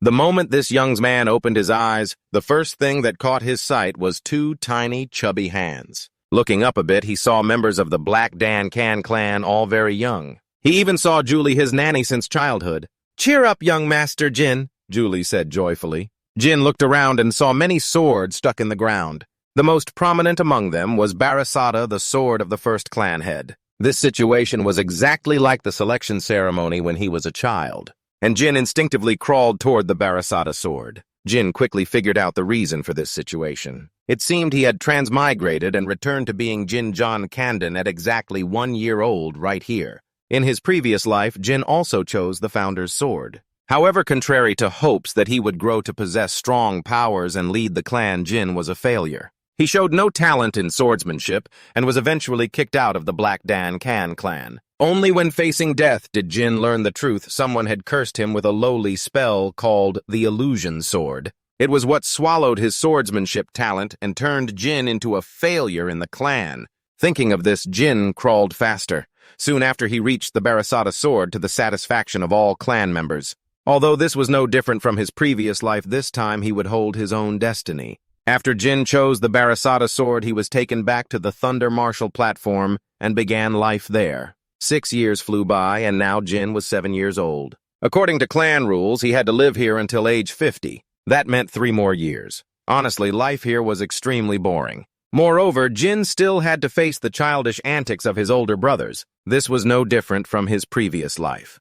The moment this young man opened his eyes, the first thing that caught his sight was two tiny, chubby hands. Looking up a bit, he saw members of the Black Dan Can clan, all very young. He even saw Julie, his nanny since childhood. "Cheer up, young Master Jin," Julie said joyfully. Jin looked around and saw many swords stuck in the ground. The most prominent among them was Barasada, the sword of the first clan head. This situation was exactly like the selection ceremony when he was a child, and Jin instinctively crawled toward the Barasada sword. Jin quickly figured out the reason for this situation. It seemed he had transmigrated and returned to being Jin John Kandon at exactly 1 year old right here. In his previous life, Jin also chose the Founder's sword. However, contrary to hopes that he would grow to possess strong powers and lead the clan, Jin was a failure. He showed no talent in swordsmanship and was eventually kicked out of the Black Dan Can clan. Only when facing death did Jin learn the truth. Someone had cursed him with a lowly spell called the Illusion Sword. It was what swallowed his swordsmanship talent and turned Jin into a failure in the clan. Thinking of this, Jin crawled faster. Soon after, he reached the Barasada sword to the satisfaction of all clan members. Although this was no different from his previous life, this time he would hold his own destiny. After Jin chose the Barasada sword, he was taken back to the Thunder Marshal platform and began life there. 6 years flew by, and now Jin was 7 years old. According to clan rules, he had to live here until age 50. That meant 3 more years. Honestly, life here was extremely boring. Moreover, Jin still had to face the childish antics of his older brothers. This was no different from his previous life.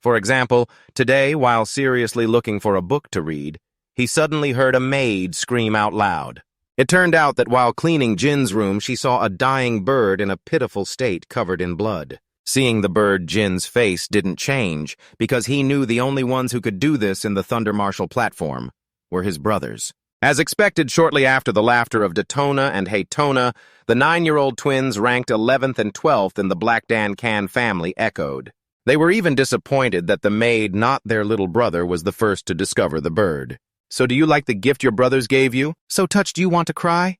For example, today, while seriously looking for a book to read, he suddenly heard a maid scream out loud. It turned out that while cleaning Jin's room, she saw a dying bird in a pitiful state covered in blood. Seeing the bird, Jin's face didn't change, because he knew the only ones who could do this in the Thunder Marshal platform were his brothers. As expected, shortly after the laughter of Datona and Haytona, the 9-year-old twins ranked 11th and 12th in the Black Dan Can family echoed. They were even disappointed that the maid, not their little brother, was the first to discover the bird. "So do you like the gift your brothers gave you? So touched you want to cry?"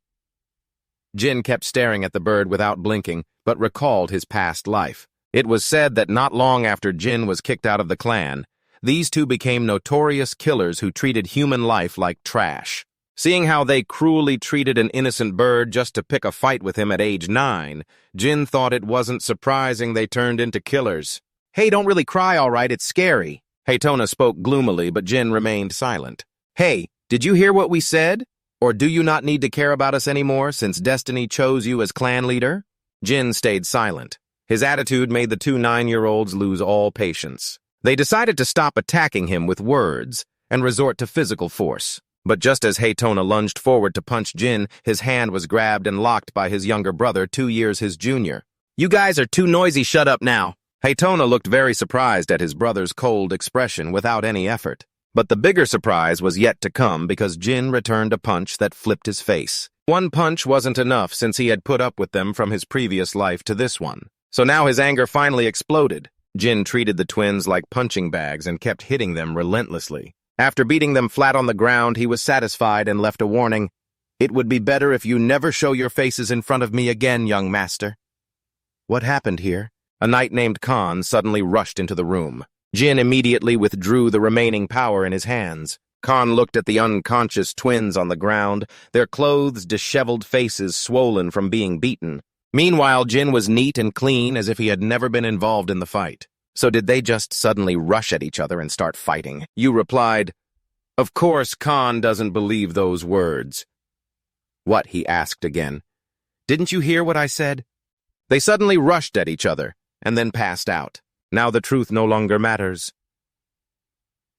Jin kept staring at the bird without blinking, but recalled his past life. It was said that not long after Jin was kicked out of the clan, these two became notorious killers who treated human life like trash. Seeing how they cruelly treated an innocent bird just to pick a fight with him at age 9, Jin thought it wasn't surprising they turned into killers. "Hey, don't really cry, all right, it's scary." Haytona spoke gloomily, but Jin remained silent. "Hey, did you hear what we said? Or do you not need to care about us anymore since destiny chose you as clan leader?" Jin stayed silent. His attitude made the two 9-year-olds lose all patience. They decided to stop attacking him with words and resort to physical force. But just as Haytona lunged forward to punch Jin, his hand was grabbed and locked by his younger brother, 2 years his junior. "You guys are too noisy, shut up now." Haytona looked very surprised at his brother's cold expression without any effort. But the bigger surprise was yet to come because Jin returned a punch that flipped his face. One punch wasn't enough since he had put up with them from his previous life to this one. So now his anger finally exploded. Jin treated the twins like punching bags and kept hitting them relentlessly. After beating them flat on the ground, he was satisfied and left a warning. "It would be better if you never show your faces in front of me again, young master." What happened here? A knight named Khan suddenly rushed into the room. Jin immediately withdrew the remaining power in his hands. Khan looked at the unconscious twins on the ground, their clothes, disheveled faces swollen from being beaten. Meanwhile, Jin was neat and clean as if he had never been involved in the fight. "So did they just suddenly rush at each other and start fighting?" You replied. Of course, Khan doesn't believe those words. "What?" he asked again. "Didn't you hear what I said? They suddenly rushed at each other and then passed out. Now the truth no longer matters."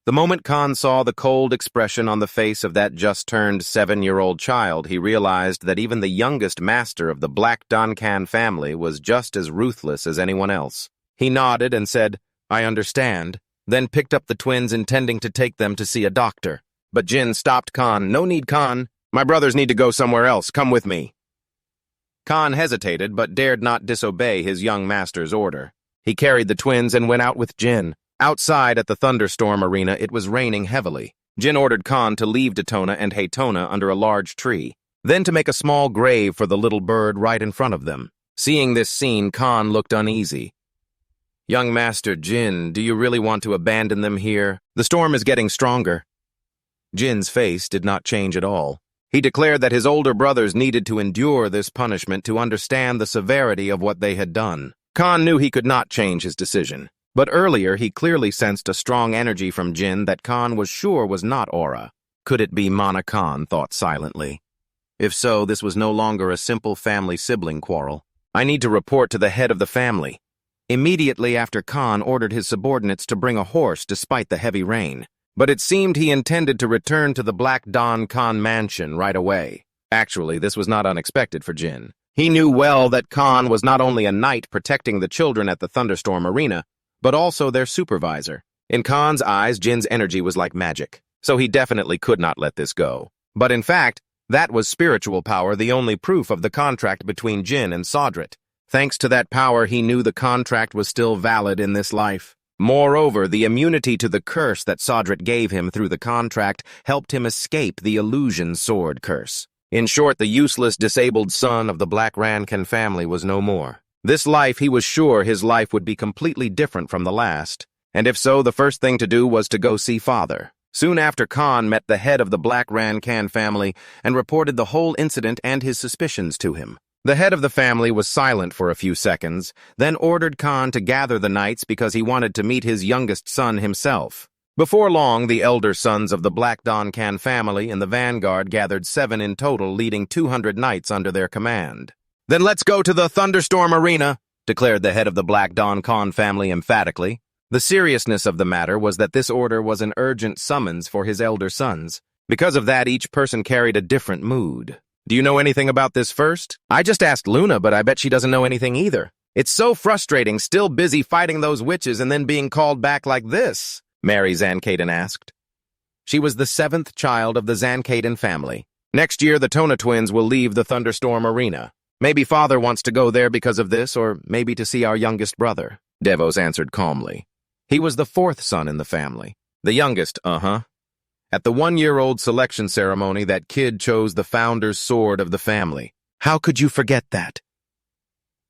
The moment Khan saw the cold expression on the face of that just-turned 7-year-old child, he realized that even the youngest master of the Black Donkan family was just as ruthless as anyone else. He nodded and said, "I understand," then picked up the twins intending to take them to see a doctor. But Jin stopped Khan. "No need, Khan. My brothers need to go somewhere else. Come with me." Khan hesitated but dared not disobey his young master's order. He carried the twins and went out with Jin. Outside at the thunderstorm arena, it was raining heavily. Jin ordered Khan to leave Datona and Haytona under a large tree, then to make a small grave for the little bird right in front of them. Seeing this scene, Khan looked uneasy. Young Master Jin, do you really want to abandon them here? The storm is getting stronger. Jin's face did not change at all. He declared that his older brothers needed to endure this punishment to understand the severity of what they had done. Khan knew he could not change his decision, but earlier he clearly sensed a strong energy from Jin that Khan was sure was not aura. Could it be Mana Khan thought silently. If so, this was no longer a simple family-sibling quarrel. I need to report to the head of the family. Immediately after Khan ordered his subordinates to bring a horse despite the heavy rain. But it seemed he intended to return to the Black Don Khan mansion right away. Actually, this was not unexpected for Jin. He knew well that Khan was not only a knight protecting the children at the Thunderstorm Arena, but also their supervisor. In Khan's eyes, Jin's energy was like magic, so he definitely could not let this go. But in fact, that was spiritual power, the only proof of the contract between Jin and Sodrit. Thanks to that power, he knew the contract was still valid in this life. Moreover, the immunity to the curse that Sodrit gave him through the contract helped him escape the illusion sword curse. In short, the useless, disabled son of the Black Rankan family was no more. This life, he was sure his life would be completely different from the last. And if so, the first thing to do was to go see father. Soon after, Khan met the head of the Black Rankan family and reported the whole incident and his suspicions to him. The head of the family was silent for a few seconds, then ordered Khan to gather the knights because he wanted to meet his youngest son himself. Before long, the elder sons of the Black Don Khan family and the vanguard gathered 7 in total, leading 200 knights under their command. "Then let's go to the Thunderstorm Arena," declared the head of the Black Don Khan family emphatically. The seriousness of the matter was that this order was an urgent summons for his elder sons. Because of that, each person carried a different mood. "Do you know anything about this first?" "I just asked Luna, but I bet she doesn't know anything either. It's so frustrating, still busy fighting those witches and then being called back like this," Mary Zancaden asked. She was the 7th child of the Zancaden family. "Next year, the Tona twins will leave the Thunderstorm Arena. Maybe father wants to go there because of this, or maybe to see our youngest brother," Devos answered calmly. He was the 4th son in the family. The youngest, At the 1-year-old selection ceremony, that kid chose the founder's sword of the family. How could you forget that?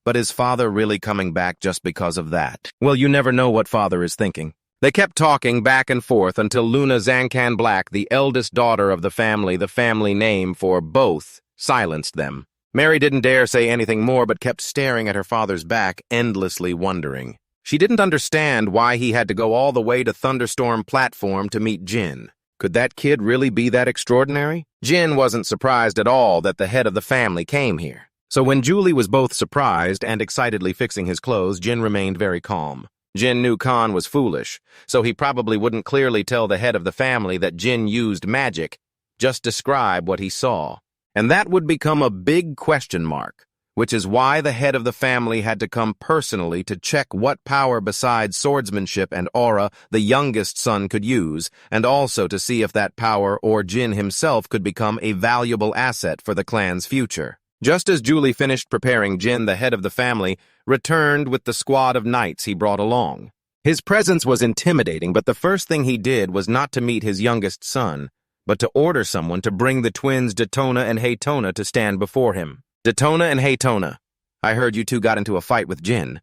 But is father really coming back just because of that? Well, you never know what father is thinking. They kept talking back and forth until Luna Zancan Black, the eldest daughter of the family name for both, silenced them. Mary didn't dare say anything more but kept staring at her father's back, endlessly wondering. She didn't understand why he had to go all the way to Thunderstorm Platform to meet Jin. Could that kid really be that extraordinary? Jin wasn't surprised at all that the head of the family came here. So when Julie was both surprised and excitedly fixing his clothes, Jin remained very calm. Jin knew Khan was foolish, so he probably wouldn't clearly tell the head of the family that Jin used magic, just describe what he saw. And that would become a big question mark, which is why the head of the family had to come personally to check what power besides swordsmanship and aura the youngest son could use, and also to see if that power or Jin himself could become a valuable asset for the clan's future. Just as Julie finished preparing, Jin, the head of the family, returned with the squad of knights he brought along. His presence was intimidating, but the first thing he did was not to meet his youngest son, but to order someone to bring the twins Detona and Haytona to stand before him. "Detona and Haytona, I heard you two got into a fight with Jin.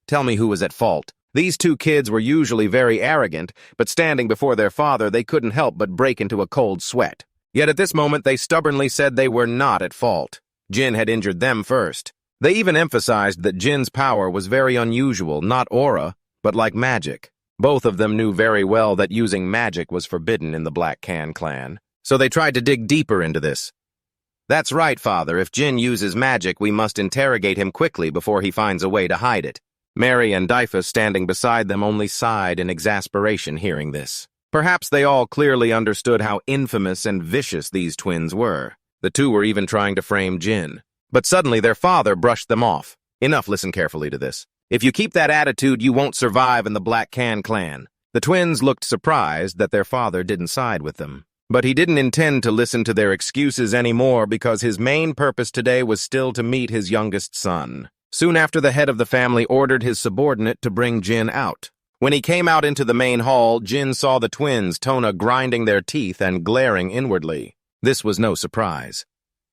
Tell me who was at fault." These two kids were usually very arrogant, but standing before their father, they couldn't help but break into a cold sweat. Yet at this moment, they stubbornly said they were not at fault. Jin had injured them first. They even emphasized that Jin's power was very unusual, not aura, but like magic. Both of them knew very well that using magic was forbidden in the Black Can clan, so they tried to dig deeper into this. "That's right, father. If Jin uses magic, we must interrogate him quickly before he finds a way to hide it." Mary and Dyphus, standing beside them, only sighed in exasperation hearing this. Perhaps they all clearly understood how infamous and vicious these twins were. The two were even trying to frame Jin. But suddenly their father brushed them off. "Enough, listen carefully to this. If you keep that attitude, you won't survive in the Black Can clan." The twins looked surprised that their father didn't side with them. But he didn't intend to listen to their excuses anymore because his main purpose today was still to meet his youngest son. Soon after, the head of the family ordered his subordinate to bring Jin out. When he came out into the main hall, Jin saw the twins, Tona, grinding their teeth and glaring inwardly. This was no surprise.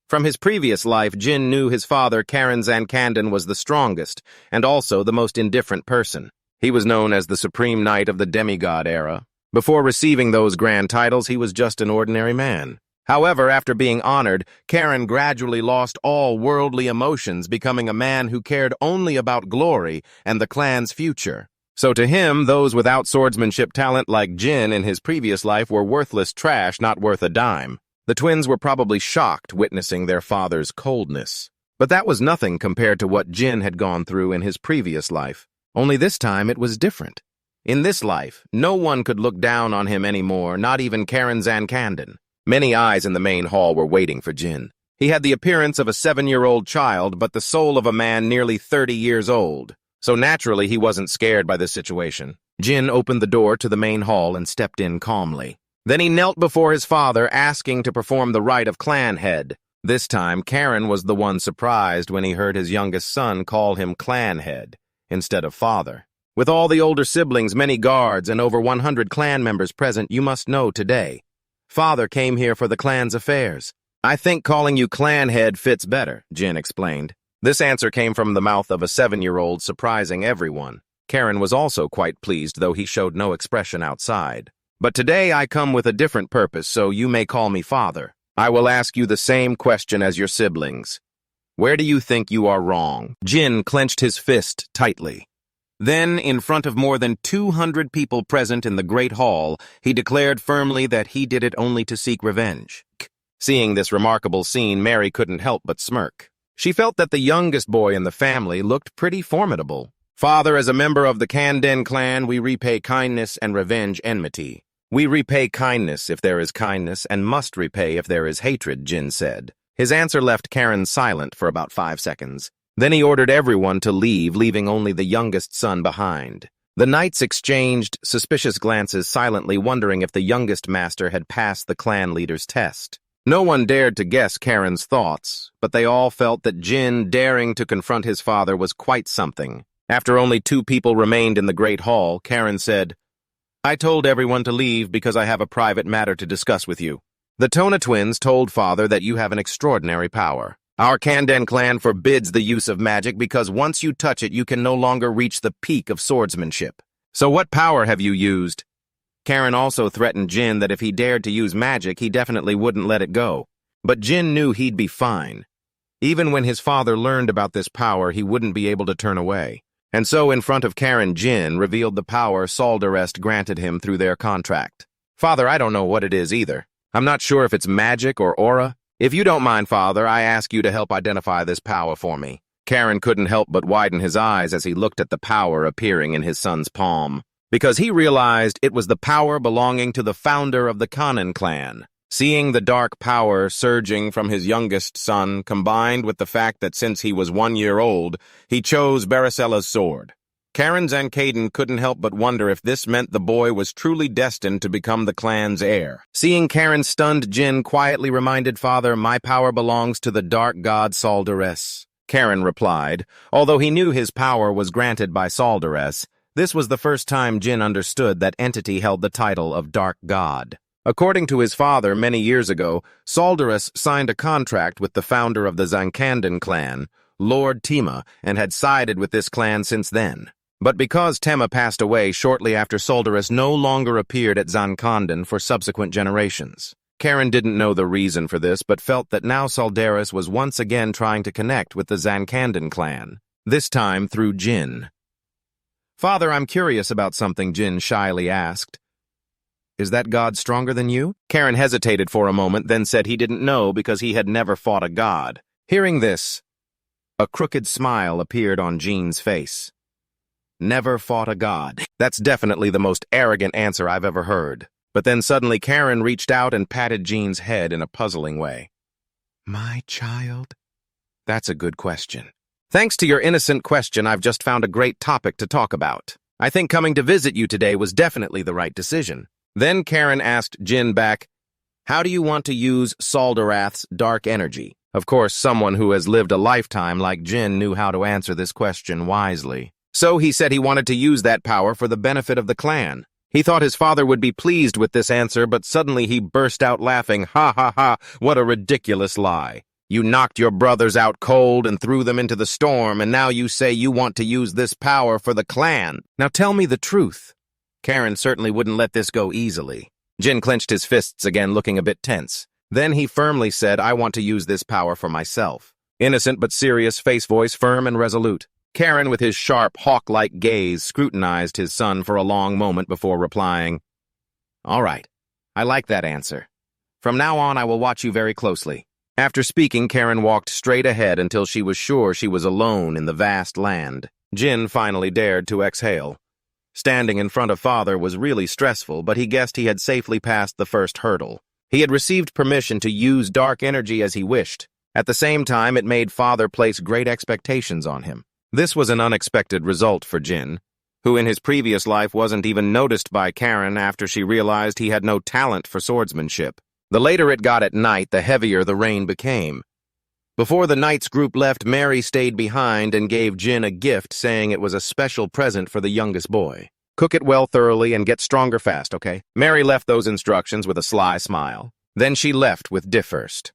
From his previous life, Jin knew his father, Karen Zancandan, was the strongest and also the most indifferent person. He was known as the Supreme Knight of the demigod era. Before receiving those grand titles, he was just an ordinary man. However, after being honored, Karen gradually lost all worldly emotions, becoming a man who cared only about glory and the clan's future. So to him, those without swordsmanship talent like Jin in his previous life were worthless trash, not worth a dime. The twins were probably shocked witnessing their father's coldness. But that was nothing compared to what Jin had gone through in his previous life. Only this time it was different. In this life, no one could look down on him anymore, not even Karen Zankandon. Many eyes in the main hall were waiting for Jin. He had the appearance of a 7-year-old child, but the soul of a man nearly 30 years old. So naturally, he wasn't scared by this situation. Jin opened the door to the main hall and stepped in calmly. Then he knelt before his father, asking to perform the rite of clan head. This time, Karen was the one surprised when he heard his youngest son call him clan head instead of father. With all the older siblings, many guards, and over 100 clan members present, you must know today. Father came here for the clan's affairs. I think calling you clan head fits better, Jin explained. This answer came from the mouth of a 7-year-old, surprising everyone. Karen was also quite pleased, though he showed no expression outside. But today I come with a different purpose, so you may call me father. I will ask you the same question as your siblings. Where do you think you are wrong? Jin clenched his fist tightly. Then, in front of more than 200 people present in the Great Hall, he declared firmly that he did it only to seek revenge. Seeing this remarkable scene, Mary couldn't help but smirk. She felt that the youngest boy in the family looked pretty formidable. Father, as a member of the Kanden clan, we repay kindness and revenge enmity. We repay kindness if there is kindness and must repay if there is hatred, Jin said. His answer left Karen silent for about 5 seconds. Then he ordered everyone to leave, leaving only the youngest son behind. The knights exchanged suspicious glances, silently wondering if the youngest master had passed the clan leader's test. No one dared to guess Karen's thoughts, but they all felt that Jin daring to confront his father was quite something. After only 2 people remained in the Great Hall, Karen said, I told everyone to leave because I have a private matter to discuss with you. The Tona twins told Father that you have an extraordinary power. Our Kanden clan forbids the use of magic because once you touch it, you can no longer reach the peak of swordsmanship. So what power have you used? Karen also threatened Jin that if he dared to use magic, he definitely wouldn't let it go. But Jin knew he'd be fine. Even when his father learned about this power, he wouldn't be able to turn away. And so, in front of Karen, Jin revealed the power Soldarest granted him through their contract. Father, I don't know what it is either. I'm not sure if it's magic or aura. If you don't mind, Father, I ask you to help identify this power for me. Karen couldn't help but widen his eyes as he looked at the power appearing in his son's palm, because he realized it was the power belonging to the founder of the Kanan clan. Seeing the dark power surging from his youngest son, combined with the fact that since he was 1 year old, he chose Baricella's sword. Karen Zankandon couldn't help but wonder if this meant the boy was truly destined to become the clan's heir. Seeing Karen's stunned, Jin quietly reminded Father, my power belongs to the dark god Soldares. Karen replied, although he knew his power was granted by Soldares, this was the first time Jin understood that entity held the title of dark god. According to his father many years ago, Soldares signed a contract with the founder of the Zankandon clan, Lord Tema, and had sided with this clan since then. But because Tema passed away shortly after, Soldares no longer appeared at Zankandon for subsequent generations. Karen didn't know the reason for this, but felt that now Soldares was once again trying to connect with the Zankandon clan, this time through Jin. Father, I'm curious about something, Jin shyly asked. Is that god stronger than you? Karen hesitated for a moment, then said he didn't know because he had never fought a god. Hearing this, a crooked smile appeared on Jin's face. Never fought a god. That's definitely the most arrogant answer I've ever heard. But then suddenly Karen reached out and patted Jin's head in a puzzling way. My child? That's a good question. Thanks to your innocent question, I've just found a great topic to talk about. I think coming to visit you today was definitely the right decision. Then Karen asked Jin back, how do you want to use Saldarath's dark energy? Of course, someone who has lived a lifetime like Jin knew how to answer this question wisely. So he said he wanted to use that power for the benefit of the clan. He thought his father would be pleased with this answer, but suddenly he burst out laughing. Ha ha ha, what a ridiculous lie. You knocked your brothers out cold and threw them into the storm, and now you say you want to use this power for the clan. Now tell me the truth. Karen certainly wouldn't let this go easily. Jin clenched his fists again, looking a bit tense. Then he firmly said, I want to use this power for myself. Innocent but serious, face voice firm and resolute. Karen, with his sharp, hawk-like gaze, scrutinized his son for a long moment before replying, All right, I like that answer. From now on, I will watch you very closely. After speaking, Karen walked straight ahead until she was sure she was alone in the vast land. Jin finally dared to exhale. Standing in front of father was really stressful, but he guessed he had safely passed the first hurdle. He had received permission to use dark energy as he wished. At the same time, it made father place great expectations on him. This was an unexpected result for Jin, who in his previous life wasn't even noticed by Karen after she realized he had no talent for swordsmanship. The later it got at night, the heavier the rain became. Before the knight's group left, Mary stayed behind and gave Jin a gift, saying it was a special present for the youngest boy. Cook it well thoroughly and get stronger fast, okay? Mary left those instructions with a sly smile. Then she left with Diffhurst.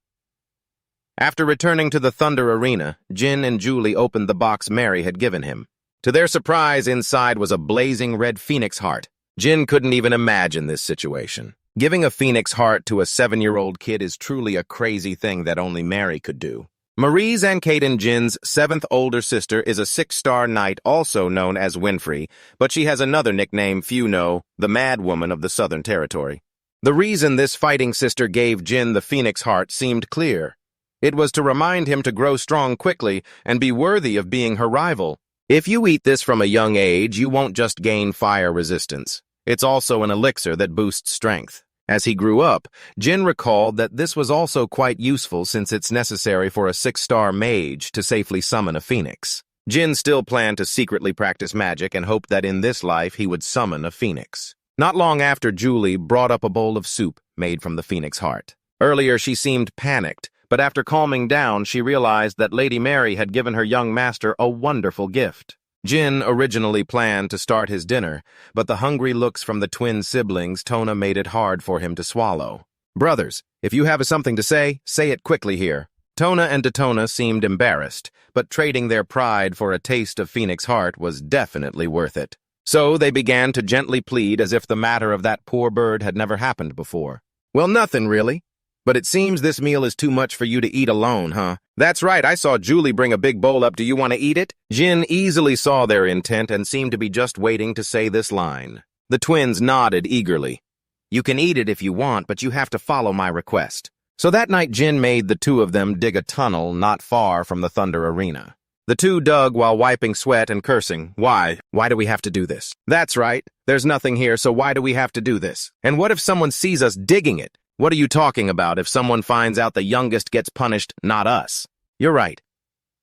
After returning to the Thunder Arena, Jin and Julie opened the box Mary had given him. To their surprise, inside was a blazing red phoenix heart. Jin couldn't even imagine this situation. Giving a phoenix heart to a 7-year-old kid is truly a crazy thing that only Mary could do. Marie Zancaden, Jin's 7th older sister, is a 6-star knight also known as Winfrey, but she has another nickname few know, the Mad Woman of the Southern Territory. The reason this fighting sister gave Jin the phoenix heart seemed clear. It was to remind him to grow strong quickly and be worthy of being her rival. If you eat this from a young age, you won't just gain fire resistance. It's also an elixir that boosts strength. As he grew up, Jin recalled that this was also quite useful since it's necessary for a 6-star mage to safely summon a phoenix. Jin still planned to secretly practice magic and hoped that in this life he would summon a phoenix. Not long after, Julie brought up a bowl of soup made from the phoenix heart. Earlier, she seemed panicked, but after calming down, she realized that Lady Mary had given her young master a wonderful gift. Jin originally planned to start his dinner, but the hungry looks from the twin siblings Tona made it hard for him to swallow. Brothers, if you have something to say it quickly here. Tona and Detona seemed embarrassed, but trading their pride for a taste of phoenix heart was definitely worth it. So they began to gently plead as if the matter of that poor bird had never happened before. Well, nothing really. But it seems this meal is too much for you to eat alone, huh? That's right, I saw Julie bring a big bowl up. Do you want to eat it? Jin easily saw their intent and seemed to be just waiting to say this line. The twins nodded eagerly. You can eat it if you want, but you have to follow my request. So that night Jin made the two of them dig a tunnel not far from the Thunder Arena. The two dug while wiping sweat and cursing. Why? Why do we have to do this? That's right, there's nothing here, so why do we have to do this? And what if someone sees us digging it? What are you talking about? If someone finds out the youngest gets punished, not us. You're right.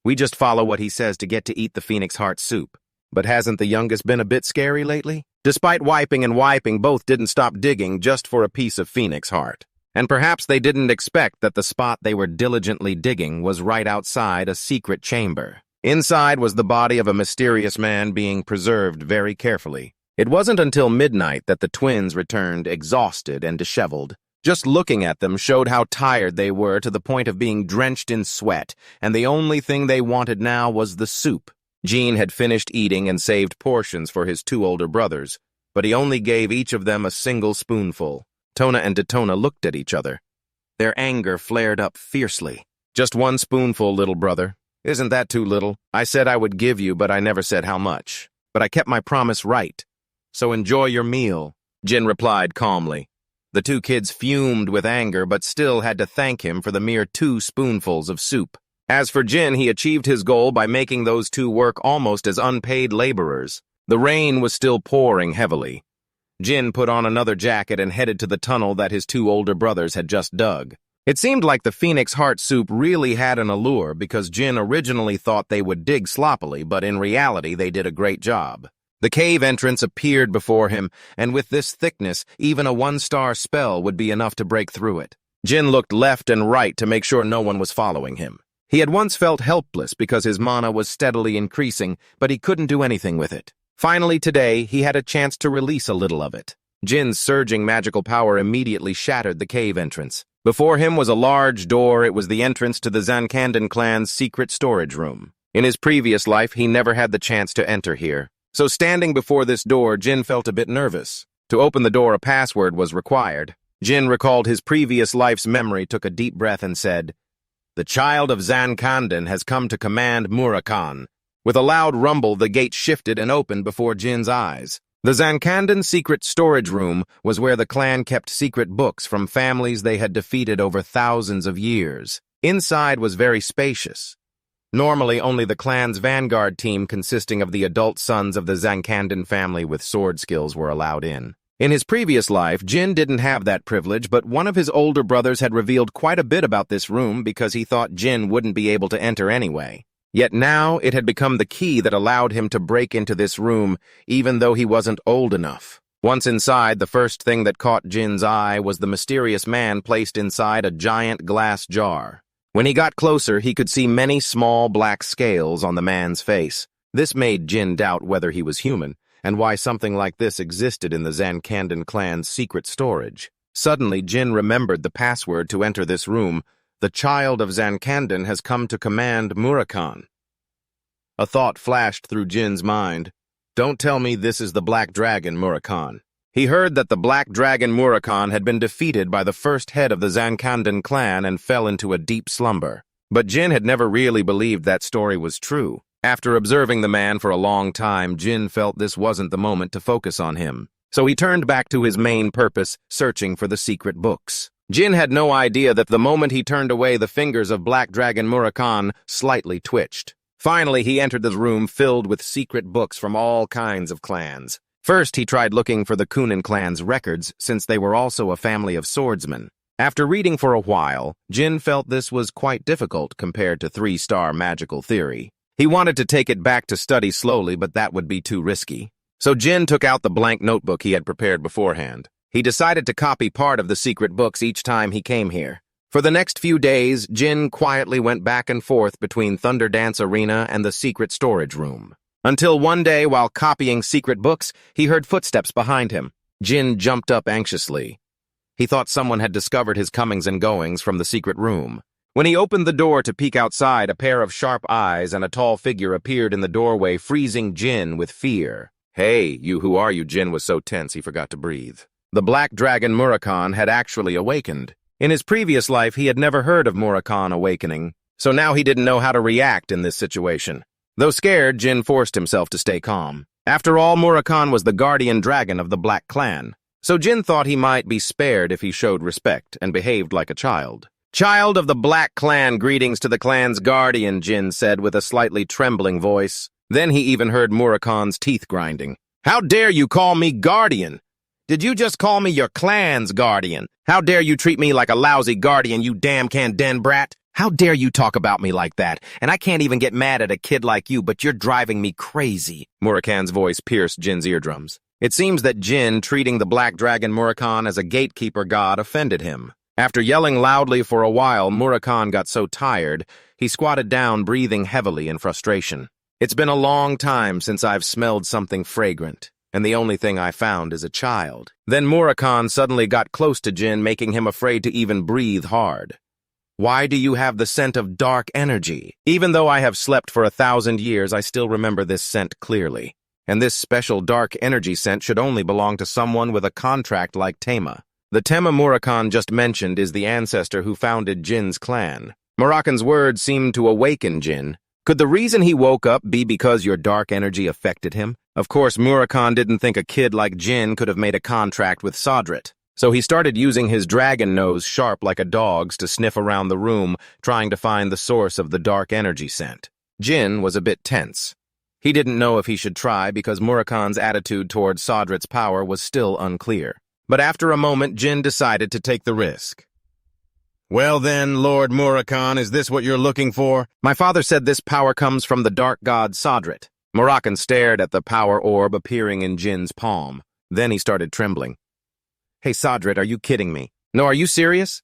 We just follow what he says to get to eat the phoenix heart soup. But hasn't the youngest been a bit scary lately? Despite wiping and wiping, both didn't stop digging just for a piece of phoenix heart. And perhaps they didn't expect that the spot they were diligently digging was right outside a secret chamber. Inside was the body of a mysterious man being preserved very carefully. It wasn't until midnight that the twins returned exhausted and disheveled. Just looking at them showed how tired they were to the point of being drenched in sweat, and the only thing they wanted now was the soup. Jean had finished eating and saved portions for his two older brothers, but he only gave each of them a single spoonful. Tona and Detona looked at each other. Their anger flared up fiercely. Just one spoonful, little brother. Isn't that too little? I said I would give you, but I never said how much. But I kept my promise right. So enjoy your meal, Jin replied calmly. The two kids fumed with anger, but still had to thank him for the mere 2 spoonfuls of soup. As for Jin, he achieved his goal by making those two work almost as unpaid laborers. The rain was still pouring heavily. Jin put on another jacket and headed to the tunnel that his 2 older brothers had just dug. It seemed like the phoenix heart soup really had an allure because Jin originally thought they would dig sloppily, but in reality they did a great job. The cave entrance appeared before him, and with this thickness, even a 1-star spell would be enough to break through it. Jin looked left and right to make sure no one was following him. He had once felt helpless because his mana was steadily increasing, but he couldn't do anything with it. Finally today, he had a chance to release a little of it. Jin's surging magical power immediately shattered the cave entrance. Before him was a large door. It was the entrance to the Zancandan clan's secret storage room. In his previous life, he never had the chance to enter here. So standing before this door, Jin felt a bit nervous. To open the door, a password was required. Jin recalled his previous life's memory, took a deep breath, and said, "The child of Zancandan has come to command Murakan." With a loud rumble, the gate shifted and opened before Jin's eyes. The Zancandan secret storage room was where the clan kept secret books from families they had defeated over thousands of years. Inside was very spacious. Normally, only the clan's vanguard team, consisting of the adult sons of the Zancandan family with sword skills, were allowed in. In his previous life, Jin didn't have that privilege, but one of his older brothers had revealed quite a bit about this room because he thought Jin wouldn't be able to enter anyway. Yet now it had become the key that allowed him to break into this room, even though he wasn't old enough. Once inside, the first thing that caught Jin's eye was the mysterious man placed inside a giant glass jar. When he got closer, he could see many small black scales on the man's face. This made Jin doubt whether he was human, and why something like this existed in the Zancandan clan's secret storage. Suddenly, Jin remembered the password to enter this room. The child of Zancandan has come to command Murakan. A thought flashed through Jin's mind. Don't tell me this is the Black Dragon Murakan. He heard that the Black Dragon Murakan had been defeated by the first head of the Zancandan clan and fell into a deep slumber. But Jin had never really believed that story was true. After observing the man for a long time, Jin felt this wasn't the moment to focus on him. So he turned back to his main purpose, searching for the secret books. Jin had no idea that the moment he turned away, the fingers of Black Dragon Murakan slightly twitched. Finally, he entered the room filled with secret books from all kinds of clans. First, he tried looking for the Kunin clan's records, since they were also a family of swordsmen. After reading for a while, Jin felt this was quite difficult compared to 3-star magical theory. He wanted to take it back to study slowly, but that would be too risky. So Jin took out the blank notebook he had prepared beforehand. He decided to copy part of the secret books each time he came here. For the next few days, Jin quietly went back and forth between Thunder Dance Arena and the secret storage room. Until one day, while copying secret books, he heard footsteps behind him. Jin jumped up anxiously. He thought someone had discovered his comings and goings from the secret room. When he opened the door to peek outside, a pair of sharp eyes and a tall figure appeared in the doorway, freezing Jin with fear. "Hey, you, who are you?" Jin was so tense he forgot to breathe. The Black Dragon Murakan had actually awakened. In his previous life, he had never heard of Murakan awakening, so now he didn't know how to react in this situation. Though scared, Jin forced himself to stay calm. After all, Murakan was the guardian dragon of the Black Clan, so Jin thought he might be spared if he showed respect and behaved like a child. "Child of the Black Clan, greetings to the clan's guardian," Jin said with a slightly trembling voice. Then he even heard Murakan's teeth grinding. "How dare you call me guardian? Did you just call me your clan's guardian? How dare you treat me like a lousy guardian, you damn Kanden brat? How dare you talk about me like that? And I can't even get mad at a kid like you, but you're driving me crazy." Murakan's voice pierced Jin's eardrums. It seems that Jin, treating the Black Dragon Murakan as a gatekeeper god, offended him. After yelling loudly for a while, Murakan got so tired, he squatted down, breathing heavily in frustration. "It's been a long time since I've smelled something fragrant, and the only thing I found is a child." Then Murakan suddenly got close to Jin, making him afraid to even breathe hard. "Why do you have the scent of dark energy? Even though I have slept for 1,000 years, I still remember this scent clearly. And this special dark energy scent should only belong to someone with a contract like Tema. The Tema Murakan just mentioned is the ancestor who founded Jin's clan." Murakan's words seemed to awaken Jin. Could the reason he woke up be because your dark energy affected him? Of course, Murakan didn't think a kid like Jin could have made a contract with Sodrit. So he started using his dragon nose sharp like a dog's to sniff around the room, trying to find the source of the dark energy scent. Jin was a bit tense. He didn't know if he should try because Murakan's attitude towards Sodrit's power was still unclear. But after a moment, Jin decided to take the risk. "Well then, Lord Murakan, is this what you're looking for?" "My father said this power comes from the dark god Sodrit." Murakan stared at the power orb appearing in Jin's palm. Then he started trembling. "Hey, Sodrit, are you kidding me? No, are you serious?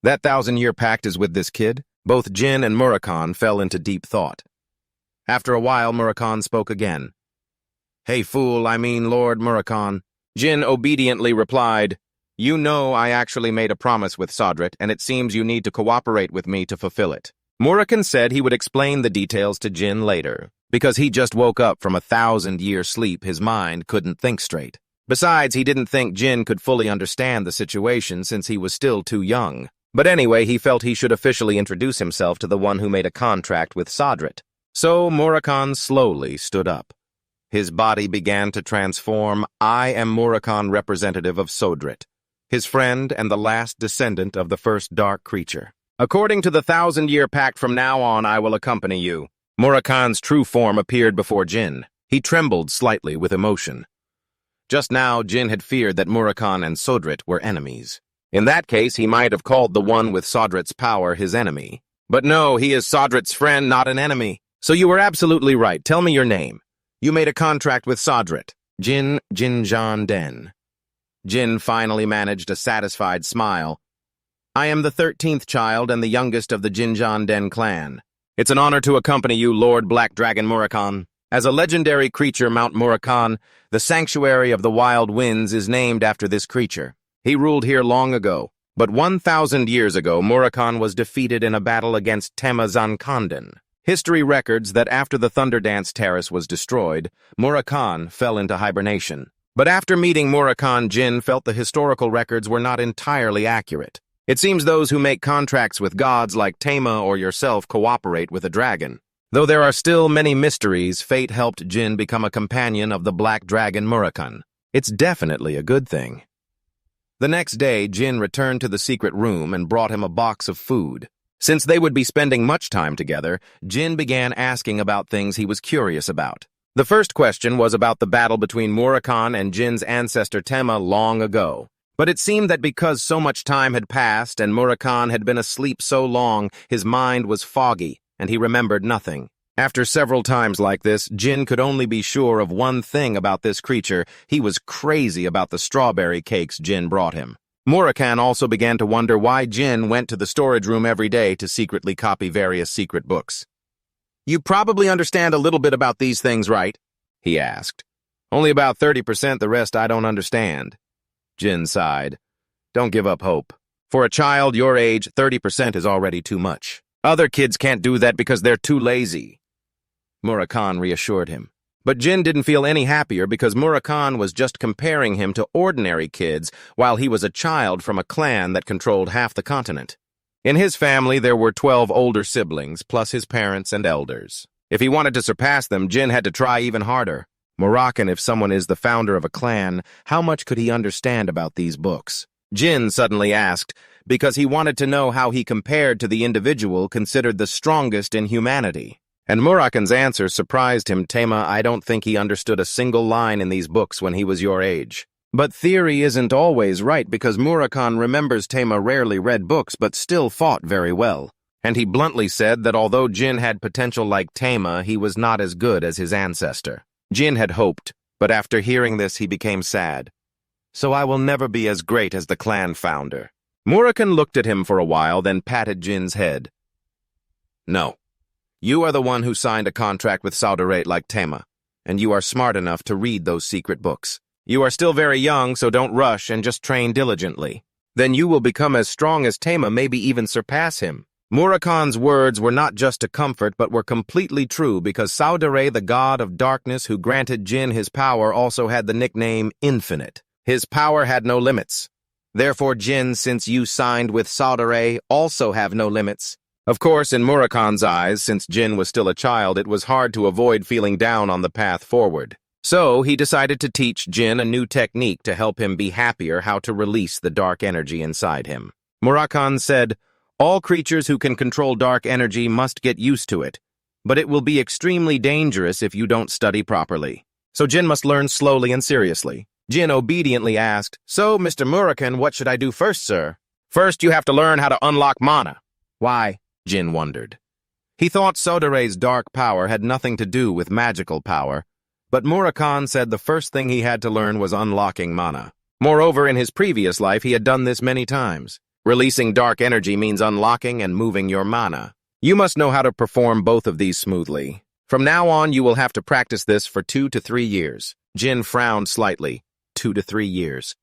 That 1,000-year pact is with this kid?" Both Jin and Murakan fell into deep thought. After a while, Murakan spoke again. "Hey, fool, I mean Lord Murakan." Jin obediently replied, You know I actually made a promise with Sodrit, and it seems you need to cooperate with me to fulfill it. Murakan said he would explain the details to Jin later. Because he just woke up from a 1,000-year sleep, his mind couldn't think straight. Besides, he didn't think Jin could fully understand the situation since he was still too young. But anyway, he felt he should officially introduce himself to the one who made a contract with Sodrit. So Murakan slowly stood up. His body began to transform. I am Murakan, representative of Sodrit, his friend and the last descendant of the first dark creature. According to the 1,000-year pact, from now on I will accompany you. Murakan's true form appeared before Jin. He trembled slightly with emotion. Just now, Jin had feared that Murakan and Sodrit were enemies. In that case, he might have called the one with Sodrit's power his enemy. But no, he is Sodrit's friend, not an enemy. So you were absolutely right. Tell me your name. You made a contract with Sodrit. Jinjan Den. Jin finally managed a satisfied smile. I am the 13th child and the youngest of the Jinjan Den clan. It's an honor to accompany you, Lord Black Dragon Murakan. As a legendary creature, Mount Murakan, the sanctuary of the wild winds, is named after this creature. He ruled here long ago, but 1,000 years ago, Murakan was defeated in a battle against Tema Zankanden. History records that after the Thunderdance Terrace was destroyed, Murakan fell into hibernation. But after meeting Murakan, Jin felt the historical records were not entirely accurate. It seems those who make contracts with gods like Tema or yourself cooperate with a dragon. Though there are still many mysteries, fate helped Jin become a companion of the Black Dragon Murakan. It's definitely a good thing. The next day, Jin returned to the secret room and brought him a box of food. Since they would be spending much time together, Jin began asking about things he was curious about. The first question was about the battle between Murakan and Jin's ancestor Tema long ago. But it seemed that because so much time had passed and Murakan had been asleep so long, his mind was foggy, and he remembered nothing. After several times like this, Jin could only be sure of one thing about this creature. He was crazy about the strawberry cakes Jin brought him. Murakan also began to wonder why Jin went to the storage room every day to secretly copy various secret books. You probably understand a little bit about these things, right? He asked. Only about 30%, the rest I don't understand. Jin sighed. Don't give up hope. For a child your age, 30% is already too much. Other kids can't do that because they're too lazy. Murakan reassured him. But Jin didn't feel any happier because Murakan was just comparing him to ordinary kids while he was a child from a clan that controlled half the continent. In his family, there were 12 older siblings, plus his parents and elders. If he wanted to surpass them, Jin had to try even harder. Murakan, if someone is the founder of a clan, how much could he understand about these books? Jin suddenly asked, because he wanted to know how he compared to the individual considered the strongest in humanity. And Murakan's answer surprised him. Tema, I don't think he understood a single line in these books when he was your age. But theory isn't always right because Murakan remembers Tema rarely read books but still fought very well. And he bluntly said that although Jin had potential like Tema, he was not as good as his ancestor. Jin had hoped, but after hearing this he became sad. So I will never be as great as the clan founder. Murakan looked at him for a while, then patted Jin's head. No. You are the one who signed a contract with Sodrit like Tema, and you are smart enough to read those secret books. You are still very young, so don't rush and just train diligently. Then you will become as strong as Tema, maybe even surpass him. Murakan's words were not just a comfort, but were completely true because Sodrit, the god of darkness who granted Jin his power, also had the nickname Infinite. His power had no limits. Therefore, Jin, since you signed with Sodrit, also have no limits. Of course, in Murakan's eyes, since Jin was still a child, it was hard to avoid feeling down on the path forward. So, he decided to teach Jin a new technique to help him be happier how to release the dark energy inside him. Murakan said, all creatures who can control dark energy must get used to it, but it will be extremely dangerous if you don't study properly. So Jin must learn slowly and seriously. Jin obediently asked, So, Mr. Murakan, what should I do first, sir? First, you have to learn how to unlock mana. Why? Jin wondered. He thought Sodrit's dark power had nothing to do with magical power, but Murakan said the first thing he had to learn was unlocking mana. Moreover, in his previous life, he had done this many times. Releasing dark energy means unlocking and moving your mana. You must know how to perform both of these smoothly. From now on, you will have to practice this for 2 to 3 years. Jin frowned slightly. 2 to 3 years.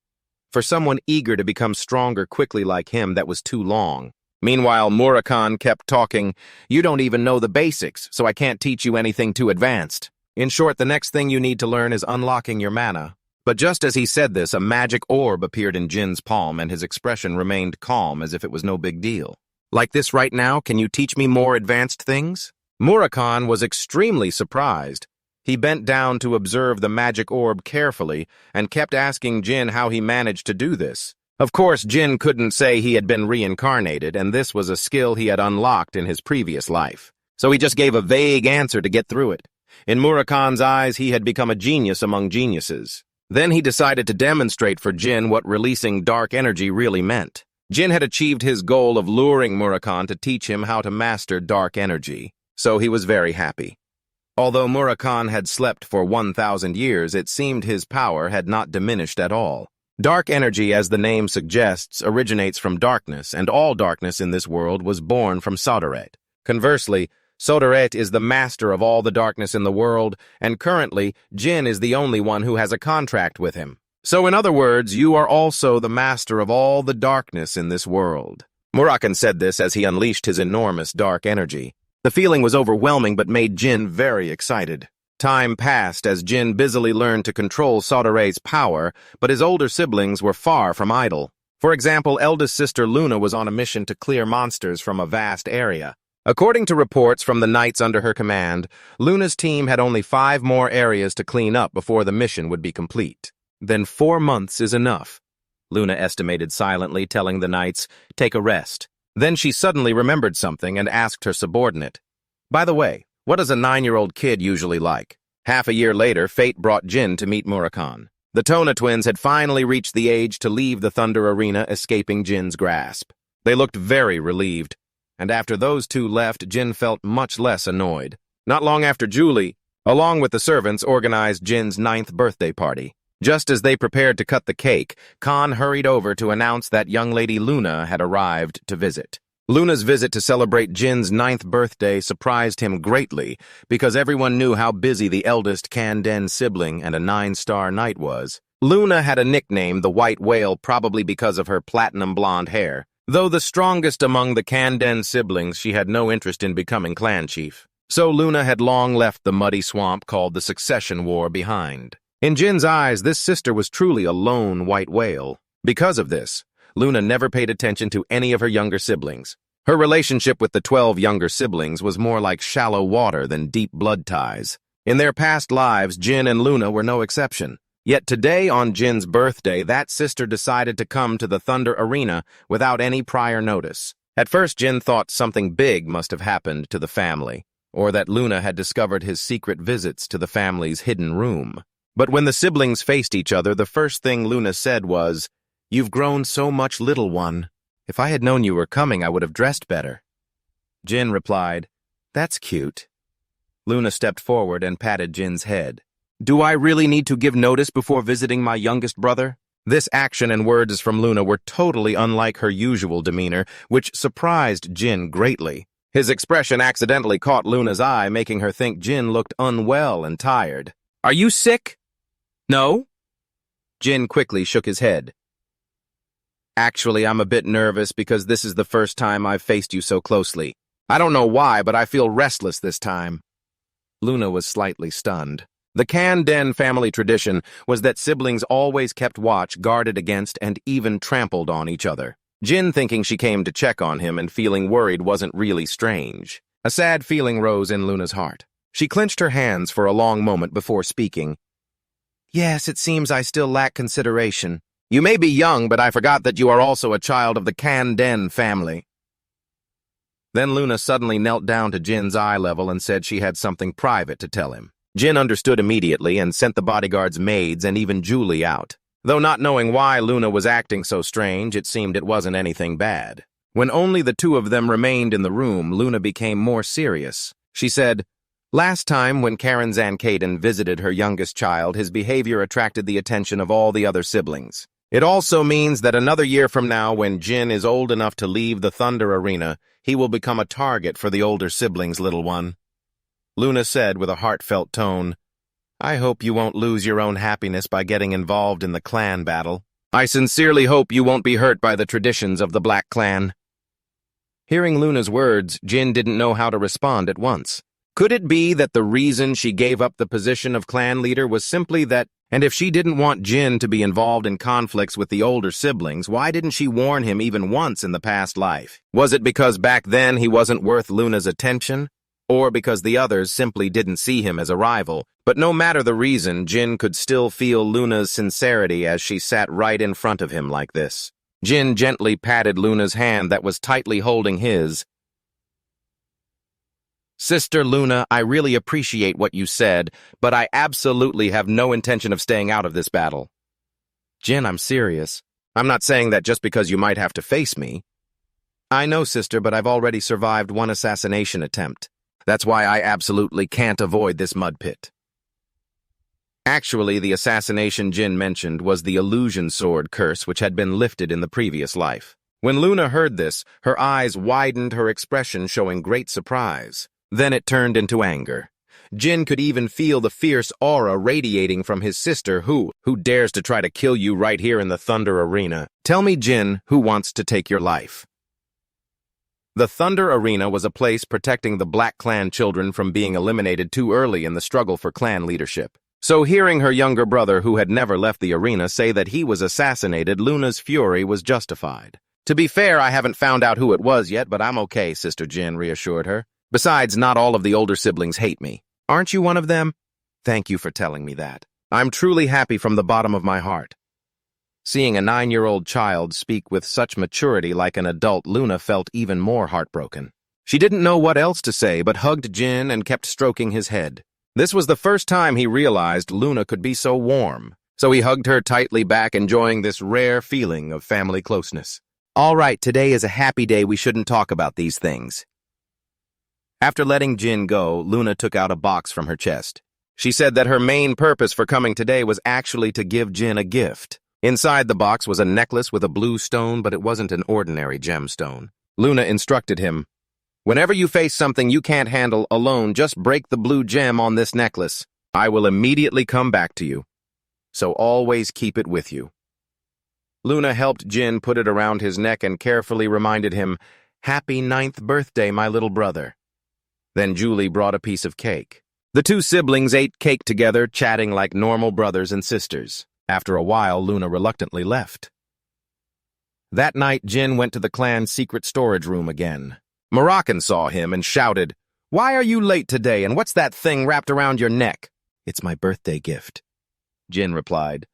For someone eager to become stronger quickly like him, that was too long. Meanwhile, Murakan kept talking. You don't even know the basics, so I can't teach you anything too advanced. In short, the next thing you need to learn is unlocking your mana. But just as he said this, a magic orb appeared in Jin's palm, and his expression remained calm as if it was no big deal. Like this right now, can you teach me more advanced things? Murakan was extremely surprised. He bent down to observe the magic orb carefully and kept asking Jin how he managed to do this. Of course, Jin couldn't say he had been reincarnated, and this was a skill he had unlocked in his previous life. So he just gave a vague answer to get through it. In Murakan's eyes, he had become a genius among geniuses. Then he decided to demonstrate for Jin what releasing dark energy really meant. Jin had achieved his goal of luring Murakan to teach him how to master dark energy, so he was very happy. Although Murakan had slept for 1,000 years, it seemed his power had not diminished at all. Dark energy, as the name suggests, originates from darkness, and all darkness in this world was born from Sodaret. Conversely, Sodaret is the master of all the darkness in the world, and currently, Jin is the only one who has a contract with him. So in other words, you are also the master of all the darkness in this world. Murakan said this as he unleashed his enormous dark energy. The feeling was overwhelming but made Jin very excited. Time passed as Jin busily learned to control Sodaret's power, but his older siblings were far from idle. For example, eldest sister Luna was on a mission to clear monsters from a vast area. According to reports from the knights under her command, Luna's team had only 5 more areas to clean up before the mission would be complete. Then 4 months is enough, Luna estimated silently, telling the knights, take a rest. Then she suddenly remembered something and asked her subordinate, by the way, what does a 9-year-old kid usually like? Half a year later, fate brought Jin to meet Murakan. The Tona twins had finally reached the age to leave the Thunder Arena, escaping Jin's grasp. They looked very relieved, and after those two left, Jin felt much less annoyed. Not long after, Julie, along with the servants, organized Jin's 9th birthday party. Just as they prepared to cut the cake, Khan hurried over to announce that young lady Luna had arrived to visit. Luna's visit to celebrate Jin's 9th birthday surprised him greatly because everyone knew how busy the eldest Kanden sibling and a 9-star knight was. Luna had a nickname, the White Whale, probably because of her platinum blonde hair. Though the strongest among the Kanden siblings, she had no interest in becoming clan chief. So Luna had long left the muddy swamp called the Succession War behind. In Jin's eyes, this sister was truly a lone white whale. Because of this, Luna never paid attention to any of her younger siblings. Her relationship with the 12 younger siblings was more like shallow water than deep blood ties. In their past lives, Jin and Luna were no exception. Yet today, on Jin's birthday, that sister decided to come to the Thunder Arena without any prior notice. At first, Jin thought something big must have happened to the family, or that Luna had discovered his secret visits to the family's hidden room. But when the siblings faced each other, the first thing Luna said was, "You've grown so much, little one. If I had known you were coming, I would have dressed better." Jin replied, "That's cute." Luna stepped forward and patted Jin's head. "Do I really need to give notice before visiting my youngest brother?" This action and words from Luna were totally unlike her usual demeanor, which surprised Jin greatly. His expression accidentally caught Luna's eye, making her think Jin looked unwell and tired. "Are you sick?" "No?" Jin quickly shook his head. "Actually, I'm a bit nervous because this is the first time I've faced you so closely. I don't know why, but I feel restless this time." Luna was slightly stunned. The Kanden family tradition was that siblings always kept watch, guarded against, and even trampled on each other. Jin, thinking she came to check on him and feeling worried, wasn't really strange. A sad feeling rose in Luna's heart. She clenched her hands for a long moment before speaking. "Yes, it seems I still lack consideration. You may be young, but I forgot that you are also a child of the Kanden family." Then Luna suddenly knelt down to Jin's eye level and said she had something private to tell him. Jin understood immediately and sent the bodyguard's maids and even Julie out. Though not knowing why Luna was acting so strange, it seemed it wasn't anything bad. When only the two of them remained in the room, Luna became more serious. She said, "Last time when Karen Zancaden visited her youngest child, his behavior attracted the attention of all the other siblings. It also means that another year from now, when Jin is old enough to leave the Thunder Arena, he will become a target for the older siblings, little one." Luna said with a heartfelt tone, "I hope you won't lose your own happiness by getting involved in the clan battle." I sincerely hope you won't be hurt by the traditions of the Black Clan. Hearing Luna's words, Jin didn't know how to respond at once. Could it be that the reason she gave up the position of clan leader was simply that, and if she didn't want Jin to be involved in conflicts with the older siblings, why didn't she warn him even once in the past life? Was it because back then he wasn't worth Luna's attention? Or because the others simply didn't see him as a rival? But no matter the reason, Jin could still feel Luna's sincerity as she sat right in front of him like this. Jin gently patted Luna's hand that was tightly holding his. Sister Luna, I really appreciate what you said, but I absolutely have no intention of staying out of this battle. Jin, I'm serious. I'm not saying that just because you might have to face me. I know, sister, but I've already survived one assassination attempt. That's why I absolutely can't avoid this mud pit. Actually, the assassination Jin mentioned was the illusion sword curse which had been lifted in the previous life. When Luna heard this, her eyes widened, her expression showing great surprise. Then it turned into anger. Jin could even feel the fierce aura radiating from his sister who dares to try to kill you right here in the Thunder Arena. Tell me, Jin, who wants to take your life? The Thunder Arena was a place protecting the Black Clan children from being eliminated too early in the struggle for clan leadership. So hearing her younger brother, who had never left the arena, say that he was assassinated, Luna's fury was justified. To be fair, I haven't found out who it was yet, but I'm okay, Sister Jin reassured her. Besides, not all of the older siblings hate me. Aren't you one of them? Thank you for telling me that. I'm truly happy from the bottom of my heart. Seeing a 9-year-old child speak with such maturity like an adult, Luna felt even more heartbroken. She didn't know what else to say, but hugged Jin and kept stroking his head. This was the first time he realized Luna could be so warm, so he hugged her tightly back, enjoying this rare feeling of family closeness. All right, today is a happy day. We shouldn't talk about these things. After letting Jin go, Luna took out a box from her chest. She said that her main purpose for coming today was actually to give Jin a gift. Inside the box was a necklace with a blue stone, but it wasn't an ordinary gemstone. Luna instructed him, whenever you face something you can't handle alone, just break the blue gem on this necklace. I will immediately come back to you. So always keep it with you. Luna helped Jin put it around his neck and carefully reminded him, Happy 9th birthday, my little brother. Then Julie brought a piece of cake. The two siblings ate cake together, chatting like normal brothers and sisters. After a while, Luna reluctantly left. That night, Jin went to the clan's secret storage room again. Murakan saw him and shouted, Why are you late today, and what's that thing wrapped around your neck? It's my birthday gift. Jin replied,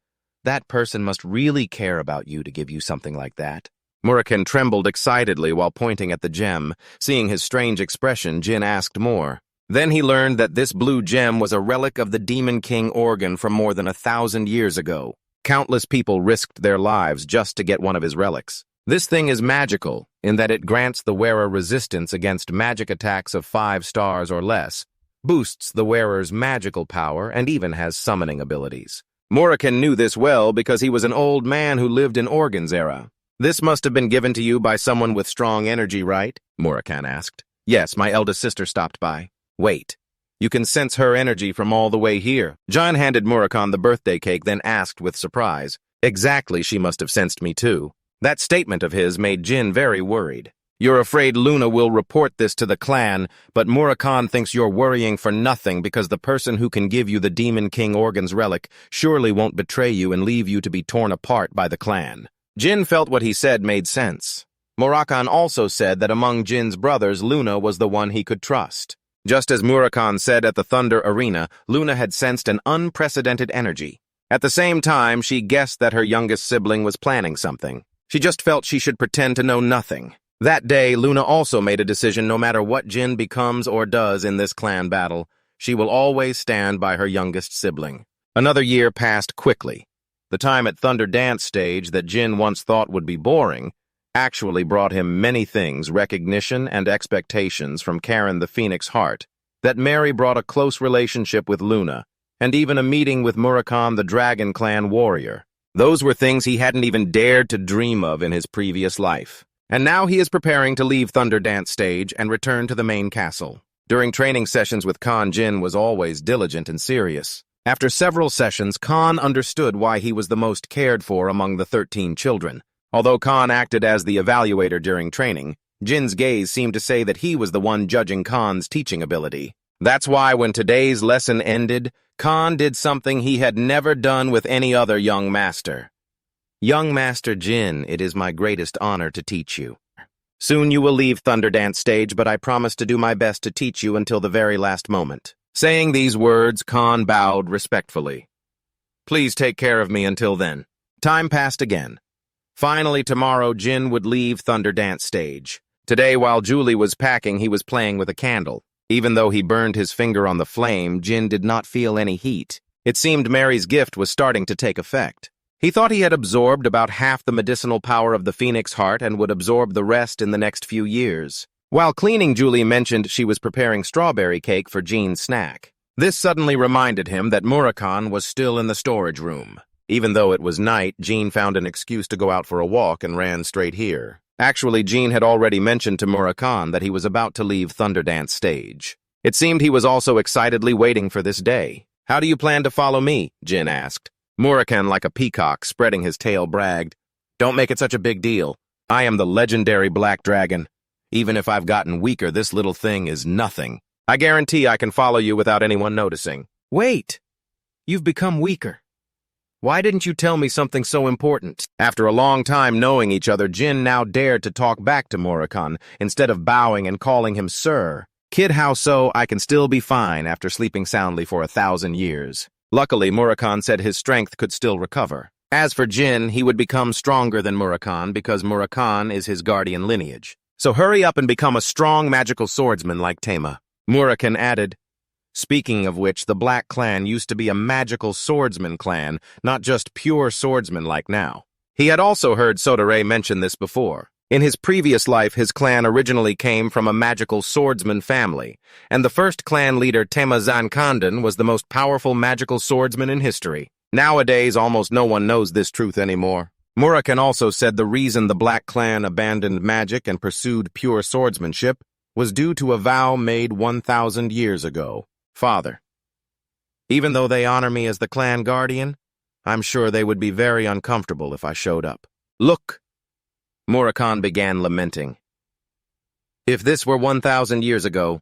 That person must really care about you to give you something like that. Murakan trembled excitedly while pointing at the gem. Seeing his strange expression, Jin asked more. Then he learned that this blue gem was a relic of the Demon King organ from more than 1,000 years ago. Countless people risked their lives just to get one of his relics. This thing is magical, in that it grants the wearer resistance against magic attacks of 5 stars or less, boosts the wearer's magical power, and even has summoning abilities. Murakan knew this well because he was an old man who lived in Organ's era. This must have been given to you by someone with strong energy, right? Murakan asked. Yes, my eldest sister stopped by. Wait, you can sense her energy from all the way here. John handed Murakan the birthday cake, then asked with surprise. Exactly, she must have sensed me too. That statement of his made Jin very worried. You're afraid Luna will report this to the clan, but Murakan thinks you're worrying for nothing because the person who can give you the Demon King organ's relic surely won't betray you and leave you to be torn apart by the clan. Jin felt what he said made sense. Murakan also said that among Jin's brothers, Luna was the one he could trust. Just as Murakan said at the Thunder Arena, Luna had sensed an unprecedented energy. At the same time, she guessed that her youngest sibling was planning something. She just felt she should pretend to know nothing. That day, Luna also made a decision. No matter what Jin becomes or does in this clan battle, she will always stand by her youngest sibling. Another year passed quickly. The time at Thunder Dance stage that Jin once thought would be boring actually brought him many things, recognition and expectations from Karen the Phoenix Heart, that Mary brought a close relationship with Luna, and even a meeting with Murakan the Dragon Clan warrior. Those were things he hadn't even dared to dream of in his previous life. And now he is preparing to leave Thunder Dance stage and return to the main castle. During training sessions with Khan, Jin was always diligent and serious. After several sessions, Khan understood why he was the most cared for among the 13 children. Although Khan acted as the evaluator during training, Jin's gaze seemed to say that he was the one judging Khan's teaching ability. That's why when today's lesson ended, Khan did something he had never done with any other young master. "Young Master Jin, it is my greatest honor to teach you. Soon you will leave Thunderdance stage, but I promise to do my best to teach you until the very last moment." Saying these words, Khan bowed respectfully. "Please take care of me until then." Time passed again. Finally, tomorrow, Jin would leave Thunderdance stage. Today, while Julie was packing, he was playing with a candle. Even though he burned his finger on the flame, Jin did not feel any heat. It seemed Mary's gift was starting to take effect. He thought he had absorbed about half the medicinal power of the Phoenix Heart and would absorb the rest in the next few years. While cleaning, Julie mentioned she was preparing strawberry cake for Jin's snack. This suddenly reminded him that Murakan was still in the storage room. Even though it was night, Jin found an excuse to go out for a walk and ran straight here. Actually, Jin had already mentioned to Murakan that he was about to leave Thunderdance stage. It seemed he was also excitedly waiting for this day. "How do you plan to follow me?" Jin asked. Murakan, like a peacock, spreading his tail, bragged, "Don't make it such a big deal. I am the legendary Black Dragon. Even if I've gotten weaker, this little thing is nothing. I guarantee I can follow you without anyone noticing." "Wait! You've become weaker. Why didn't you tell me something so important?" After a long time knowing each other, Jin now dared to talk back to Murakan, instead of bowing and calling him sir. "Kid, how so? I can still be fine after sleeping soundly for 1,000 years. Luckily, Murakan said his strength could still recover. As for Jin, he would become stronger than Murakan because Murakan is his guardian lineage. So hurry up and become a strong magical swordsman like Tama. Murakan added, "Speaking of which, the Black Clan used to be a magical swordsman clan, not just pure swordsmen like now." He had also heard Sodare mention this before. In his previous life, his clan originally came from a magical swordsman family, and the first clan leader, Tama Zankandan, was the most powerful magical swordsman in history. Nowadays, almost no one knows this truth anymore. Murakan also said the reason the Black Clan abandoned magic and pursued pure swordsmanship was due to a vow made 1,000 years ago. "Father, even though they honor me as the clan guardian, I'm sure they would be very uncomfortable if I showed up." "Look," Murakan began lamenting. "If this were 1,000 years ago,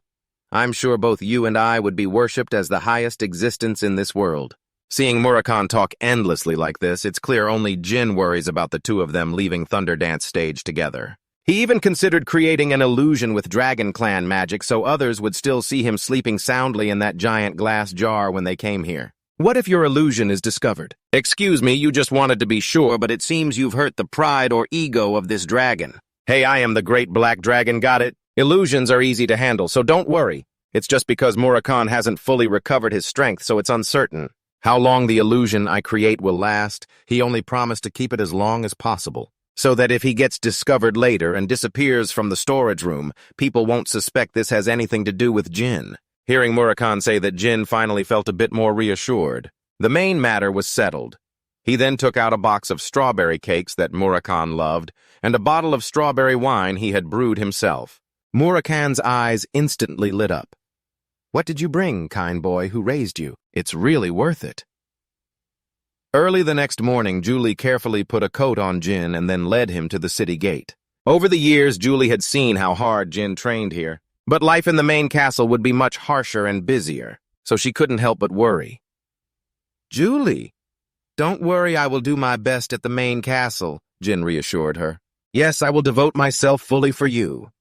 I'm sure both you and I would be worshipped as the highest existence in this world." Seeing Murakan talk endlessly like this, it's clear only Jin worries about the two of them leaving Thunderdance stage together. He even considered creating an illusion with Dragon Clan magic so others would still see him sleeping soundly in that giant glass jar when they came here. "What if your illusion is discovered?" "Excuse me, you just wanted to be sure, but it seems you've hurt the pride or ego of this dragon." "Hey, I am the great Black Dragon, got it? Illusions are easy to handle, so don't worry. It's just because Murakan hasn't fully recovered his strength, so it's uncertain. How long the illusion I create will last, he only promised to keep it as long as possible, so that if he gets discovered later and disappears from the storage room, people won't suspect this has anything to do with Jin." Hearing Murakan say that, Jin finally felt a bit more reassured. The main matter was settled. He then took out a box of strawberry cakes that Murakan loved and a bottle of strawberry wine he had brewed himself. Murakan's eyes instantly lit up. "What did you bring, kind boy who raised you? It's really worth it." Early the next morning, Julie carefully put a coat on Jin and then led him to the city gate. Over the years, Julie had seen how hard Jin trained here, but life in the main castle would be much harsher and busier, so she couldn't help but worry. "Julie, don't worry, I will do my best at the main castle," Jin reassured her. "Yes, I will devote myself fully for you."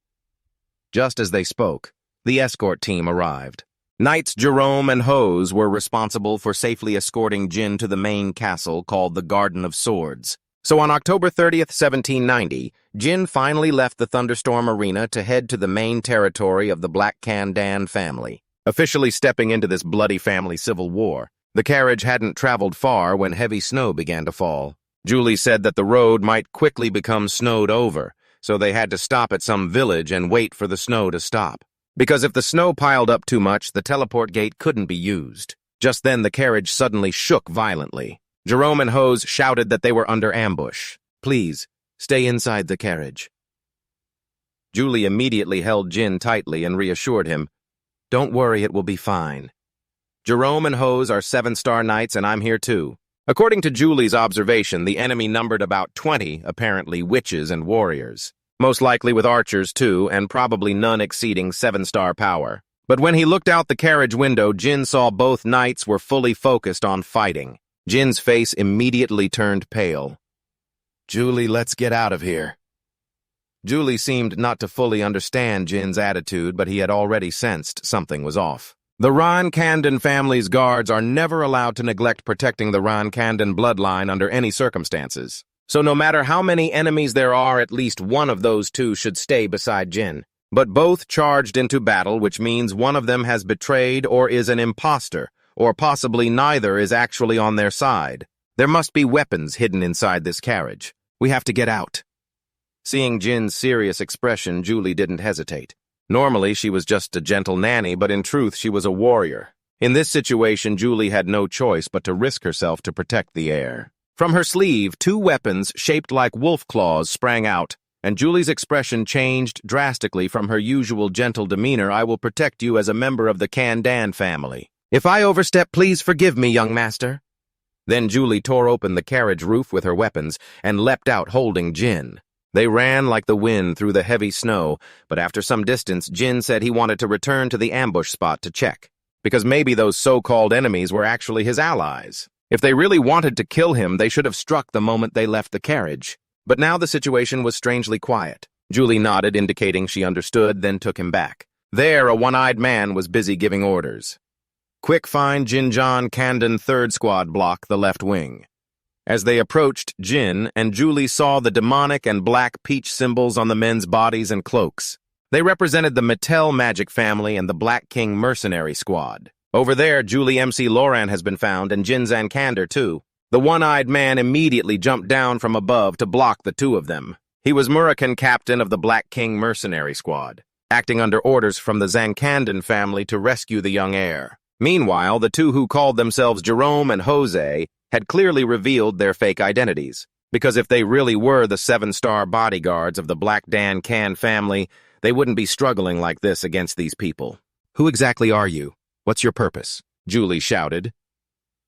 Just as they spoke, the escort team arrived. Knights Jerome and Hose were responsible for safely escorting Jin to the main castle called the Garden of Swords. So on October 30th, 1790, Jin finally left the Thunderstorm Arena to head to the main territory of the Black Kandan family. Officially stepping into this bloody family civil war, the carriage hadn't traveled far when heavy snow began to fall. Julie said that the road might quickly become snowed over, so they had to stop at some village and wait for the snow to stop. Because if the snow piled up too much, the teleport gate couldn't be used. Just then, the carriage suddenly shook violently. Jerome and Hose shouted that they were under ambush. "Please, stay inside the carriage." Julie immediately held Jin tightly and reassured him, "Don't worry, it will be fine." Jerome and Hose are 7-star knights, and I'm here too. According to Julie's observation, the enemy numbered about 20, apparently, witches and warriors. Most likely with archers too, and probably none exceeding 7-star power. But when he looked out the carriage window, Jin saw both knights were fully focused on fighting. Jin's face immediately turned pale. "Julie, let's get out of here." Julie seemed not to fully understand Jin's attitude, but he had already sensed something was off. The Ran-Kandon family's guards are never allowed to neglect protecting the Ran-Kandon bloodline under any circumstances. So no matter how many enemies there are, at least one of those two should stay beside Jin. But both charged into battle, which means one of them has betrayed or is an imposter, or possibly neither is actually on their side. There must be weapons hidden inside this carriage. We have to get out. Seeing Jin's serious expression, Julie didn't hesitate. Normally, she was just a gentle nanny, but in truth, she was a warrior. In this situation, Julie had no choice but to risk herself to protect the heir. From her sleeve, 2 weapons shaped like wolf claws sprang out, and Julie's expression changed drastically from her usual gentle demeanor. "I will protect you as a member of the Kandon family. If I overstep, please forgive me, young master." Then Julie tore open the carriage roof with her weapons and leapt out holding Jin. They ran like the wind through the heavy snow, but after some distance, Jin said he wanted to return to the ambush spot to check, because maybe those so-called enemies were actually his allies. If they really wanted to kill him, they should have struck the moment they left the carriage. But now the situation was strangely quiet. Julie nodded, indicating she understood, then took him back. There, a one-eyed man was busy giving orders. "Quick, find Jinjan Kandon 3rd Squad block the left wing." As they approached, Jin and Julie saw the demonic and black peach symbols on the men's bodies and cloaks. They represented the Mattel magic family and the Black King mercenary squad. Over there, Julie MC Loran has been found, and Jin Zankander too. The one-eyed man immediately jumped down from above to block the 2 of them. He was Murakan, captain of the Black King mercenary squad, acting under orders from the Zankandon family to rescue the young heir. Meanwhile, the 2 who called themselves Jerome and Jose had clearly revealed their fake identities, because if they really were the 7-star bodyguards of the Black Dan Can family, they wouldn't be struggling like this against these people. "Who exactly are you? What's your purpose?" Julie shouted.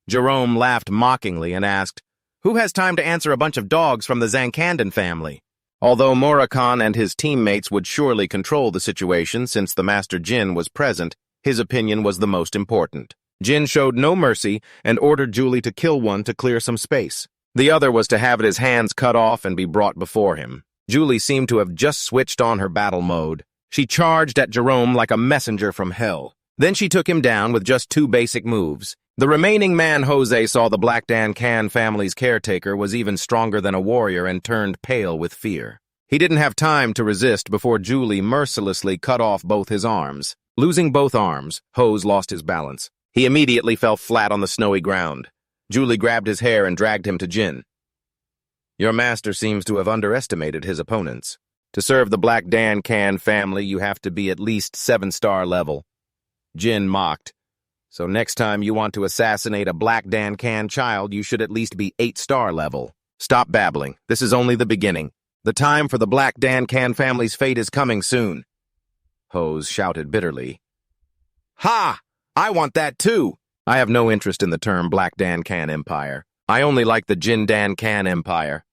Jerome laughed mockingly and asked, "Who has time to answer a bunch of dogs from the Zankandon family?" Although Murakan and his teammates would surely control the situation since the Master Jin was present, his opinion was the most important. Jin showed no mercy and ordered Julie to kill one to clear some space. The other was to have his hands cut off and be brought before him. Julie seemed to have just switched on her battle mode. She charged at Jerome like a messenger from hell. Then she took him down with just 2 basic moves. The remaining man, Jose, saw the Black Dan Can family's caretaker was even stronger than a warrior and turned pale with fear. He didn't have time to resist before Julie mercilessly cut off both his arms. Losing both arms, Hose lost his balance. He immediately fell flat on the snowy ground. Julie grabbed his hair and dragged him to Jin. "Your master seems to have underestimated his opponents. To serve the Black Dan Can family, you have to be at least 7-star level." Jin mocked. "So next time you want to assassinate a Black Dan Can child, you should at least be 8-star level. Stop babbling. This is only the beginning. The time for the Black Dan Can family's fate is coming soon." Hose shouted bitterly. "Ha! I want that too! I have no interest in the term Black Dan Can Empire. I only like the Jin Dan Can Empire."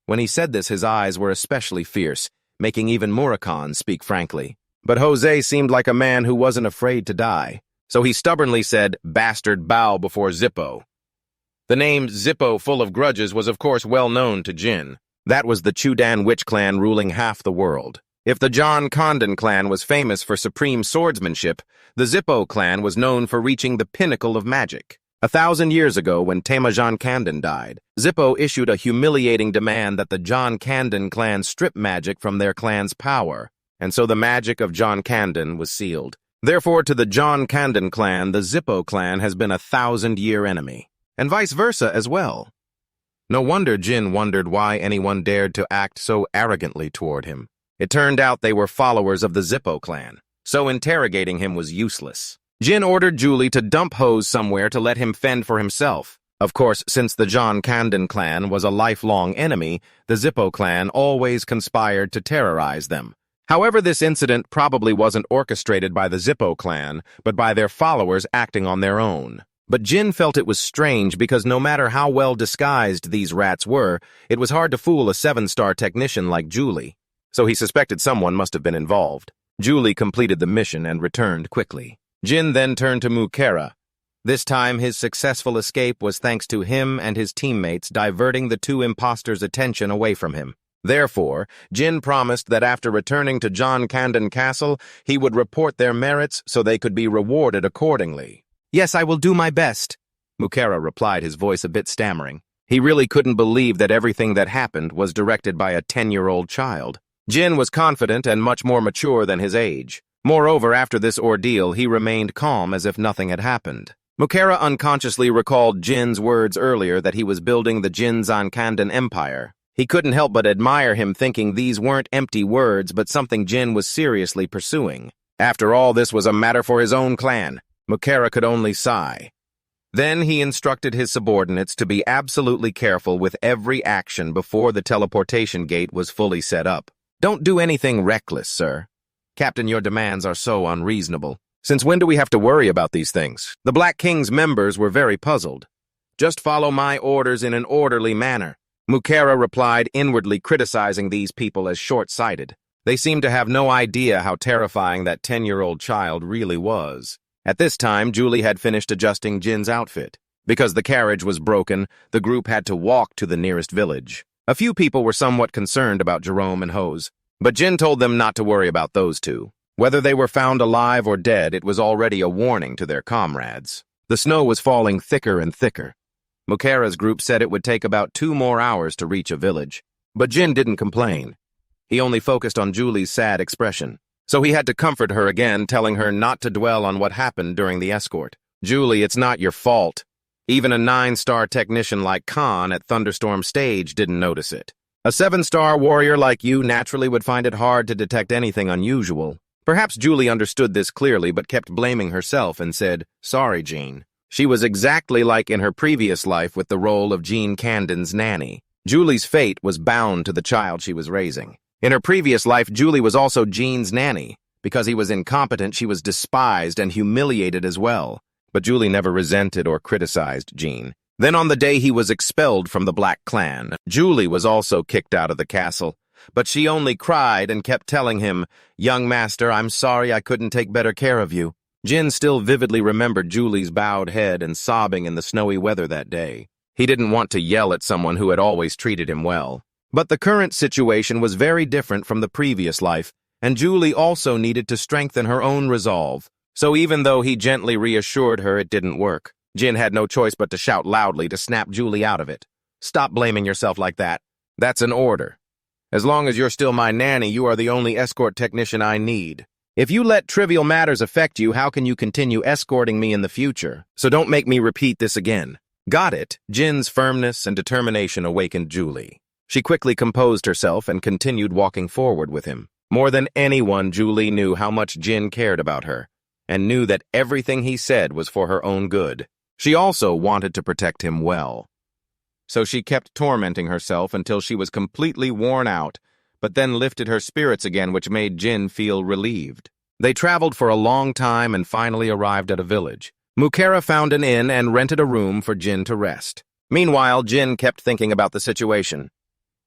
When he said this, his eyes were especially fierce, making even Murakan speak frankly. But Jose seemed like a man who wasn't afraid to die, so he stubbornly said, "Bastard, bow before Zippo." The name Zippo, full of grudges, was of course well known to Jin. That was the Chudan witch clan ruling half the world. If the John Condon clan was famous for supreme swordsmanship, the Zippo clan was known for reaching the pinnacle of magic. 1,000 years ago, when Tamajan Kandon died, Zippo issued a humiliating demand that the John Kandon clan strip magic from their clan's power, and so the magic of John Kandon was sealed. Therefore, to the John Kandon clan, the Zippo clan has been a 1,000-year enemy, and vice versa as well. No wonder Jin wondered why anyone dared to act so arrogantly toward him. It turned out they were followers of the Zippo clan, so interrogating him was useless. Jin ordered Julie to dump Hose somewhere to let him fend for himself. Of course, since the John Kandon clan was a lifelong enemy, the Zippo clan always conspired to terrorize them. However, this incident probably wasn't orchestrated by the Zippo clan, but by their followers acting on their own. But Jin felt it was strange because no matter how well disguised these rats were, it was hard to fool a 7-star technician like Julie. So he suspected someone must have been involved. Julie completed the mission and returned quickly. Jin then turned to Mukera. This time, his successful escape was thanks to him and his teammates diverting the two imposters' attention away from him. Therefore, Jin promised that after returning to John Candon Castle, he would report their merits so they could be rewarded accordingly. "Yes, I will do my best," Mukera replied, his voice a bit stammering. He really couldn't believe that everything that happened was directed by a 10-year-old child. Jin was confident and much more mature than his age. Moreover, after this ordeal, he remained calm as if nothing had happened. Mukera unconsciously recalled Jin's words earlier that he was building the Jinzan Kandan Empire. He couldn't help but admire him, thinking these weren't empty words but something Jin was seriously pursuing. After all, this was a matter for his own clan. Mukera could only sigh. Then he instructed his subordinates to be absolutely careful with every action before the teleportation gate was fully set up. "Don't do anything reckless, sir. Captain, your demands are so unreasonable. Since when do we have to worry about these things?" The Black King's members were very puzzled. "Just follow my orders in an orderly manner," Mukera replied, inwardly criticizing these people as short-sighted. They seemed to have no idea how terrifying that 10-year-old child really was. At this time, Julie had finished adjusting Jin's outfit. Because the carriage was broken, the group had to walk to the nearest village. A few people were somewhat concerned about Jerome and Hose, but Jin told them not to worry about those two. Whether they were found alive or dead, it was already a warning to their comrades. The snow was falling thicker and thicker. Mukera's group said it would take about 2 more hours to reach a village. But Jin didn't complain. He only focused on Julie's sad expression. So he had to comfort her again, telling her not to dwell on what happened during the escort. "Julie, it's not your fault. Even a 9-star technician like Khan at Thunderstorm Stage didn't notice it. A 7-star warrior like you naturally would find it hard to detect anything unusual." Perhaps Julie understood this clearly but kept blaming herself and said, "Sorry, Jean." She was exactly like in her previous life with the role of Jean Candon's nanny. Julie's fate was bound to the child she was raising. In her previous life, Julie was also Jean's nanny. Because he was incompetent, she was despised and humiliated as well. But Julie never resented or criticized Jean. Then on the day he was expelled from the Black Clan, Julie was also kicked out of the castle. But she only cried and kept telling him, "Young master, I'm sorry I couldn't take better care of you." Jin still vividly remembered Julie's bowed head and sobbing in the snowy weather that day. He didn't want to yell at someone who had always treated him well. But the current situation was very different from the previous life, and Julie also needed to strengthen her own resolve. So even though he gently reassured her, it didn't work. Jin had no choice but to shout loudly to snap Julie out of it. "Stop blaming yourself like that. That's an order. As long as you're still my nanny, you are the only escort technician I need. If you let trivial matters affect you, how can you continue escorting me in the future? So don't make me repeat this again." Got it? Jin's firmness and determination awakened Julie. She quickly composed herself and continued walking forward with him. More than anyone, Julie knew how much Jin cared about her, and knew that everything he said was for her own good. She also wanted to protect him well. So she kept tormenting herself until she was completely worn out, but then lifted her spirits again, which made Jin feel relieved. They traveled for a long time and finally arrived at a village. Mukera found an inn and rented a room for Jin to rest. Meanwhile, Jin kept thinking about the situation.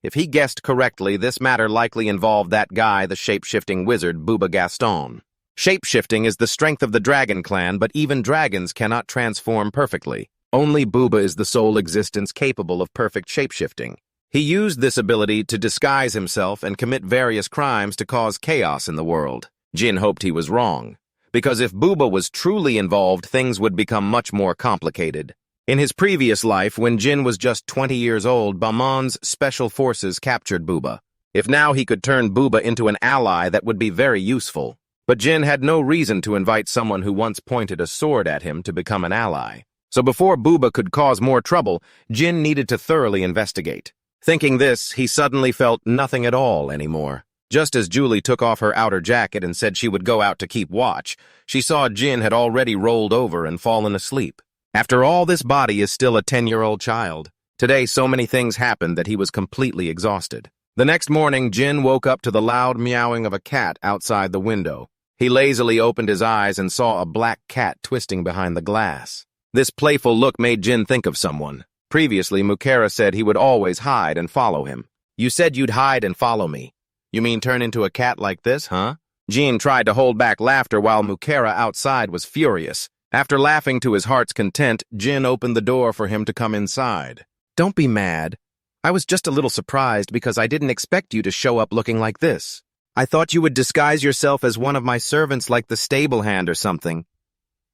If he guessed correctly, this matter likely involved that guy, the shape-shifting wizard, Booba Gaston. Shape-shifting is the strength of the Dragon Clan, but even dragons cannot transform perfectly. Only Booba is the sole existence capable of perfect shape-shifting. He used this ability to disguise himself and commit various crimes to cause chaos in the world. Jin hoped he was wrong, because if Booba was truly involved, things would become much more complicated. In his previous life, when Jin was just 20 years old, Bamon's special forces captured Booba. If now he could turn Booba into an ally, that would be very useful. But Jin had no reason to invite someone who once pointed a sword at him to become an ally. So before Booba could cause more trouble, Jin needed to thoroughly investigate. Thinking this, he suddenly felt nothing at all anymore. Just as Julie took off her outer jacket and said she would go out to keep watch, she saw Jin had already rolled over and fallen asleep. After all, this body is still a 10-year-old child. Today, so many things happened that he was completely exhausted. The next morning, Jin woke up to the loud meowing of a cat outside the window. He lazily opened his eyes and saw a black cat twisting behind the glass. This playful look made Jin think of someone. Previously, Mukera said he would always hide and follow him. You said you'd hide and follow me. You mean turn into a cat like this, huh? Jin tried to hold back laughter while Mukera outside was furious. After laughing to his heart's content, Jin opened the door for him to come inside. Don't be mad. I was just a little surprised because I didn't expect you to show up looking like this. I thought you would disguise yourself as one of my servants like the stable hand or something.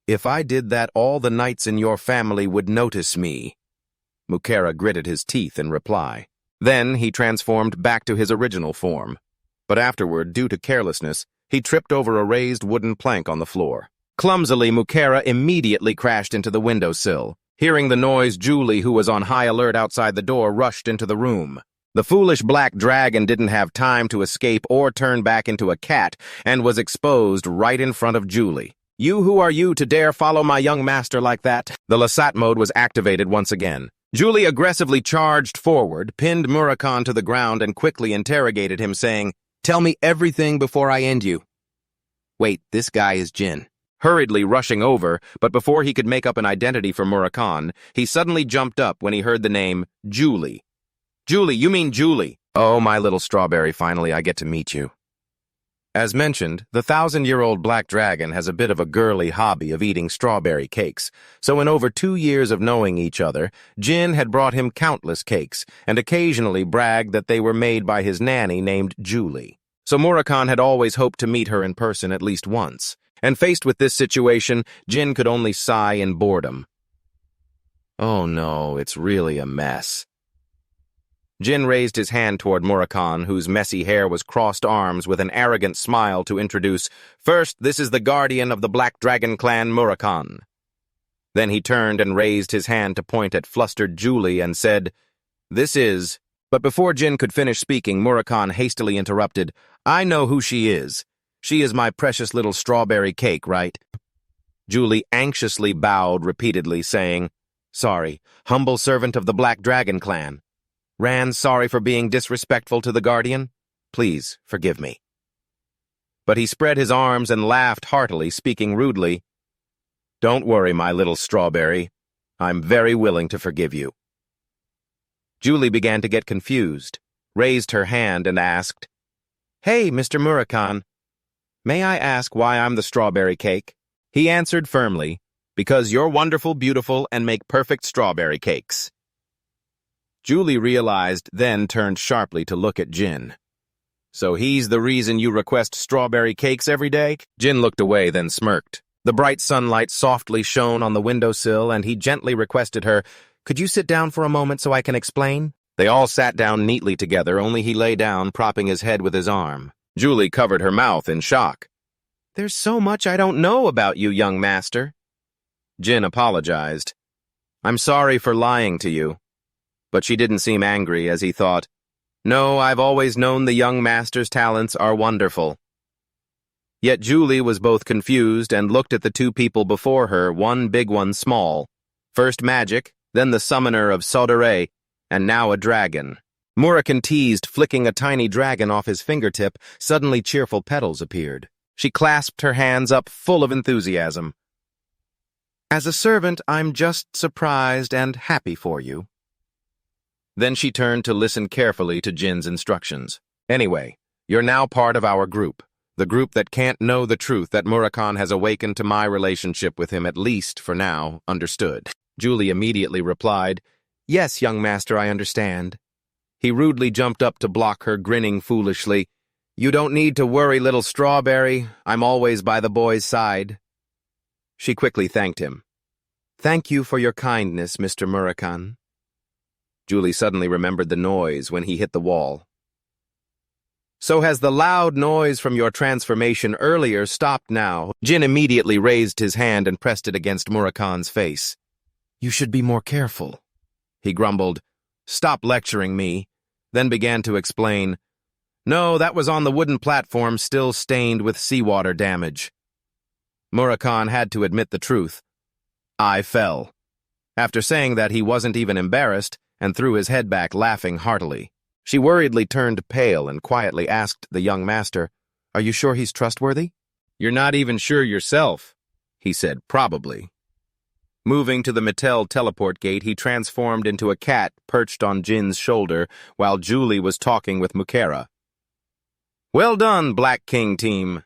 If I did that, all the knights in your family would notice me. Mukera gritted his teeth in reply. Then he transformed back to his original form. But afterward, due to carelessness, he tripped over a raised wooden plank on the floor. Clumsily, Mukera immediately crashed into the windowsill. Hearing the noise, Julie, who was on high alert outside the door, rushed into the room. The foolish black dragon didn't have time to escape or turn back into a cat and was exposed right in front of Julie. You, who are you to dare follow my young master like that? The Lasat mode was activated once again. Julie aggressively charged forward, pinned Murakan to the ground, and quickly interrogated him, saying, Tell me everything before I end you. Wait, this guy is Jin. Hurriedly rushing over, but before he could make up an identity for Murakan, he suddenly jumped up when he heard the name Julie. Julie, you mean Julie? Oh, my little strawberry, finally I get to meet you. As mentioned, the 1,000-year-old black dragon has a bit of a girly hobby of eating strawberry cakes, so in over 2 years of knowing each other, Jin had brought him countless cakes, and occasionally bragged that they were made by his nanny named Julie. So Murakan had always hoped to meet her in person at least once, and faced with this situation, Jin could only sigh in boredom. Oh no, it's really a mess. Jin raised his hand toward Murakan, whose messy hair was crossed arms with an arrogant smile to introduce, First, this is the guardian of the Black Dragon clan, Murakan. Then he turned and raised his hand to point at flustered Julie and said, This is... But before Jin could finish speaking, Murakan hastily interrupted, I know who she is. She is my precious little strawberry cake, right? Julie anxiously bowed repeatedly, saying, Sorry, humble servant of the Black Dragon clan. Ran, sorry for being disrespectful to the guardian. Please, forgive me. But he spread his arms and laughed heartily, speaking rudely. Don't worry, my little strawberry. I'm very willing to forgive you. Julie began to get confused, raised her hand and asked, Hey, Mr. Murakan, may I ask why I'm the strawberry cake? He answered firmly, Because you're wonderful, beautiful, and make perfect strawberry cakes. Julie realized, then turned sharply to look at Jin. So he's the reason you request strawberry cakes every day? Jin looked away, then smirked. The bright sunlight softly shone on the windowsill, and he gently requested her, Could you sit down for a moment so I can explain? They all sat down neatly together, only he lay down, propping his head with his arm. Julie covered her mouth in shock. There's so much I don't know about you, young master. Jin apologized. I'm sorry for lying to you. But she didn't seem angry, as he thought, No, I've always known the young master's talents are wonderful. Yet Julie was both confused and looked at the two people before her, one big, one small. First magic, then the summoner of Sodere, and now a dragon. Murakan teased, flicking a tiny dragon off his fingertip. Suddenly cheerful petals appeared. She clasped her hands up, full of enthusiasm. As a servant, I'm just surprised and happy for you. Then she turned to listen carefully to Jin's instructions. Anyway, you're now part of our group, the group that can't know the truth that Murakan has awakened to my relationship with him, at least for now, understood. Julie immediately replied, Yes, young master, I understand. He rudely jumped up to block her, grinning foolishly. You don't need to worry, little strawberry. I'm always by the boy's side. She quickly thanked him. Thank you for your kindness, Mr. Murakan. Julie suddenly remembered the noise when he hit the wall. So has the loud noise from your transformation earlier stopped now? Jin immediately raised his hand and pressed it against Murakan's face. You should be more careful. He grumbled, Stop lecturing me, then began to explain. No, that was on the wooden platform still stained with seawater damage. Murakan had to admit the truth. I fell. After saying that, he wasn't even embarrassed, and threw his head back, laughing heartily. She worriedly turned pale and quietly asked the young master, "Are you sure he's trustworthy?" "You're not even sure yourself," he said, "probably." Moving to the Mattel teleport gate, he transformed into a cat perched on Jin's shoulder while Julie was talking with Mukera. "Well done, Black King team."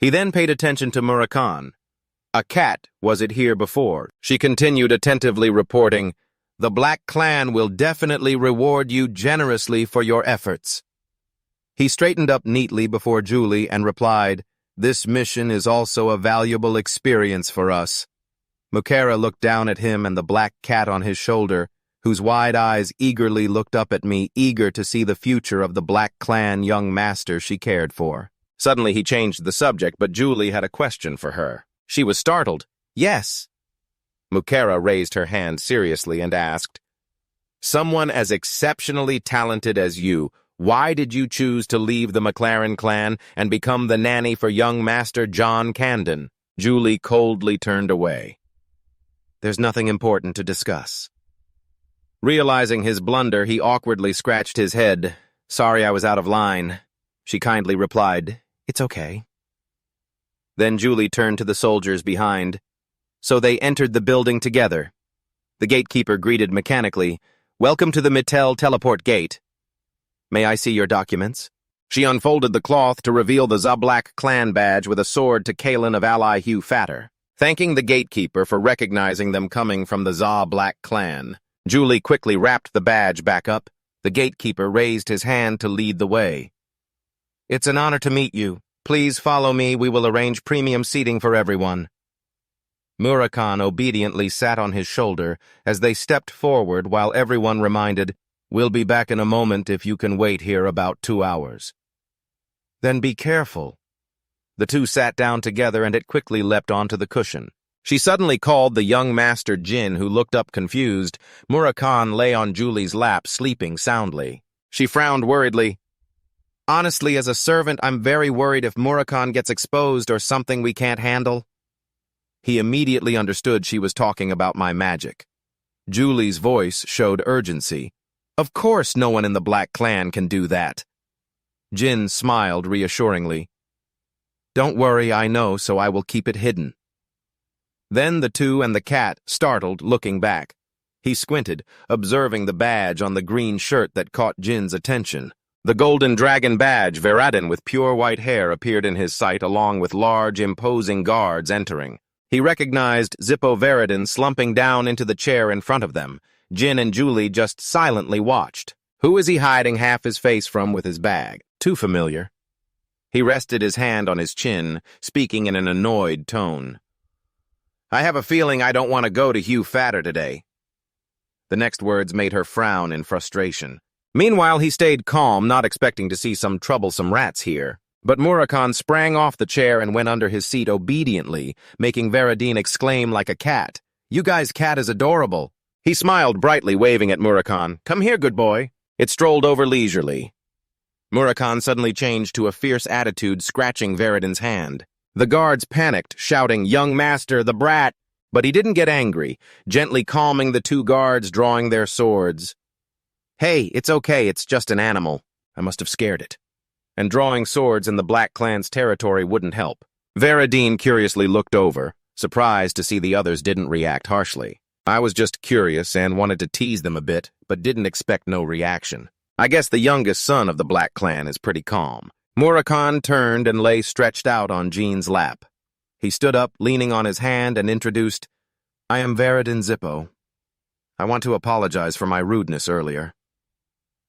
He then paid attention to Murakan. "A cat was it here before?" She continued attentively reporting, "The Black Clan will definitely reward you generously for your efforts." He straightened up neatly before Julie and replied, "This mission is also a valuable experience for us." Mukera looked down at him and the black cat on his shoulder, whose wide eyes eagerly looked up at me, eager to see the future of the Black Clan young master she cared for. Suddenly he changed the subject, but Julie had a question for her. She was startled. "Yes." Mukera raised her hand seriously and asked, "Someone as exceptionally talented as you, why did you choose to leave the McLaren clan and become the nanny for young Master John Candon?" Julie coldly turned away. "There's nothing important to discuss." Realizing his blunder, he awkwardly scratched his head. "Sorry I was out of line." She kindly replied, "It's okay." Then Julie turned to the soldiers behind. So they entered the building together. The gatekeeper greeted mechanically, "Welcome to the Mattel teleport gate. May I see your documents?" She unfolded the cloth to reveal the Zablack clan badge with a sword to Kalen of ally Hugh Fatter. Thanking the gatekeeper for recognizing them coming from the Zablack clan, Julie quickly wrapped the badge back up. The gatekeeper raised his hand to lead the way. "It's an honor to meet you. Please follow me. We will arrange premium seating for everyone." Murakan obediently sat on his shoulder as they stepped forward while everyone reminded, "We'll be back in a moment if you can wait here about 2 hours." "Then be careful." The two sat down together and it quickly leapt onto the cushion. She suddenly called the young master Jin, who looked up confused. Murakan lay on Julie's lap, sleeping soundly. She frowned worriedly. "Honestly, as a servant, I'm very worried if Murakan gets exposed or something we can't handle." He immediately understood she was talking about my magic. Julie's voice showed urgency. "Of course no one in the Black Clan can do that." Jin smiled reassuringly. "Don't worry, I know, so I will keep it hidden." Then the two and the cat, startled, looking back. He squinted, observing the badge on the green shirt that caught Jin's attention. The golden dragon badge, Veradin with pure white hair, appeared in his sight along with large, imposing guards entering. He recognized Zippo Veradin slumping down into the chair in front of them. Jin and Julie just silently watched. Who is he hiding half his face from with his bag? Too familiar. He rested his hand on his chin, speaking in an annoyed tone. "I have a feeling I don't want to go to Hugh Fatter today." The next words made her frown in frustration. Meanwhile, he stayed calm, not expecting to see some troublesome rats here. But Murakan sprang off the chair and went under his seat obediently, making Veradin exclaim like a cat, "You guys' cat is adorable." He smiled brightly, waving at Murakan. "Come here, good boy." It strolled over leisurely. Murakan suddenly changed to a fierce attitude, scratching Veradin's hand. The guards panicked, shouting, "Young master, the brat!" But he didn't get angry, gently calming the two guards, drawing their swords. "Hey, it's okay, it's just an animal. I must have scared it." And drawing swords in the Black Clan's territory wouldn't help. Veradin curiously looked over, surprised to see the others didn't react harshly. I was just curious and wanted to tease them a bit, but didn't expect no reaction. I guess the youngest son of the Black Clan is pretty calm. Murakan turned and lay stretched out on Jean's lap. He stood up, leaning on his hand, and introduced, "I am Veradin Zippo. I want to apologize for my rudeness earlier."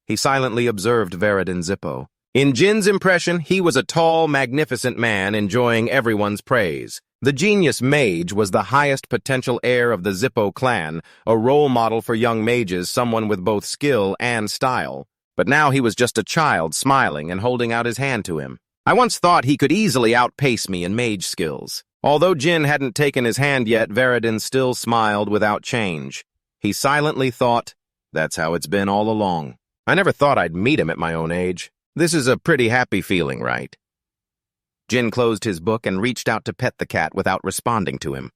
He silently observed Veradin Zippo. In Jin's impression, he was a tall, magnificent man enjoying everyone's praise. The genius mage was the highest potential heir of the Zippo clan, a role model for young mages, someone with both skill and style. But now he was just a child, smiling and holding out his hand to him. I once thought he could easily outpace me in mage skills. Although Jin hadn't taken his hand yet, Veradin still smiled without change. He silently thought, "That's how it's been all along. I never thought I'd meet him at my own age. This is a pretty happy feeling, right?" Jin closed his book and reached out to pet the cat without responding to him.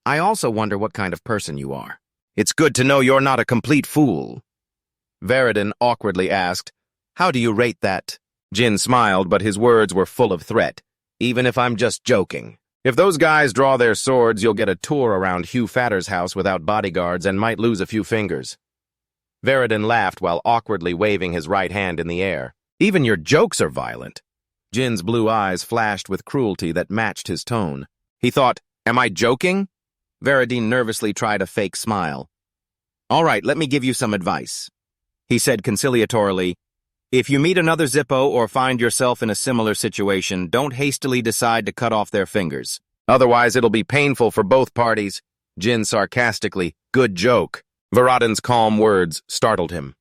"I also wonder what kind of person you are. It's good to know you're not a complete fool." Veradin awkwardly asked, "How do you rate that?" Jin smiled, but his words were full of threat. "Even if I'm just joking. If those guys draw their swords, you'll get a tour around Hugh Fatter's house without bodyguards and might lose a few fingers." Veradin laughed while awkwardly waving his right hand in the air. "Even your jokes are violent." Jin's blue eyes flashed with cruelty that matched his tone. He thought, "Am I joking?" Veradin nervously tried a fake smile. "All right, let me give you some advice," he said conciliatorily. "If you meet another Zippo or find yourself in a similar situation, don't hastily decide to cut off their fingers. Otherwise, it'll be painful for both parties." Jin sarcastically, "Good joke." Veradin's calm words startled him.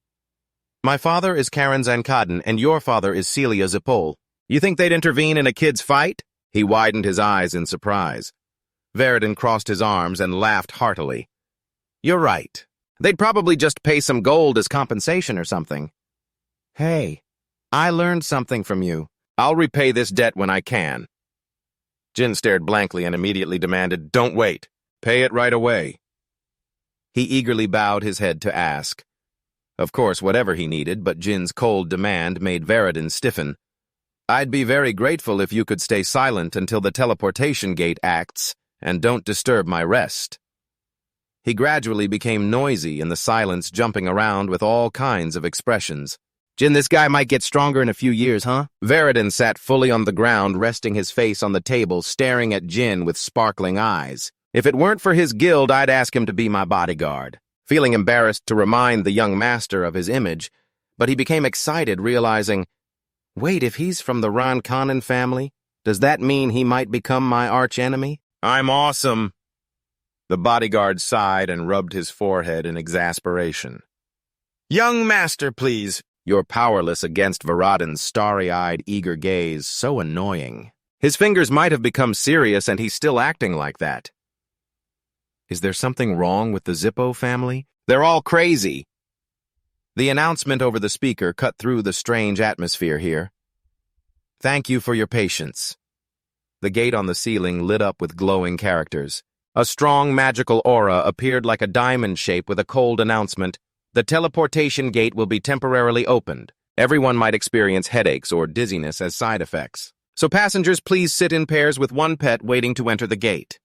"My father is Karen Zankaden, and your father is Celia Zippol. You think they'd intervene in a kid's fight?" He widened his eyes in surprise. Veradin crossed his arms and laughed heartily. "You're right. They'd probably just pay some gold as compensation or something." "Hey, I learned something from you. I'll repay this debt when I can." Jin stared blankly and immediately demanded, "Don't wait. Pay it right away." He eagerly bowed his head to ask. Of course, whatever he needed, but Jin's cold demand made Veradin stiffen. "I'd be very grateful if you could stay silent until the teleportation gate acts, and don't disturb my rest." He gradually became noisy in the silence, jumping around with all kinds of expressions. "Jin, this guy might get stronger in a few years, huh?" Veradin sat fully on the ground, resting his face on the table, staring at Jin with sparkling eyes. "If it weren't for his guild, I'd ask him to be my bodyguard." Feeling embarrassed to remind the young master of his image, but he became excited, realizing, wait, if he's from the Rankanen family, does that mean he might become my archenemy? "I'm awesome." The bodyguard sighed and rubbed his forehead in exasperation. "Young master, please." You're powerless against Veradin's starry-eyed, eager gaze, so annoying. His fingers might have become serious, and he's still acting like that. Is there something wrong with the Zippo family? They're all crazy. The announcement over the speaker cut through the strange atmosphere here. "Thank you for your patience." The gate on the ceiling lit up with glowing characters. A strong magical aura appeared like a diamond shape with a cold announcement. "The teleportation gate will be temporarily opened. Everyone might experience headaches or dizziness as side effects. So passengers, please sit in pairs with one pet waiting to enter the gate."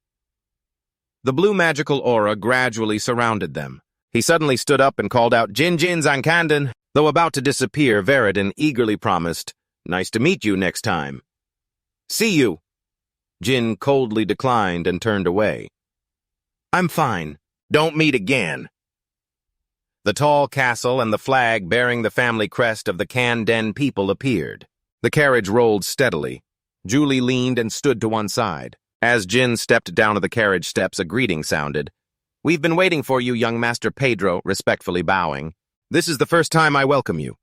The blue magical aura gradually surrounded them. He suddenly stood up and called out, "Jin Jin Zankandan." Though about to disappear, Veradin eagerly promised, "Nice to meet you next time." "See you." Jin coldly declined and turned away. "I'm fine. Don't meet again." The tall castle and the flag bearing the family crest of the Kanden people appeared. The carriage rolled steadily. Julie leaned and stood to one side. As Jin stepped down to the carriage steps, a greeting sounded. "We've been waiting for you, young Master Pedro," respectfully bowing. "This is the first time I welcome you.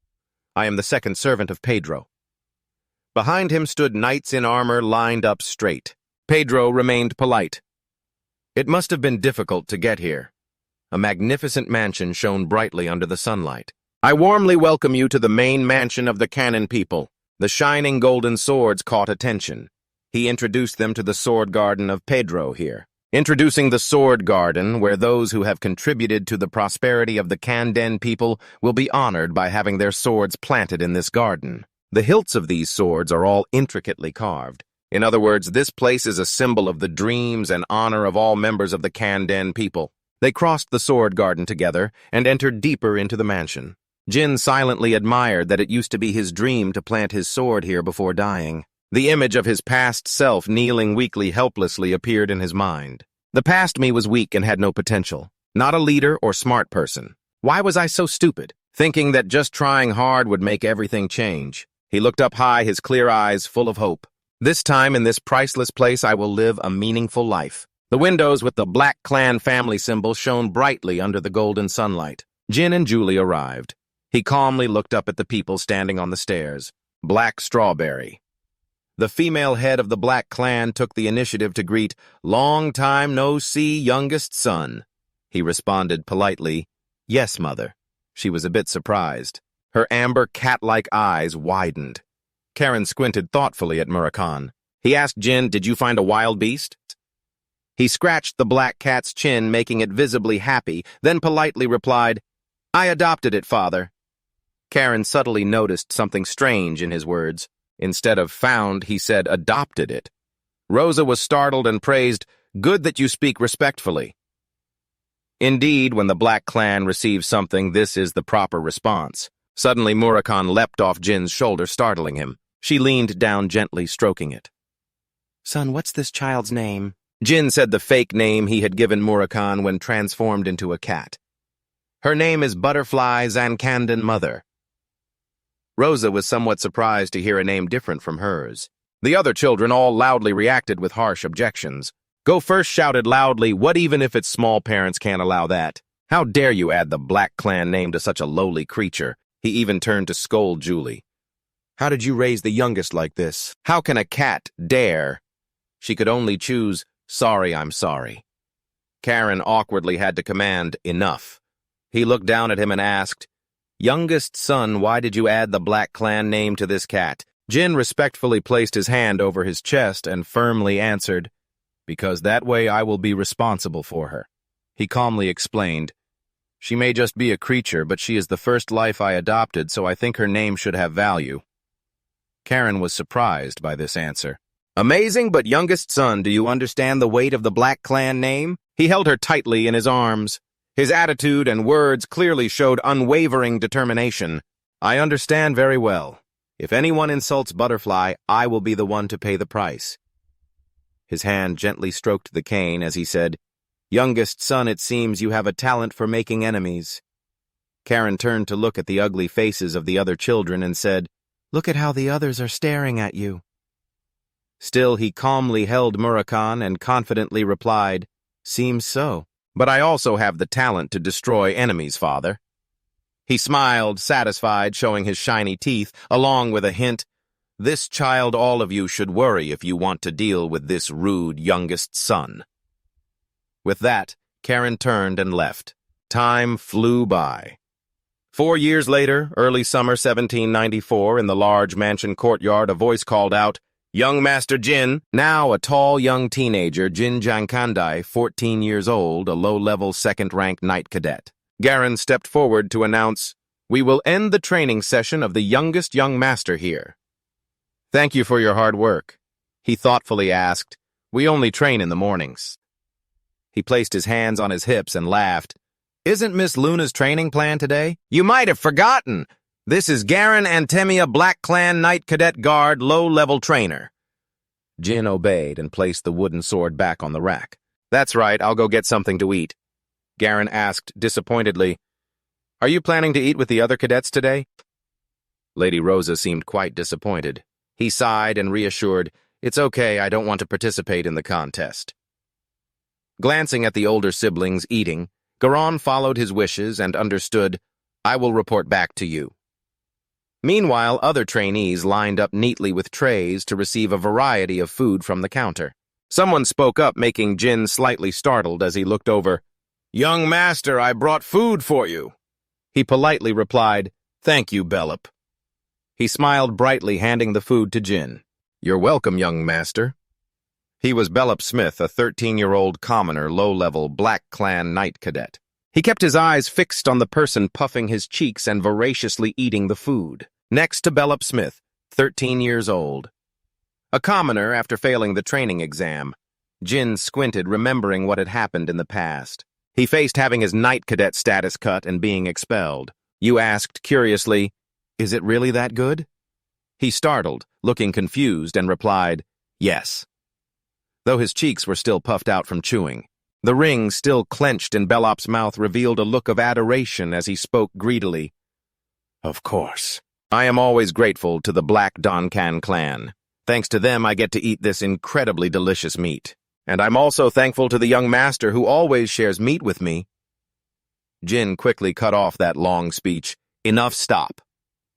I am the second servant of Pedro." Behind him stood knights in armor lined up straight. Pedro remained polite. It must have been difficult to get here. A magnificent mansion shone brightly under the sunlight. "I warmly welcome you to the main mansion of the Cannon people." The shining golden swords caught attention. He introduced them to the sword garden of Pedro here. Introducing the sword garden, where those who have contributed to the prosperity of the Kanden people will be honored by having their swords planted in this garden. The hilts of these swords are all intricately carved. In other words, this place is a symbol of the dreams and honor of all members of the Kanden people. They crossed the sword garden together and entered deeper into the mansion. Jin silently admired that it used to be his dream to plant his sword here before dying. The image of his past self kneeling weakly helplessly appeared in his mind. The past me was weak and had no potential. Not a leader or smart person. Why was I so stupid, thinking that just trying hard would make everything change? He looked up high, his clear eyes full of hope. This time in this priceless place I will live a meaningful life. The windows with the Black Clan family symbol shone brightly under the golden sunlight. Jin and Julie arrived. He calmly looked up at the people standing on the stairs. Black Strawberry. The female head of the Black Clan took the initiative to greet, "Long time no see, youngest son." He responded politely, "Yes, mother." She was a bit surprised. Her amber cat-like eyes widened. Karen squinted thoughtfully at Murakan. He asked Jin, "Did you find a wild beast?" He scratched the black cat's chin, making it visibly happy, then politely replied, "I adopted it, father. Karen subtly noticed something strange in his words. Instead of found, he said adopted it. Rosa was startled and praised, "Good that you speak respectfully." Indeed, when the Black Clan receives something, this is the proper response. Suddenly, Murakan leapt off Jin's shoulder, startling him. She leaned down gently, stroking it. "Son, what's this child's name?" Jin said the fake name he had given Murakan when transformed into a cat. "Her name is Butterfly Zankandan Mother." Rosa was somewhat surprised to hear a name different from hers. The other children all loudly reacted with harsh objections. Go First shouted loudly, "What even if its small parents can't allow that? How dare you add the Black Clan name to such a lowly creature?" He even turned to scold Julie. "How did you raise the youngest like this? How can a cat dare?" She could only choose, "Sorry, I'm sorry." Karen awkwardly had to command, "Enough." He looked down at him and asked, "Youngest son, why did you add the Black Clan name to this cat?" Jin respectfully placed his hand over his chest and firmly answered, "Because that way I will be responsible for her." He calmly explained, "She may just be a creature, but she is the first life I adopted, so I think her name should have value." Karen was surprised by this answer. "Amazing, but youngest son, do you understand the weight of the Black Clan name?" He held her tightly in his arms. His attitude and words clearly showed unwavering determination. "I understand very well. If anyone insults Butterfly, I will be the one to pay the price." His hand gently stroked the cane as he said, "Youngest son, it seems you have a talent for making enemies." Karen turned to look at the ugly faces of the other children and said, "Look at how the others are staring at you." Still, he calmly held Murakan and confidently replied, "Seems so. But I also have the talent to destroy enemies, father." He smiled, satisfied, showing his shiny teeth, along with a hint, "This child all of you should worry if you want to deal with this rude youngest son." With that, Karen turned and left. Time flew by. 4 years later, early summer 1794, in the large mansion courtyard, a voice called out, "Young Master Jin." Now a tall young teenager, Jin Jankandai, 14 years old, a low-level second-rank knight cadet. Garen stepped forward to announce, "We will end the training session of the youngest young master here." "Thank you for your hard work." He thoughtfully asked, "We only train in the mornings." He placed his hands on his hips and laughed. "Isn't Miss Luna's training plan today? You might have forgotten. This is Garen Antemia Black Clan Knight Cadet Guard low-level trainer." Jin obeyed and placed the wooden sword back on the rack. "That's right, I'll go get something to eat." Garen asked disappointedly, "Are you planning to eat with the other cadets today?" Lady Rosa seemed quite disappointed. He sighed and reassured, "It's okay, I don't want to participate in the contest." Glancing at the older siblings eating, Garan followed his wishes and understood, "I will report back to you." Meanwhile, other trainees lined up neatly with trays to receive a variety of food from the counter. Someone spoke up, making Jin slightly startled as he looked over. "Young master, I brought food for you." He politely replied, "Thank you, Bellup." He smiled brightly, handing the food to Jin. "You're welcome, young master." He was Bellup Smith, a 13-year-old commoner, low-level Black Clan Knight Cadet. He kept his eyes fixed on the person puffing his cheeks and voraciously eating the food. Next to Bellup Smith, 13 years old. A commoner after failing the training exam. Jin squinted, remembering what had happened in the past. He faced having his Knight Cadet status cut and being expelled. You asked, curiously, "Is it really that good?" He startled, looking confused, and replied, "Yes." Though his cheeks were still puffed out from chewing. The ring, still clenched in Bellup's mouth, revealed a look of adoration as he spoke greedily. "Of course. I am always grateful to the Black Donkan clan. Thanks to them, I get to eat this incredibly delicious meat. And I'm also thankful to the young master who always shares meat with me." Jin quickly cut off that long speech. "Enough, stop."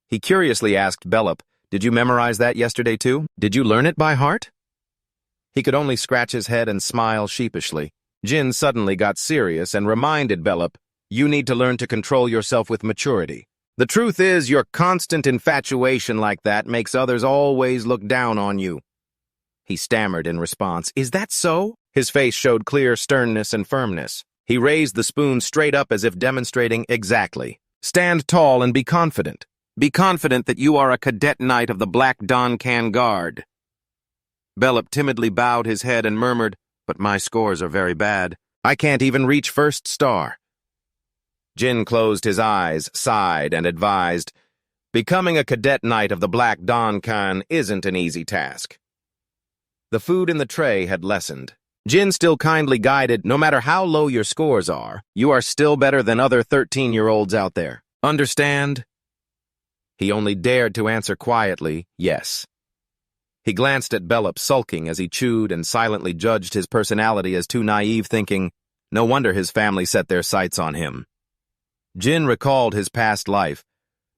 He curiously asked Bellup, "Did you memorize that yesterday too? Did you learn it by heart?" He could only scratch his head and smile sheepishly. Jin suddenly got serious and reminded Bellup, "You need to learn to control yourself with maturity. The truth is, your constant infatuation like that makes others always look down on you." He stammered in response, "Is that so?" His face showed clear sternness and firmness. He raised the spoon straight up as if demonstrating, "Exactly. Stand tall and be confident." Be confident that you are a cadet knight of the Black Don-Can Guard. Bellup timidly bowed his head and murmured, but my scores are very bad. I can't even reach first star. Jin closed his eyes, sighed, and advised, becoming a cadet knight of the Black Don-Can isn't an easy task. The food in the tray had lessened. Jin still kindly guided, no matter how low your scores are, you are still better than other 13-year-olds out there. Understand? He only dared to answer quietly, yes. He glanced at Bellup, sulking as he chewed and silently judged his personality as too naive, thinking, no wonder his family set their sights on him. Jin recalled his past life,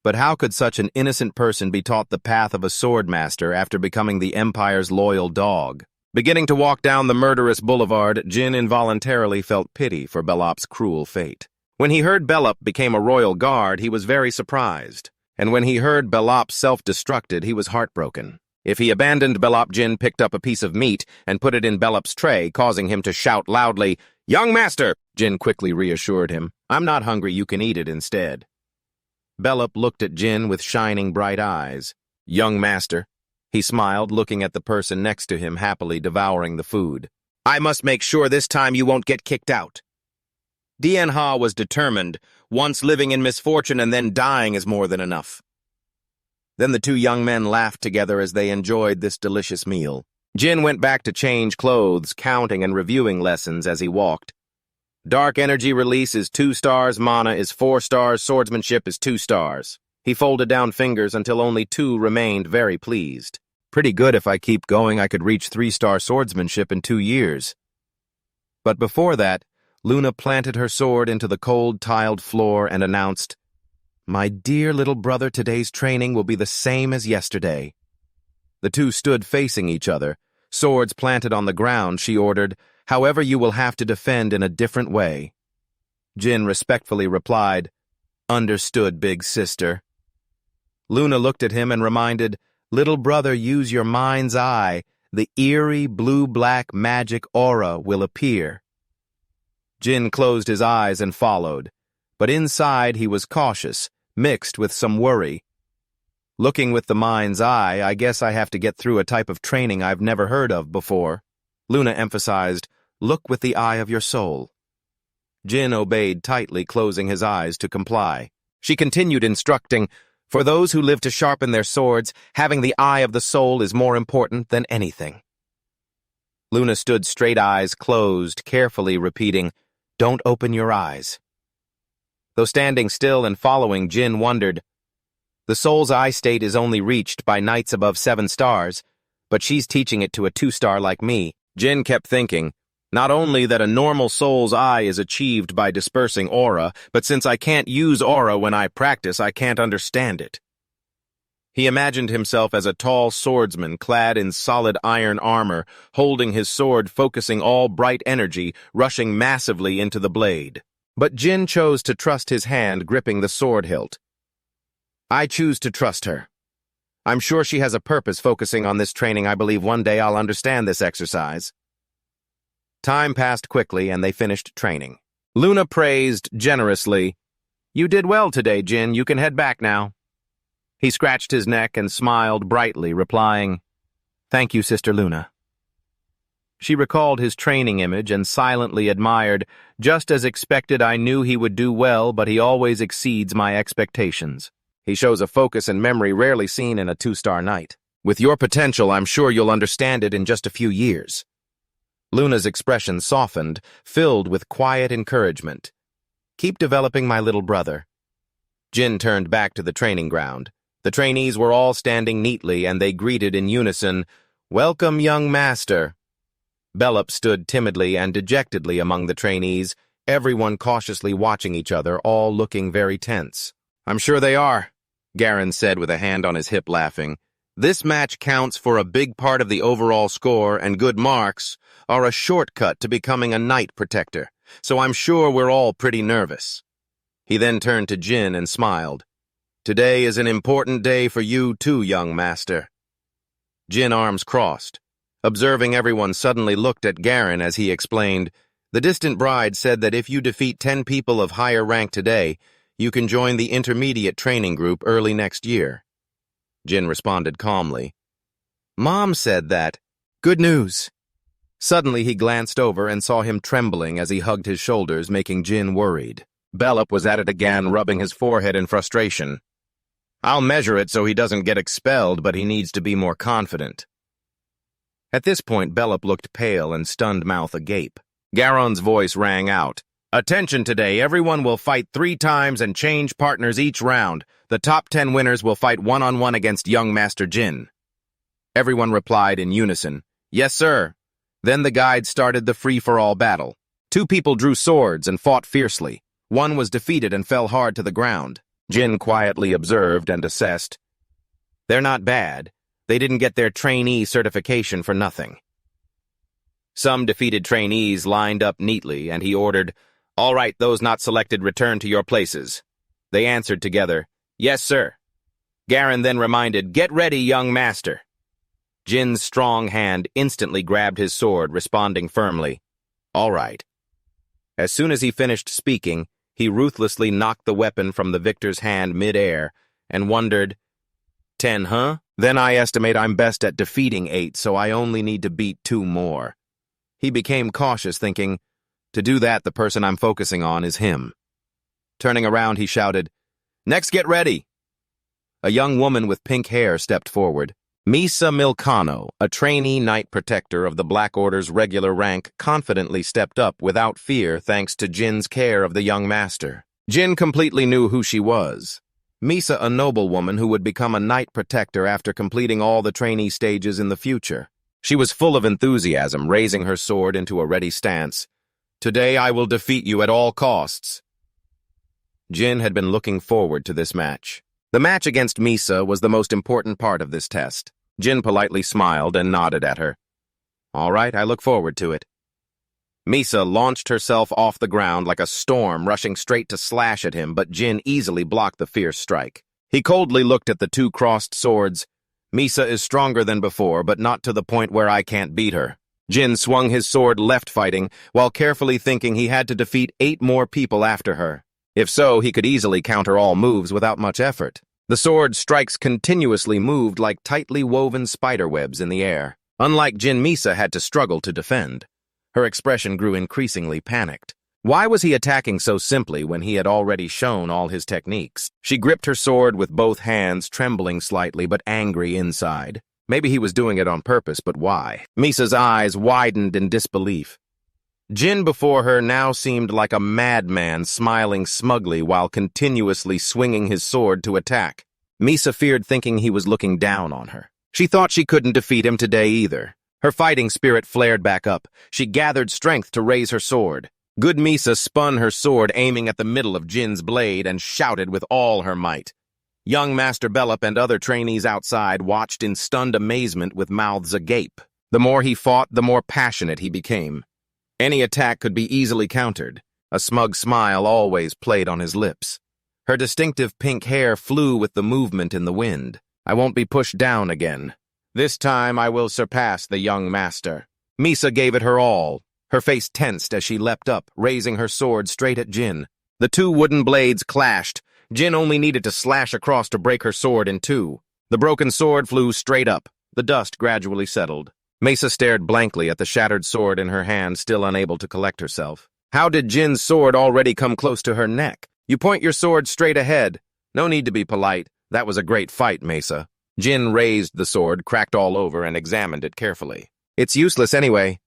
but how could such an innocent person be taught the path of a swordmaster after becoming the Empire's loyal dog? Beginning to walk down the murderous boulevard, Jin involuntarily felt pity for Bellup's cruel fate. When he heard Bellup became a royal guard, he was very surprised. And when he heard Bellup self-destructed, he was heartbroken. If he abandoned Bellup, Jin picked up a piece of meat and put it in Bellup's tray, causing him to shout loudly, "Young master!" Jin quickly reassured him, "I'm not hungry, you can eat it instead." Bellup looked at Jin with shining bright eyes. "Young master," he smiled, looking at the person next to him happily devouring the food. "I must make sure this time you won't get kicked out." Dian Ha was determined. Once living in misfortune and then dying is more than enough. Then the two young men laughed together as they enjoyed this delicious meal. Jin went back to change clothes, counting and reviewing lessons as he walked. Dark energy release is 2 stars, mana is 4 stars, swordsmanship is 2 stars. He folded down fingers until only 2 remained, very pleased. Pretty good. If I keep going, I could reach 3-star swordsmanship in 2 years. But before that, Luna planted her sword into the cold, tiled floor and announced, "My dear little brother, today's training will be the same as yesterday." The two stood facing each other, swords planted on the ground. She ordered, "However, you will have to defend in a different way." Jin respectfully replied, "Understood, big sister." Luna looked at him and reminded, "Little brother, use your mind's eye. The eerie blue-black magic aura will appear." Jin closed his eyes and followed, but inside he was cautious, mixed with some worry. "Looking with the mind's eye, I guess I have to get through a type of training I've never heard of before." Luna emphasized, "Look with the eye of your soul." Jin obeyed tightly, closing his eyes to comply. She continued instructing, "For those who live to sharpen their swords, having the eye of the soul is more important than anything." Luna stood straight, eyes closed, carefully repeating, "Don't open your eyes." Though standing still and following, Jin wondered, the soul's eye state is only reached by knights above 7 stars, but she's teaching it to a 2-star like me. Jin kept thinking, not only that a normal soul's eye is achieved by dispersing aura, but since I can't use aura when I practice, I can't understand it. He imagined himself as a tall swordsman clad in solid iron armor, holding his sword, focusing all bright energy, rushing massively into the blade. But Jin chose to trust his hand gripping the sword hilt. "I choose to trust her. I'm sure she has a purpose focusing on this training. I believe one day I'll understand this exercise." Time passed quickly and they finished training. Luna praised generously, "You did well today, Jin. You can head back now." He scratched his neck and smiled brightly, replying, "Thank you, Sister Luna." She recalled his training image and silently admired, "Just as expected, I knew he would do well, but he always exceeds my expectations. He shows a focus and memory rarely seen in a 2-star knight. With your potential, I'm sure you'll understand it in just a few years." Luna's expression softened, filled with quiet encouragement. "Keep developing, my little brother." Jin turned back to the training ground. The trainees were all standing neatly, and they greeted in unison, "Welcome, young master." Bellup stood timidly and dejectedly among the trainees, everyone cautiously watching each other, all looking very tense. "I'm sure they are," Garen said with a hand on his hip, laughing. "This match counts for a big part of the overall score, and good marks are a shortcut to becoming a knight protector, so I'm sure we're all pretty nervous." He then turned to Jin and smiled. "Today is an important day for you too, young master." Jin, arms crossed. Observing everyone, suddenly looked at Garen as he explained, "The distant bride said that if you defeat 10 people of higher rank today, You can join the intermediate training group early next year. Jin responded calmly. Mom said that. Good news. Suddenly he glanced over and saw him trembling as he hugged his shoulders, making Jin worried. Bellup was at it again, rubbing his forehead in frustration. I'll measure it so he doesn't get expelled, but he needs to be more confident. At this point, Bellup looked pale and stunned mouth agape. Garon's voice rang out. Attention today, everyone will fight 3 times and change partners each round. The top 10 winners will fight one-on-one against young Master Jin. Everyone replied in unison, Yes, sir. Then the guide started the free-for-all battle. 2 people drew swords and fought fiercely. One was defeated and fell hard to the ground. Jin quietly observed and assessed. They're not bad. They didn't get their trainee certification for nothing. Some defeated trainees lined up neatly, and he ordered, All right, those not selected return to your places. They answered together, Yes, sir. Garon then reminded, Get ready, young master. Jin's strong hand instantly grabbed his sword, responding firmly, All right. As soon as he finished speaking, he ruthlessly knocked the weapon from the victor's hand mid-air and wondered, 10, huh? Then I estimate I'm best at defeating 8, so I only need to beat 2 more. He became cautious, thinking, to do that, the person I'm focusing on is him. Turning around, he shouted, Next, get ready! A young woman with pink hair stepped forward. Misa Milcano, a trainee knight protector of the Black Order's regular rank, confidently stepped up without fear thanks to Jin's care of the young master. Jin completely knew who she was. Misa, a noblewoman who would become a knight protector after completing all the trainee stages in the future. She was full of enthusiasm, raising her sword into a ready stance. Today I will defeat you at all costs. Jin had been looking forward to this match. The match against Misa was the most important part of this test. Jin politely smiled and nodded at her. All right, I look forward to it. Misa launched herself off the ground like a storm, rushing straight to slash at him, but Jin easily blocked the fierce strike. He coldly looked at the 2 crossed swords. Misa is stronger than before, but not to the point where I can't beat her. Jin swung his sword left fighting, while carefully thinking he had to defeat 8 more people after her. If so, he could easily counter all moves without much effort. The sword strikes continuously moved like tightly woven spiderwebs in the air. Unlike Jin, Misa had to struggle to defend. Her expression grew increasingly panicked. Why was he attacking so simply when he had already shown all his techniques? She gripped her sword with both hands, trembling slightly but angry inside. Maybe he was doing it on purpose, but why? Misa's eyes widened in disbelief. Jin before her now seemed like a madman, smiling smugly while continuously swinging his sword to attack. Misa feared, thinking he was looking down on her. She thought she couldn't defeat him today either. Her fighting spirit flared back up. She gathered strength to raise her sword. Good Misa spun her sword, aiming at the middle of Jin's blade, and shouted with all her might. Young Master Bellup and other trainees outside watched in stunned amazement with mouths agape. The more he fought, the more passionate he became. Any attack could be easily countered. A smug smile always played on his lips. Her distinctive pink hair flew with the movement in the wind. I won't be pushed down again. This time I will surpass the young master. Misa gave it her all. Her face tensed as she leapt up, raising her sword straight at Jin. The 2 wooden blades clashed. Jin only needed to slash across to break her sword in 2. The broken sword flew straight up. The dust gradually settled. Misa stared blankly at the shattered sword in her hand, still unable to collect herself. How did Jin's sword already come close to her neck? You point your sword straight ahead. No need to be polite. That was a great fight, Misa. Jin raised the sword, cracked all over, and examined it carefully. It's useless anyway.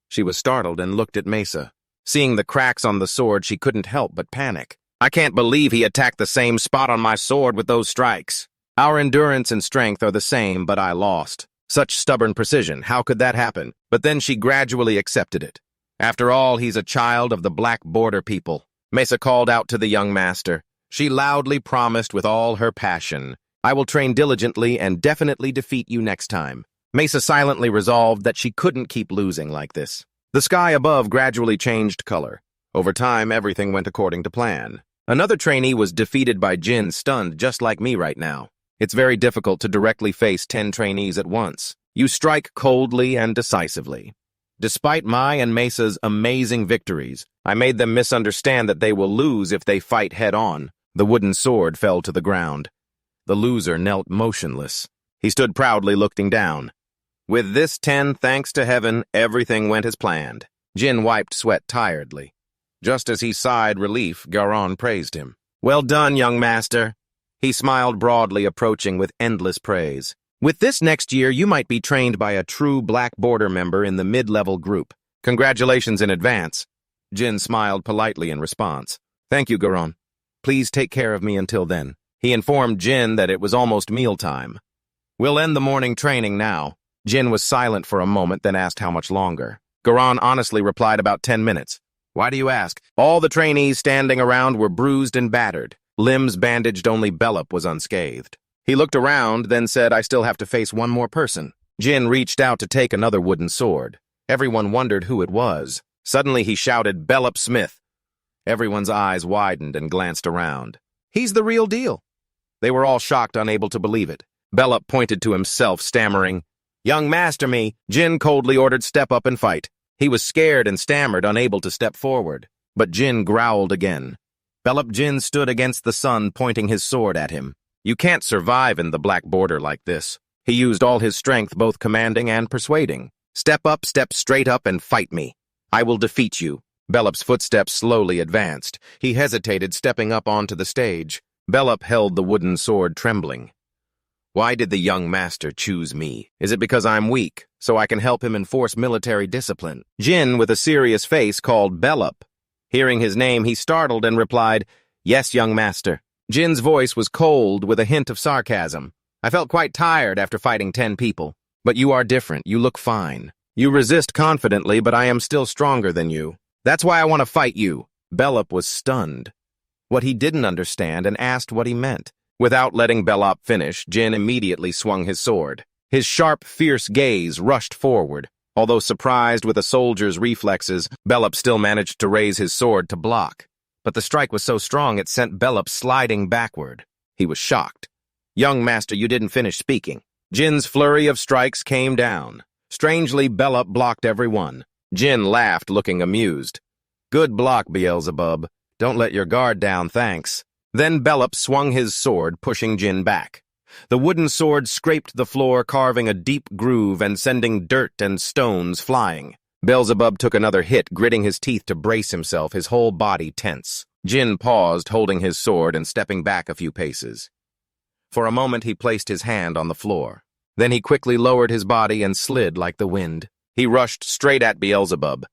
She was startled and looked at Misa. Seeing the cracks on the sword, she couldn't help but panic. I can't believe he attacked the same spot on my sword with those strikes. Our endurance and strength are the same, but I lost. Such stubborn precision, how could that happen? But then she gradually accepted it. After all, he's a child of the Black Border people. Misa called out to the young master. She loudly promised with all her passion, I will train diligently and definitely defeat you next time. Misa silently resolved that she couldn't keep losing like this. The sky above gradually changed color. Over time, everything went according to plan. Another trainee was defeated by Jin, stunned just like me right now. It's very difficult to directly face 10 trainees at once. You strike coldly and decisively. Despite my and Mesa's amazing victories, I made them misunderstand that they will lose if they fight head-on. The wooden sword fell to the ground. The loser knelt motionless. He stood proudly looking down. With this 10, thanks to heaven, everything went as planned. Jin wiped sweat tiredly. Just as he sighed relief, Garon praised him. Well done, young master. He smiled broadly, approaching with endless praise. With this next year, you might be trained by a true Black Border member in the mid-level group. Congratulations in advance. Jin smiled politely in response. Thank you, Garon. Please take care of me until then. He informed Jin that it was almost mealtime. We'll end the morning training now. Jin was silent for a moment, then asked how much longer. Garon honestly replied about 10 minutes. Why do you ask? All the trainees standing around were bruised and battered. Limbs bandaged, only Bellup was unscathed. He looked around, then said, I still have to face one more person. Jin reached out to take another wooden sword. Everyone wondered who it was. Suddenly he shouted, Bellup Smith. Everyone's eyes widened and glanced around. He's the real deal. They were all shocked, unable to believe it. Bellup pointed to himself, stammering, Young master me, Jin coldly ordered step up and fight. He was scared and stammered, unable to step forward. But Jin growled again. Bellup Jin stood against the sun, pointing his sword at him. You can't survive in the Black Border like this. He used all his strength, both commanding and persuading. Step up, step straight up, and fight me. I will defeat you. Bellup's footsteps slowly advanced. He hesitated, stepping up onto the stage. Bellup held the wooden sword, trembling. Why did the young master choose me? Is it because I'm weak, so I can help him enforce military discipline? Jin, with a serious face, called Bellup. Hearing his name, he startled and replied, Yes, young master. Jin's voice was cold, with a hint of sarcasm. I felt quite tired after fighting 10 people. But you are different. You look fine. You resist confidently, but I am still stronger than you. That's why I want to fight you. Bellup was stunned. What he didn't understand and asked what he meant. Without letting Bellup finish, Jin immediately swung his sword. His sharp, fierce gaze rushed forward. Although surprised with a soldier's reflexes, Bellup still managed to raise his sword to block. But the strike was so strong it sent Bellup sliding backward. He was shocked. Young master, you didn't finish speaking. Jin's flurry of strikes came down. Strangely, Bellup blocked every one. Jin laughed, looking amused. Good block, Beelzebub. Don't let your guard down, thanks. Then Bellup swung his sword, pushing Jin back. The wooden sword scraped the floor, carving a deep groove and sending dirt and stones flying. Beelzebub took another hit, gritting his teeth to brace himself, his whole body tense. Jin paused, holding his sword and stepping back a few paces. For a moment he placed his hand on the floor. Then he quickly lowered his body and slid like the wind. He rushed straight at Beelzebub.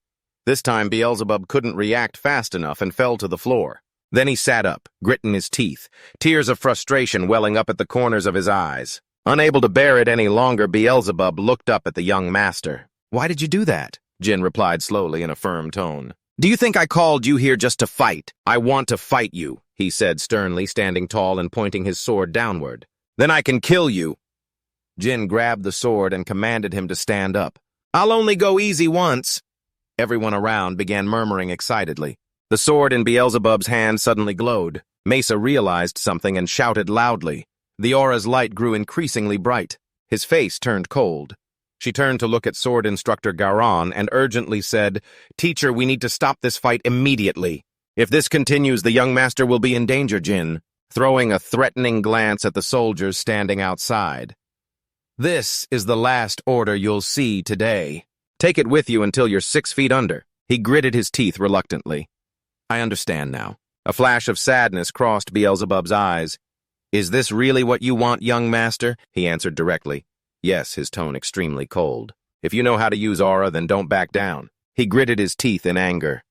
This time Beelzebub couldn't react fast enough and fell to the floor. Then he sat up, gritting his teeth, tears of frustration welling up at the corners of his eyes. Unable to bear it any longer, Beelzebub looked up at the young master. Why did you do that? Jin replied slowly in a firm tone. Do you think I called you here just to fight? I want to fight you, he said sternly, standing tall and pointing his sword downward. Then I can kill you. Jin grabbed the sword and commanded him to stand up. I'll only go easy once. Everyone around began murmuring excitedly. The sword in Beelzebub's hand suddenly glowed. Mesa realized something and shouted loudly. The aura's light grew increasingly bright. His face turned cold. She turned to look at sword instructor Garon and urgently said, Teacher, we need to stop this fight immediately. If this continues, the young master will be in danger, Jin, throwing a threatening glance at the soldiers standing outside. This is the last order you'll see today. Take it with you until you're 6 feet under. He gritted his teeth reluctantly. I understand now. A flash of sadness crossed Beelzebub's eyes. Is this really what you want, young master? He answered directly. Yes, his tone extremely cold. If you know how to use aura, then don't back down. He gritted his teeth in anger.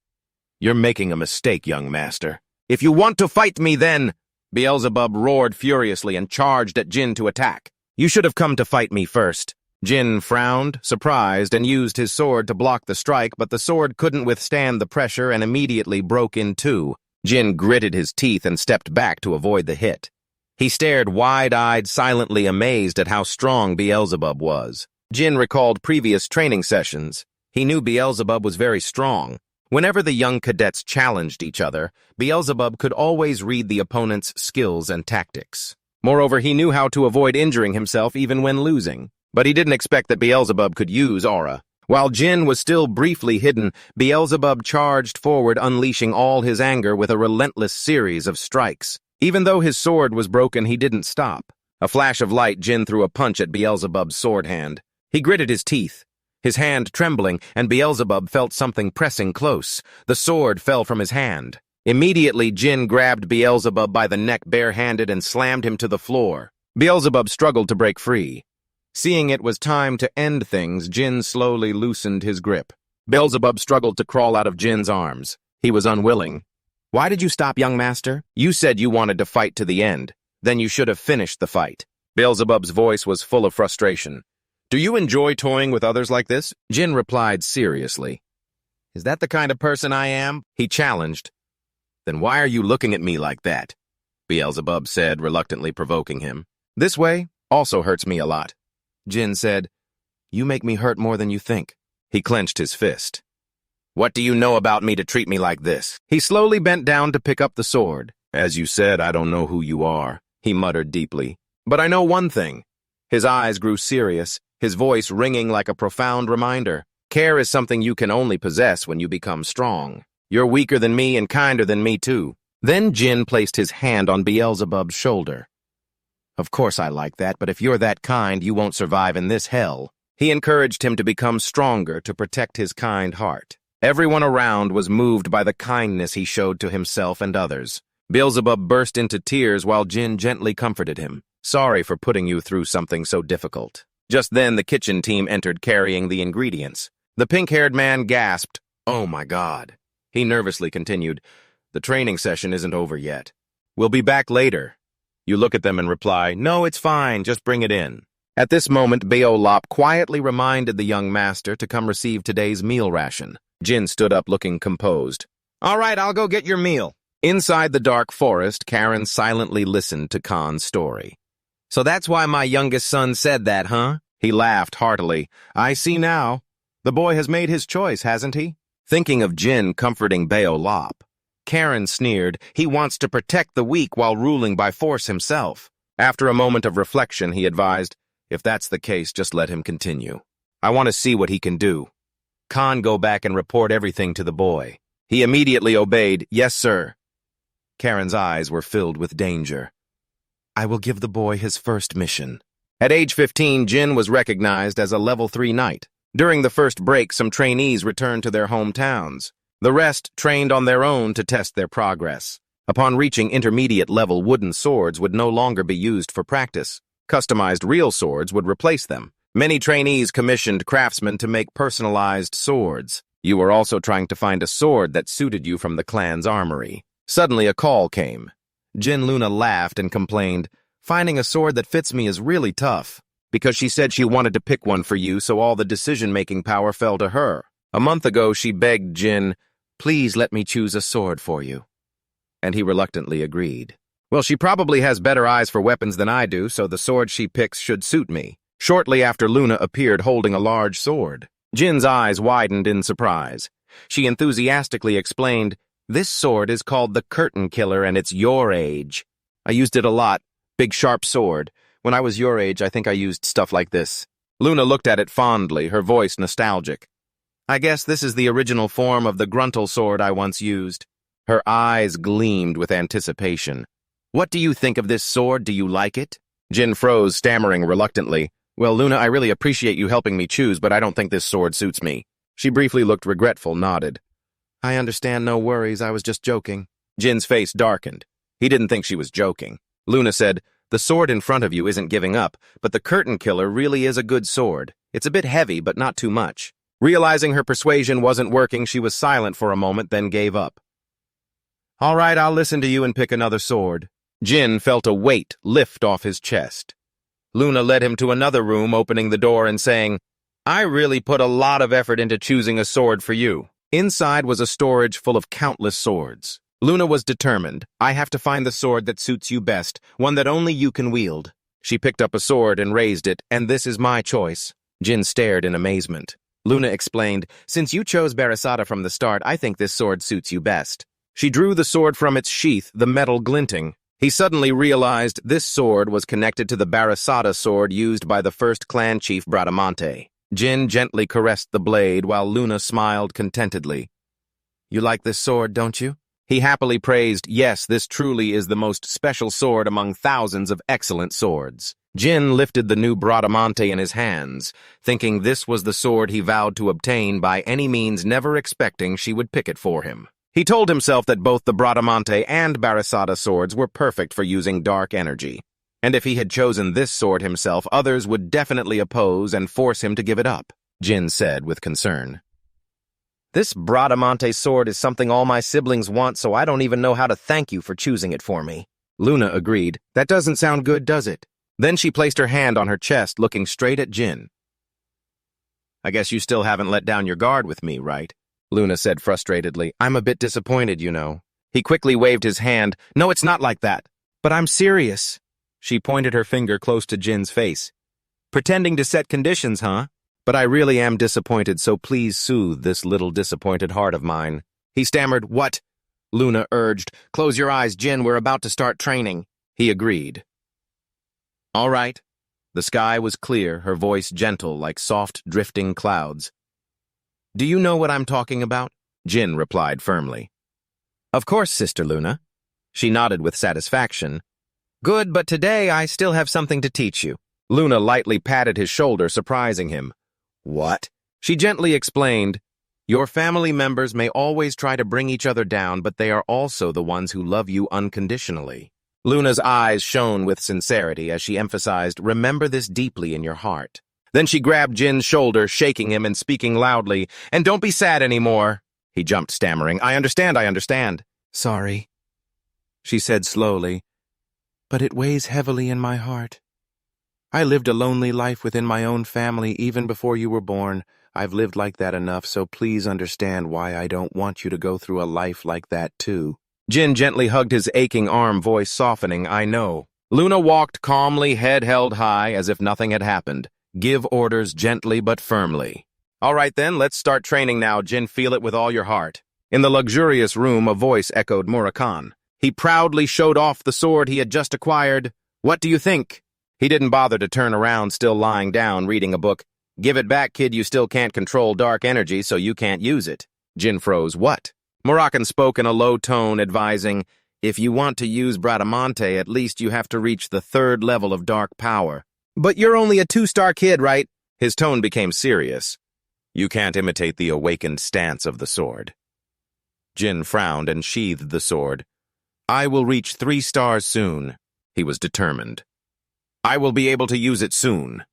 You're making a mistake, young master. If you want to fight me, then... Beelzebub roared furiously and charged at Jin to attack. You should have come to fight me first. Jin frowned, surprised, and used his sword to block the strike, but the sword couldn't withstand the pressure and immediately broke in two. Jin gritted his teeth and stepped back to avoid the hit. He stared wide-eyed, silently amazed at how strong Beelzebub was. Jin recalled previous training sessions. He knew Beelzebub was very strong. Whenever the young cadets challenged each other, Beelzebub could always read the opponent's skills and tactics. Moreover, he knew how to avoid injuring himself even when losing. But he didn't expect that Beelzebub could use aura. While Jin was still briefly hidden, Beelzebub charged forward, unleashing all his anger with a relentless series of strikes. Even though his sword was broken, he didn't stop. A flash of light, Jin threw a punch at Beelzebub's sword hand. He gritted his teeth, his hand trembling, and Beelzebub felt something pressing close. The sword fell from his hand. Immediately, Jin grabbed Beelzebub by the neck barehanded and slammed him to the floor. Beelzebub struggled to break free. Seeing it was time to end things, Jin slowly loosened his grip. Beelzebub struggled to crawl out of Jin's arms. He was unwilling. "Why did you stop, young master? You said you wanted to fight to the end. Then you should have finished the fight." Beelzebub's voice was full of frustration. "Do you enjoy toying with others like this?" Jin replied seriously. "Is that the kind of person I am?" he challenged. "Then why are you looking at me like that?" Beelzebub said, reluctantly provoking him. "This way also hurts me a lot." Jin said, "You make me hurt more than you think." He clenched his fist. "What do you know about me to treat me like this?" He slowly bent down to pick up the sword. "As you said, I don't know who you are," he muttered deeply. "But I know one thing." His eyes grew serious, his voice ringing like a profound reminder. "Care is something you can only possess when you become strong. You're weaker than me and kinder than me, too." Then Jin placed his hand on Beelzebub's shoulder. "Of course I like that, but if you're that kind, you won't survive in this hell." He encouraged him to become stronger to protect his kind heart. Everyone around was moved by the kindness he showed to himself and others. Beelzebub burst into tears while Jin gently comforted him. "Sorry for putting you through something so difficult." Just then, the kitchen team entered carrying the ingredients. The pink-haired man gasped, "Oh my God." He nervously continued, "The training session isn't over yet. We'll be back later." You look at them and reply, "No, it's fine, just bring it in." At this moment, Bellup quietly reminded the young master to come receive today's meal ration. Jin stood up looking composed. "All right, I'll go get your meal." Inside the dark forest, Karen silently listened to Khan's story. "So that's why my youngest son said that, huh?" He laughed heartily. "I see now. The boy has made his choice, hasn't he?" Thinking of Jin comforting Bellup, Karen sneered, "He wants to protect the weak while ruling by force himself." After a moment of reflection, he advised, "If that's the case, just let him continue. I want to see what he can do. Khan, go back and report everything to the boy." He immediately obeyed, "Yes, sir." Karen's eyes were filled with danger. "I will give the boy his first mission." At age 15, Jin was recognized as a level 3 knight. During the first break, some trainees returned to their hometowns. The rest trained on their own to test their progress. Upon reaching intermediate level, wooden swords would no longer be used for practice. Customized real swords would replace them. Many trainees commissioned craftsmen to make personalized swords. You were also trying to find a sword that suited you from the clan's armory. Suddenly, a call came. Jin Luna laughed and complained, "Finding a sword that fits me is really tough," because she said she wanted to pick one for you, so all the decision-making power fell to her. A month ago, she begged Jin, "Please let me choose a sword for you." And he reluctantly agreed. "Well, she probably has better eyes for weapons than I do, so the sword she picks should suit me." Shortly after, Luna appeared holding a large sword. Jin's eyes widened in surprise. She enthusiastically explained, "This sword is called the Curtain Killer, and it's your age. I used it a lot. Big, sharp sword. When I was your age, I think I used stuff like this." Luna looked at it fondly, her voice nostalgic. "I guess this is the original form of the Gruntle sword I once used." Her eyes gleamed with anticipation. "What do you think of this sword? Do you like it?" Jin froze, stammering reluctantly. "Well, Luna, I really appreciate you helping me choose, but I don't think this sword suits me." She briefly looked regretful, nodded. "I understand, no worries, I was just joking." Jin's face darkened. He didn't think she was joking. Luna said, "The sword in front of you isn't giving up, but the Curtain Killer really is a good sword. It's a bit heavy, but not too much." Realizing her persuasion wasn't working, she was silent for a moment, then gave up. "All right, I'll listen to you and pick another sword." Jin felt a weight lift off his chest. Luna led him to another room, opening the door and saying, "I really put a lot of effort into choosing a sword for you." Inside was a storage full of countless swords. Luna was determined. "I have to find the sword that suits you best, one that only you can wield." She picked up a sword and raised it, "And this is my choice." Jin stared in amazement. Luna explained, "Since you chose Barasada from the start, I think this sword suits you best." She drew the sword from its sheath, the metal glinting. He suddenly realized this sword was connected to the Barasada sword used by the first clan chief Bradamante. Jin gently caressed the blade while Luna smiled contentedly. "You like this sword, don't you?" He happily praised, "Yes, this truly is the most special sword among thousands of excellent swords." Jin lifted the new Bradamante in his hands, thinking this was the sword he vowed to obtain by any means, never expecting she would pick it for him. He told himself that both the Bradamante and Barasada swords were perfect for using dark energy, and if he had chosen this sword himself, others would definitely oppose and force him to give it up, Jin said with concern. "This Bradamante sword is something all my siblings want, so I don't even know how to thank you for choosing it for me." Luna agreed. "That doesn't sound good, does it?" Then she placed her hand on her chest, looking straight at Jin. "I guess you still haven't let down your guard with me, right?" Luna said frustratedly. "I'm a bit disappointed, you know." He quickly waved his hand. "No, it's not like that. But I'm serious." She pointed her finger close to Jin's face. "Pretending to set conditions, huh? But I really am disappointed, so please soothe this little disappointed heart of mine." He stammered. "What?" Luna urged. "Close your eyes, Jin. We're about to start training." He agreed. "All right." The sky was clear, her voice gentle like soft, drifting clouds. "Do you know what I'm talking about?" Jin replied firmly. "Of course, Sister Luna." She nodded with satisfaction. "Good, but today I still have something to teach you." Luna lightly patted his shoulder, surprising him. "What?" She gently explained, "Your family members may always try to bring each other down, but they are also the ones who love you unconditionally." Luna's eyes shone with sincerity as she emphasized, "Remember this deeply in your heart." Then she grabbed Jin's shoulder, shaking him and speaking loudly, "And don't be sad anymore." He jumped, stammering, I understand." "Sorry," she said slowly, "but it weighs heavily in my heart. I lived a lonely life within my own family even before you were born. I've lived like that enough, so please understand why I don't want you to go through a life like that too." Jin gently hugged his aching arm, voice softening, "I know." Luna walked calmly, head held high, as if nothing had happened. "Give orders gently but firmly." "All right then, let's start training now, Jin. Feel it with all your heart." In the luxurious room, a voice echoed Murakan. He proudly showed off the sword he had just acquired. "What do you think?" He didn't bother to turn around, still lying down, reading a book. "Give it back, kid. You still can't control dark energy, so you can't use it." Jin froze. "What?" Murakan spoke in a low tone, advising, "If you want to use Bradamante, at least you have to reach the 3rd level of dark power." "But you're only a 2-star kid, right?" His tone became serious. "You can't imitate the awakened stance of the sword." Jin frowned and sheathed the sword. "I will reach 3 stars soon." He was determined. "I will be able to use it soon."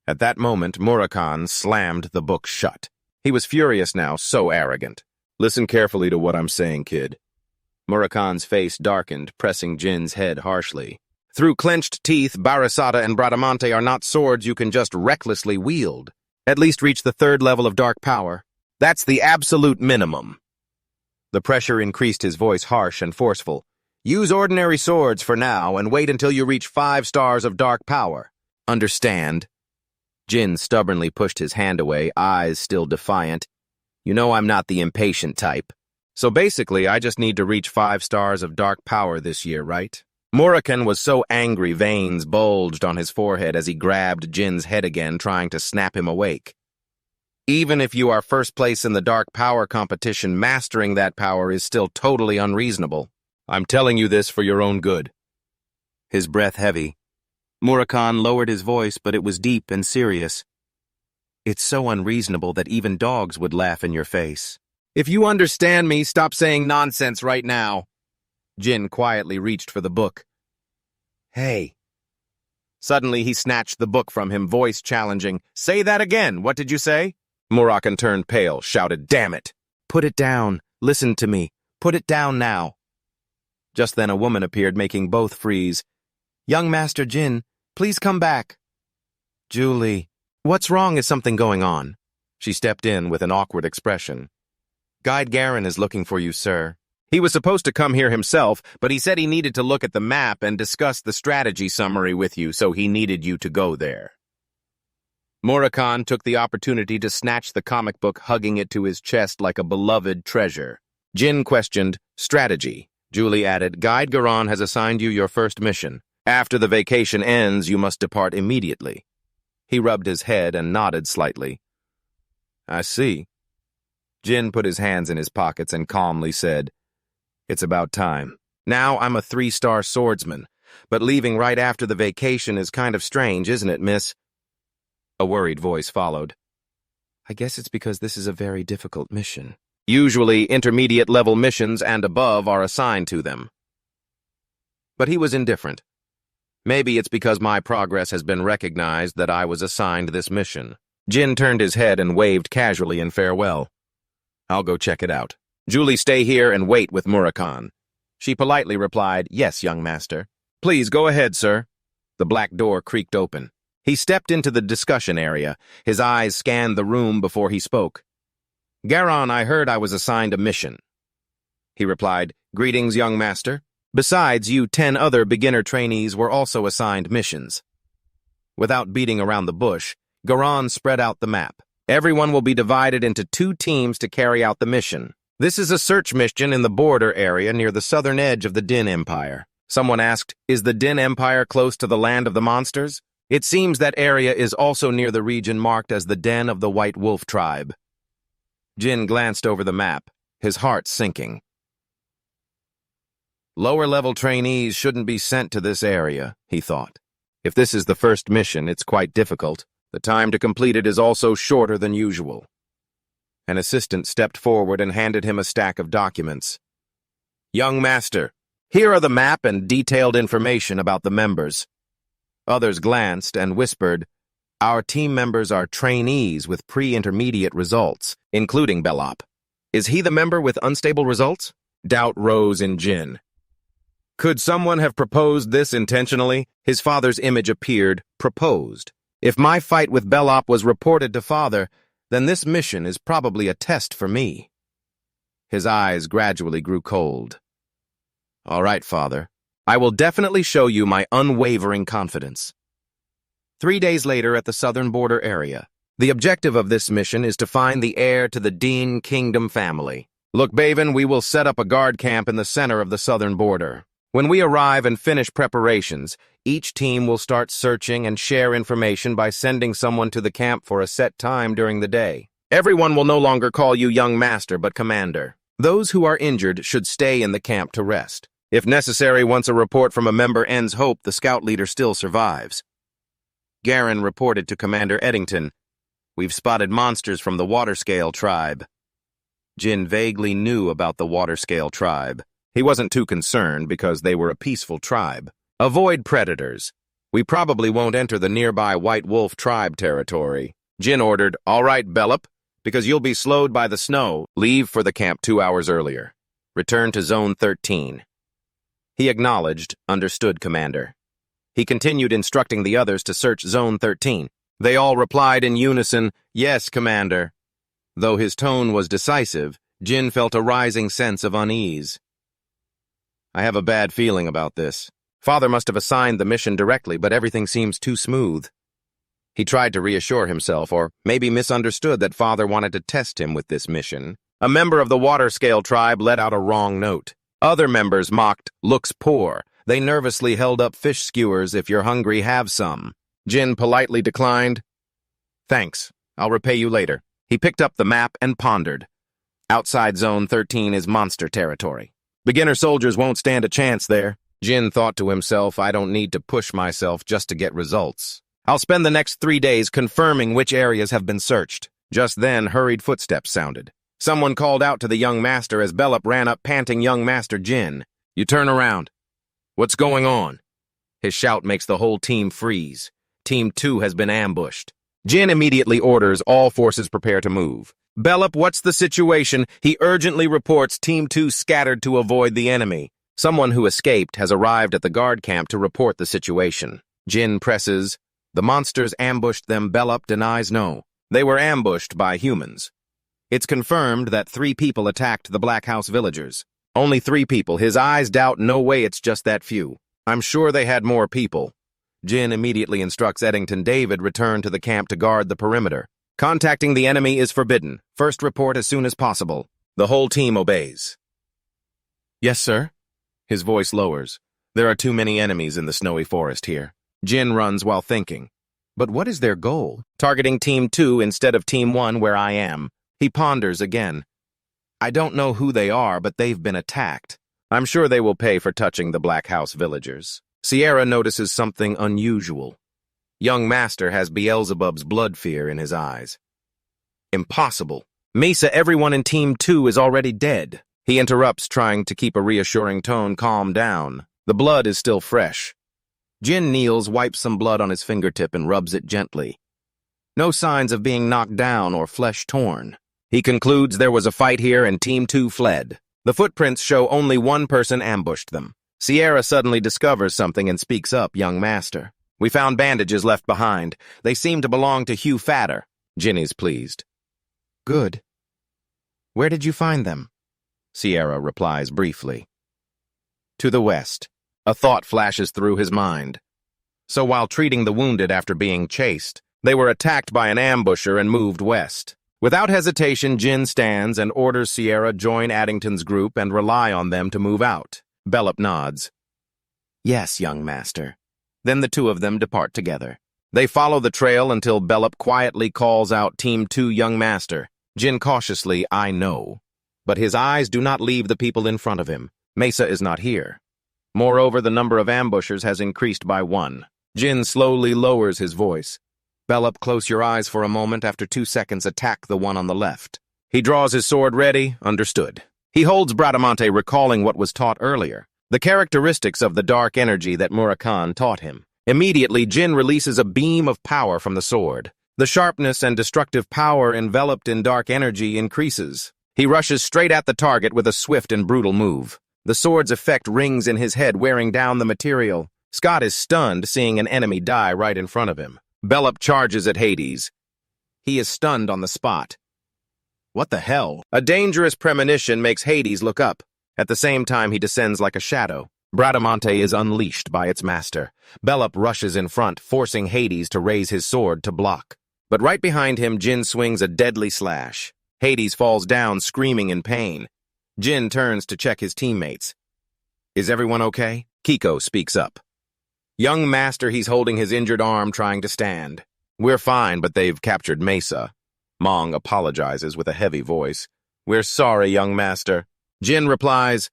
At that moment, Murakan slammed the book shut. He was furious now, so arrogant. "Listen carefully to what I'm saying, kid." Murakan's face darkened, pressing Jin's head harshly. "Through clenched teeth, Barasada and Bradamante are not swords you can just recklessly wield. At least reach the 3rd level of dark power. That's the absolute minimum." The pressure increased, his voice harsh and forceful. "Use ordinary swords for now and wait until you reach 5 stars of dark power. Understand?" Jin stubbornly pushed his hand away, eyes still defiant. "You know I'm not the impatient type. So basically, I just need to reach 5 stars of dark power this year, right?" Murakan was so angry, veins bulged on his forehead as he grabbed Jin's head again, trying to snap him awake. "Even if you are first place in the dark power competition, mastering that power is still totally unreasonable. I'm telling you this for your own good." His breath heavy. Murakan lowered his voice, but it was deep and serious. "It's so unreasonable that even dogs would laugh in your face. If you understand me, stop saying nonsense right now." Jin quietly reached for the book. "Hey." Suddenly, he snatched the book from him, voice challenging. "Say that again. What did you say?" Murakan turned pale, shouted, "Damn it. Put it down. Listen to me. Put it down now." Just then, a woman appeared, making both freeze. "Young Master Jin, please come back." "Julie, what's wrong? Is something going on?" She stepped in with an awkward expression. "Guide Garen is looking for you, sir. He was supposed to come here himself, but he said he needed to look at the map and discuss the strategy summary with you, so he needed you to go there." Murakan took the opportunity to snatch the comic book, hugging it to his chest like a beloved treasure. Jin questioned, "Strategy." Julie added, "Guide Garen has assigned you your first mission. After the vacation ends, you must depart immediately." He rubbed his head and nodded slightly. "I see." Jin put his hands in his pockets and calmly said, It's about time. Now I'm a 3-star swordsman, but leaving right after the vacation is kind of strange, isn't it, miss? A worried voice followed. I guess it's because this is a very difficult mission. Usually, intermediate-level missions and above are assigned to them. But he was indifferent. Maybe it's because my progress has been recognized that I was assigned this mission. Jin turned his head and waved casually in farewell. I'll go check it out. Julie, stay here and wait with Murakan. She politely replied, Yes, young master. Please, go ahead, sir. The black door creaked open. He stepped into the discussion area. His eyes scanned the room before he spoke. Garon, I heard I was assigned a mission. He replied, Greetings, young master. Besides, you 10 other beginner trainees were also assigned missions. Without beating around the bush, Garon spread out the map. Everyone will be divided into 2 teams to carry out the mission. This is a search mission in the border area near the southern edge of the Din Empire. Someone asked, Is the Din Empire close to the land of the monsters? It seems that area is also near the region marked as the den of the White Wolf tribe. Jin glanced over the map, his heart sinking. Lower-level trainees shouldn't be sent to this area, he thought. If this is the first mission, it's quite difficult. The time to complete it is also shorter than usual. An assistant stepped forward and handed him a stack of documents. Young master, here are the map and detailed information about the members. Others glanced and whispered, Our team members are trainees with pre-intermediate results, including Bellup. Is he the member with unstable results? Doubt rose in Jin. Could someone have proposed this intentionally? His father's image appeared, proposed. If my fight with Bellup was reported to father, then this mission is probably a test for me. His eyes gradually grew cold. All right, father. I will definitely show you my unwavering confidence. 3 days later at the southern border area, the objective of this mission is to find the heir to the Dean Kingdom family. Look, Baven, we will set up a guard camp in the center of the southern border. When we arrive and finish preparations, each team will start searching and share information by sending someone to the camp for a set time during the day. Everyone will no longer call you young master but commander. Those who are injured should stay in the camp to rest. If necessary, once a report from a member ends hope, the scout leader still survives. Garin reported to Commander Eddington, We've spotted monsters from the Waterscale tribe. Jin vaguely knew about the Waterscale tribe. He wasn't too concerned because they were a peaceful tribe. Avoid predators. We probably won't enter the nearby White Wolf tribe territory. Jin ordered, All right, Bellup, because you'll be slowed by the snow. Leave for the camp 2 hours earlier. Return to Zone 13. He acknowledged, understood, Commander. He continued instructing the others to search Zone 13. They all replied in unison, Yes, Commander. Though his tone was decisive, Jin felt a rising sense of unease. I have a bad feeling about this. Father must have assigned the mission directly, but everything seems too smooth. He tried to reassure himself, or maybe misunderstood that Father wanted to test him with this mission. A member of the Waterscale tribe let out a wrong note. Other members mocked, Looks poor. They nervously held up fish skewers. If you're hungry, have some. Jin politely declined. Thanks. I'll repay you later. He picked up the map and pondered. Outside Zone 13 is monster territory. Beginner soldiers won't stand a chance there. Jin thought to himself, I don't need to push myself just to get results. I'll spend the next 3 days confirming which areas have been searched. Just then, hurried footsteps sounded. Someone called out to the young master as Bellup ran up panting young master Jin. You turn around. What's going on? His shout makes the whole team freeze. Team 2 has been ambushed. Jin immediately orders all forces prepare to move. Bellup, what's the situation? He urgently reports Team 2 scattered to avoid the enemy. Someone who escaped has arrived at the guard camp to report the situation. Jin presses. The monsters ambushed them. Bellup denies no. They were ambushed by humans. It's confirmed that 3 people attacked the Black House villagers. Only 3 people. His eyes doubt no way it's just that few. I'm sure they had more people. Jin immediately instructs Eddington David return to the camp to guard the perimeter. Contacting the enemy is forbidden. First report as soon as possible. The whole team obeys. Yes, sir. His voice lowers. There are too many enemies in the snowy forest here. Jin runs while thinking. But what is their goal? Targeting Team 2 instead of Team 1 where I am. He ponders again. I don't know who they are, but they've been attacked. I'm sure they will pay for touching the Black House villagers. Sierra notices something unusual. Young Master has Beelzebub's blood fear in his eyes. Impossible. Mesa, everyone in Team 2 is already dead. He interrupts, trying to keep a reassuring tone. Calm down. The blood is still fresh. Jin kneels, wipes some blood on his fingertip, and rubs it gently. No signs of being knocked down or flesh torn. He concludes there was a fight here and Team 2 fled. The footprints show only one person ambushed them. Sierra suddenly discovers something and speaks up. Young Master. We found bandages left behind. They seem to belong to Hugh Fatter. Jin is pleased. Good. Where did you find them? Sierra replies briefly. To the west. A thought flashes through his mind. So while treating the wounded after being chased, they were attacked by an ambusher and moved west. Without hesitation, Jin stands and orders Sierra join Addington's group and rely on them to move out. Bellup nods. Yes, young master. Then the two of them depart together. They follow the trail until Bellup quietly calls out Team 2 young master. Jin cautiously, I know. But his eyes do not leave the people in front of him. Mesa is not here. Moreover, the number of ambushers has increased by 1. Jin slowly lowers his voice. Bellup, close your eyes for a moment. After 2 seconds, attack the one on the left. He draws his sword ready. Understood. He holds Bradamante, recalling what was taught earlier, the characteristics of the dark energy that Murakan taught him. Immediately, Jin releases a beam of power from the sword. The sharpness and destructive power enveloped in dark energy increases. He rushes straight at the target with a swift and brutal move. The sword's effect rings in his head, wearing down the material. Scott is stunned, seeing an enemy die right in front of him. Bellup charges at Hades. He is stunned on the spot. What the hell? A dangerous premonition makes Hades look up. At the same time, he descends like a shadow. Bradamante is unleashed by its master. Bellup rushes in front, forcing Hades to raise his sword to block. But right behind him, Jin swings a deadly slash. Hades falls down, screaming in pain. Jin turns to check his teammates. Is everyone okay? Kiko speaks up. Young master, he's holding his injured arm, trying to stand. We're fine, but they've captured Mesa. Mong apologizes with a heavy voice. We're sorry, young master. Jin replies,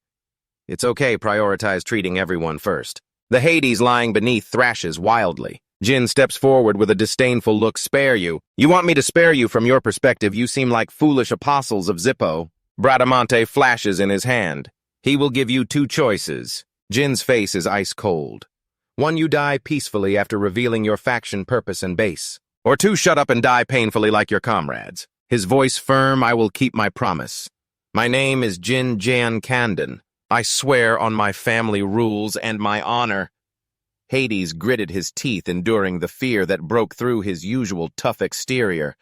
it's okay, prioritize treating everyone first. The Hades lying beneath thrashes wildly. Jin steps forward with a disdainful look. Spare you? You want me to spare you? From your perspective, you seem like foolish apostles of Zippo. Bradamante flashes in his hand. He will give you 2 choices. Jin's face is ice cold. 1, you die peacefully after revealing your faction purpose and base. Or 2, shut up and die painfully like your comrades. His voice firm, I will keep my promise. My name is Jin Jian Kandan. I swear on my family rules and my honor. Hades gritted his teeth, enduring the fear that broke through his usual tough exterior.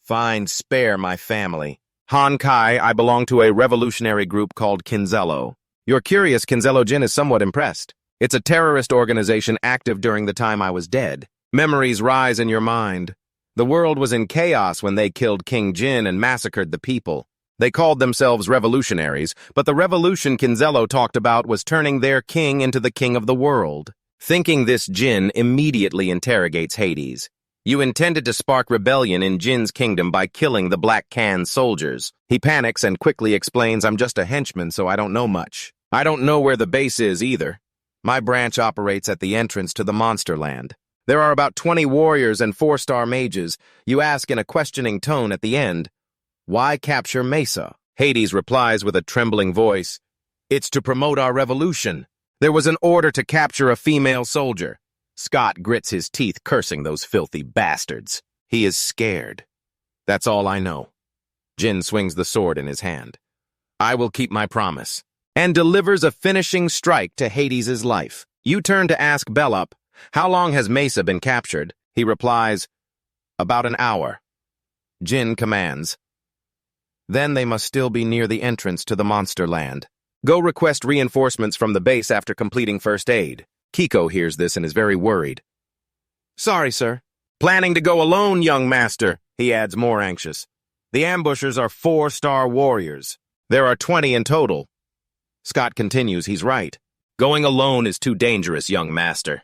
Fine, spare my family. Honkai, I belong to a revolutionary group called Kinzello. You're curious, Kinzello. Jin is somewhat impressed. It's a terrorist organization active during the time I was dead. Memories rise in your mind. The world was in chaos when they killed King Jin and massacred the people. They called themselves revolutionaries, but the revolution Kinzello talked about was turning their king into the king of the world. Thinking this, Jin immediately interrogates Hades. You intended to spark rebellion in Jin's kingdom by killing the Black Can soldiers. He panics and quickly explains, I'm just a henchman, so I don't know much. I don't know where the base is either. My branch operates at the entrance to the Monster Land. There are about 20 warriors and 4-star mages. You ask in a questioning tone at the end, why capture Mesa? Hades replies with a trembling voice, it's to promote our revolution. There was an order to capture a female soldier. Scott grits his teeth, cursing those filthy bastards. He is scared. That's all I know. Jin swings the sword in his hand. I will keep my promise. And delivers a finishing strike to Hades' life. You turn to ask Bellup, how long has Mesa been captured? He replies, about an hour. Jin commands, then they must still be near the entrance to the Monster Land. Go request reinforcements from the base after completing first aid. Kiko hears this and is very worried. Sorry, sir. Planning to go alone, young master, he adds, more anxious. The ambushers are 4-star warriors. There are 20 in total. Scott continues, he's right. Going alone is too dangerous, young master.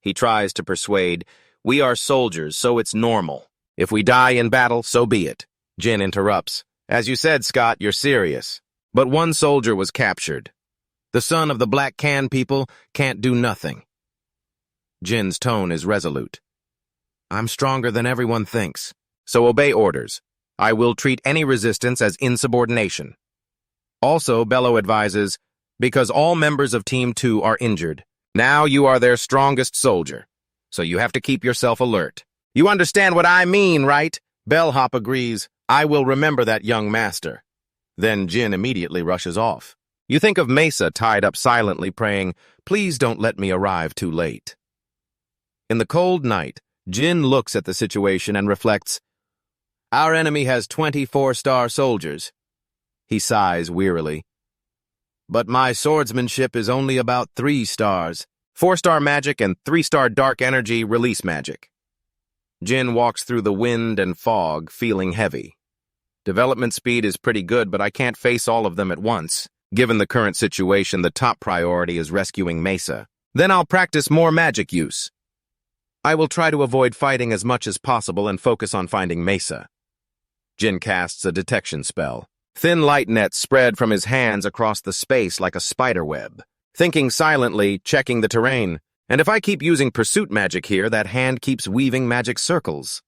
He tries to persuade, we are soldiers, so it's normal. If we die in battle, so be it. Jin interrupts. As you said, Scott, you're serious. But 1 soldier was captured. The son of the Black Can people can't do nothing. Jin's tone is resolute. I'm stronger than everyone thinks, so obey orders. I will treat any resistance as insubordination. Also, Bello advises, because all members of Team 2 are injured. Now you are their strongest soldier, so you have to keep yourself alert. You understand what I mean, right? Bellhop agrees. I will remember that, young master. Then Jin immediately rushes off. You think of Mesa tied up silently praying, please don't let me arrive too late. In the cold night, Jin looks at the situation and reflects, our enemy has 24-star soldiers. He sighs wearily. But my swordsmanship is only about 3 stars. 4-star magic and 3-star dark energy release magic. Jin walks through the wind and fog, feeling heavy. Development speed is pretty good, but I can't face all of them at once. Given the current situation, the top priority is rescuing Mesa. Then I'll practice more magic use. I will try to avoid fighting as much as possible and focus on finding Mesa. Jin casts a detection spell. Thin light nets spread from his hands across the space like a spider web. Thinking silently, checking the terrain. And if I keep using pursuit magic here, that hand keeps weaving magic circles.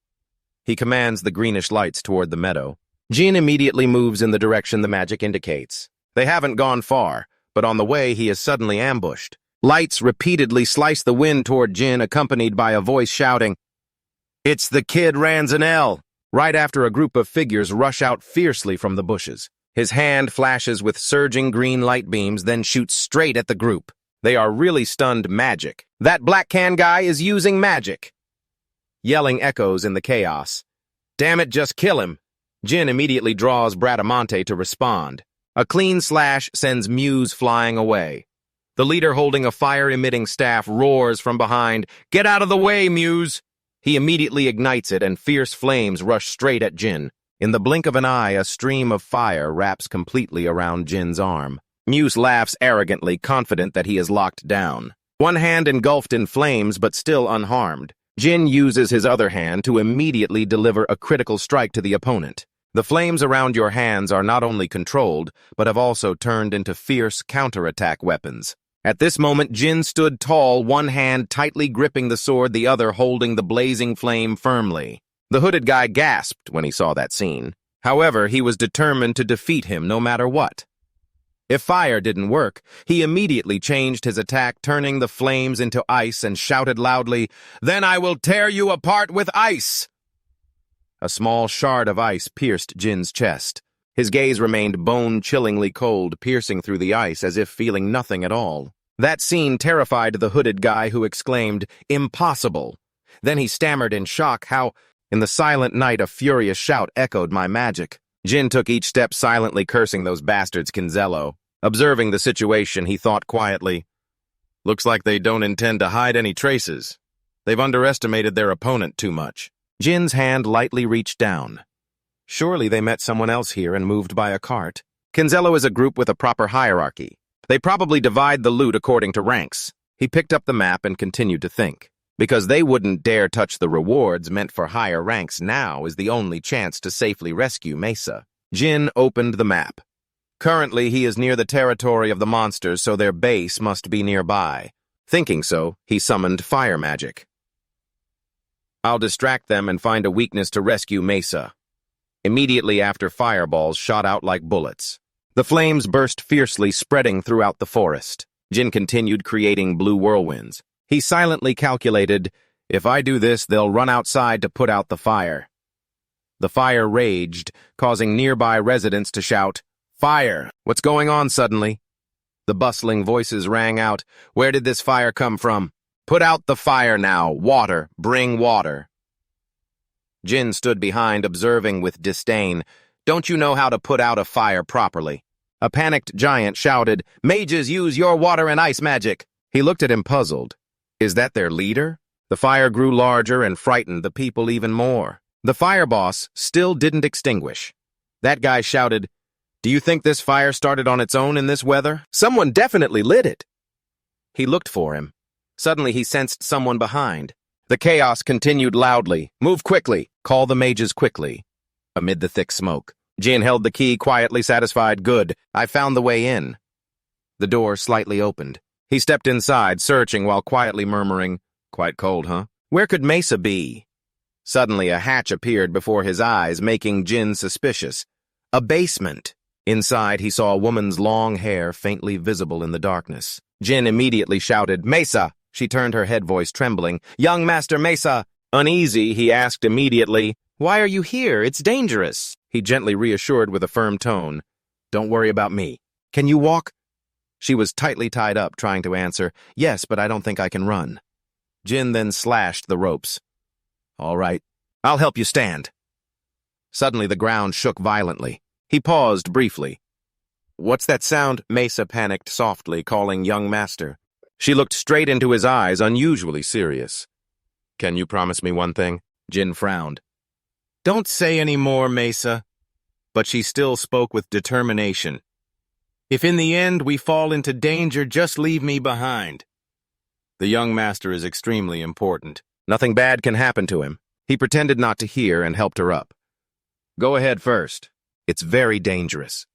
He commands the greenish lights toward the meadow. Jin immediately moves in the direction the magic indicates. They haven't gone far, but on the way he is suddenly ambushed. Lights repeatedly slice the wind toward Jin, accompanied by a voice shouting, "It's the kid Ranzanel!" Right after a group of figures rush out fiercely from the bushes. His hand flashes with surging green light beams, then shoots straight at the group. They are really stunned magic. That Black Can guy is using magic. Yelling echoes in the chaos. Damn it, just kill him. Jin immediately draws Bradamante to respond. A clean slash sends Muse flying away. The leader holding a fire-emitting staff roars from behind, "Get out of the way, Muse!" He immediately ignites it and fierce flames rush straight at Jin. In the blink of an eye, a stream of fire wraps completely around Jin's arm. Muse laughs arrogantly, confident that he is locked down. One hand engulfed in flames, but still unharmed. Jin uses his other hand to immediately deliver a critical strike to the opponent. The flames around your hands are not only controlled, but have also turned into fierce counterattack weapons. At this moment, Jin stood tall, one hand tightly gripping the sword, the other holding the blazing flame firmly. The hooded guy gasped when he saw that scene. However, he was determined to defeat him no matter what. If fire didn't work, he immediately changed his attack, turning the flames into ice, and shouted loudly, "Then I will tear you apart with ice!" A small shard of ice pierced Jin's chest. His gaze remained bone-chillingly cold, piercing through the ice as if feeling nothing at all. That scene terrified the hooded guy, who exclaimed, "Impossible!" Then he stammered in shock how, in the silent night, a furious shout echoed my magic. Jin took each step silently, cursing those bastards Kinzello. Observing the situation, he thought quietly, "Looks like they don't intend to hide any traces. They've underestimated their opponent too much." Jin's hand lightly reached down. Surely they met someone else here and moved by a cart. Kinzello is a group with a proper hierarchy. They probably divide the loot according to ranks. He picked up the map and continued to think. Because they wouldn't dare touch the rewards meant for higher ranks, now is the only chance to safely rescue Mesa. Jin opened the map. Currently, he is near the territory of the monsters, so their base must be nearby. Thinking so, he summoned fire magic. I'll distract them and find a weakness to rescue Mesa. Immediately after, fireballs shot out like bullets. The flames burst fiercely, spreading throughout the forest. Jin continued creating blue whirlwinds. He silently calculated, if I do this, they'll run outside to put out the fire. The fire raged, causing nearby residents to shout, "Fire! What's going on suddenly?" The bustling voices rang out, "Where did this fire come from? Put out the fire now! Water! Bring water!" Jin stood behind, observing with disdain. "Don't you know how to put out a fire properly?" A panicked giant shouted, "Mages, use your water and ice magic!" He looked at him puzzled. Is that their leader? The fire grew larger and frightened the people even more. The fire boss still didn't extinguish. That guy shouted, "Do you think this fire started on its own in this weather? Someone definitely lit it." He looked for him. Suddenly he sensed someone behind. The chaos continued loudly. "Move quickly! Call the mages quickly!" Amid the thick smoke, Jin held the key, quietly satisfied. "Good, I found the way in." The door slightly opened. He stepped inside, searching while quietly murmuring, "Quite cold, huh? Where could Mesa be?" Suddenly, a hatch appeared before his eyes, making Jin suspicious. A basement. Inside, he saw a woman's long hair faintly visible in the darkness. Jin immediately shouted, "Mesa!" She turned, her head voice trembling. "Young Master Mesa!" Uneasy, he asked immediately, "Why are you here? It's dangerous." He gently reassured with a firm tone, "Don't worry about me. Can you walk?" She was tightly tied up, trying to answer, "Yes, but I don't think I can run." Jin then slashed the ropes. "All right, I'll help you stand." Suddenly, the ground shook violently. He paused briefly. "What's that sound?" Mesa panicked softly, calling young master. She looked straight into his eyes, unusually serious. "Can you promise me one thing?" Jin frowned. "Don't say any more, Mesa." But she still spoke with determination. "If in the end we fall into danger, just leave me behind. The young master is extremely important. Nothing bad can happen to him." He pretended not to hear and helped her up. "Go ahead first. It's very dangerous."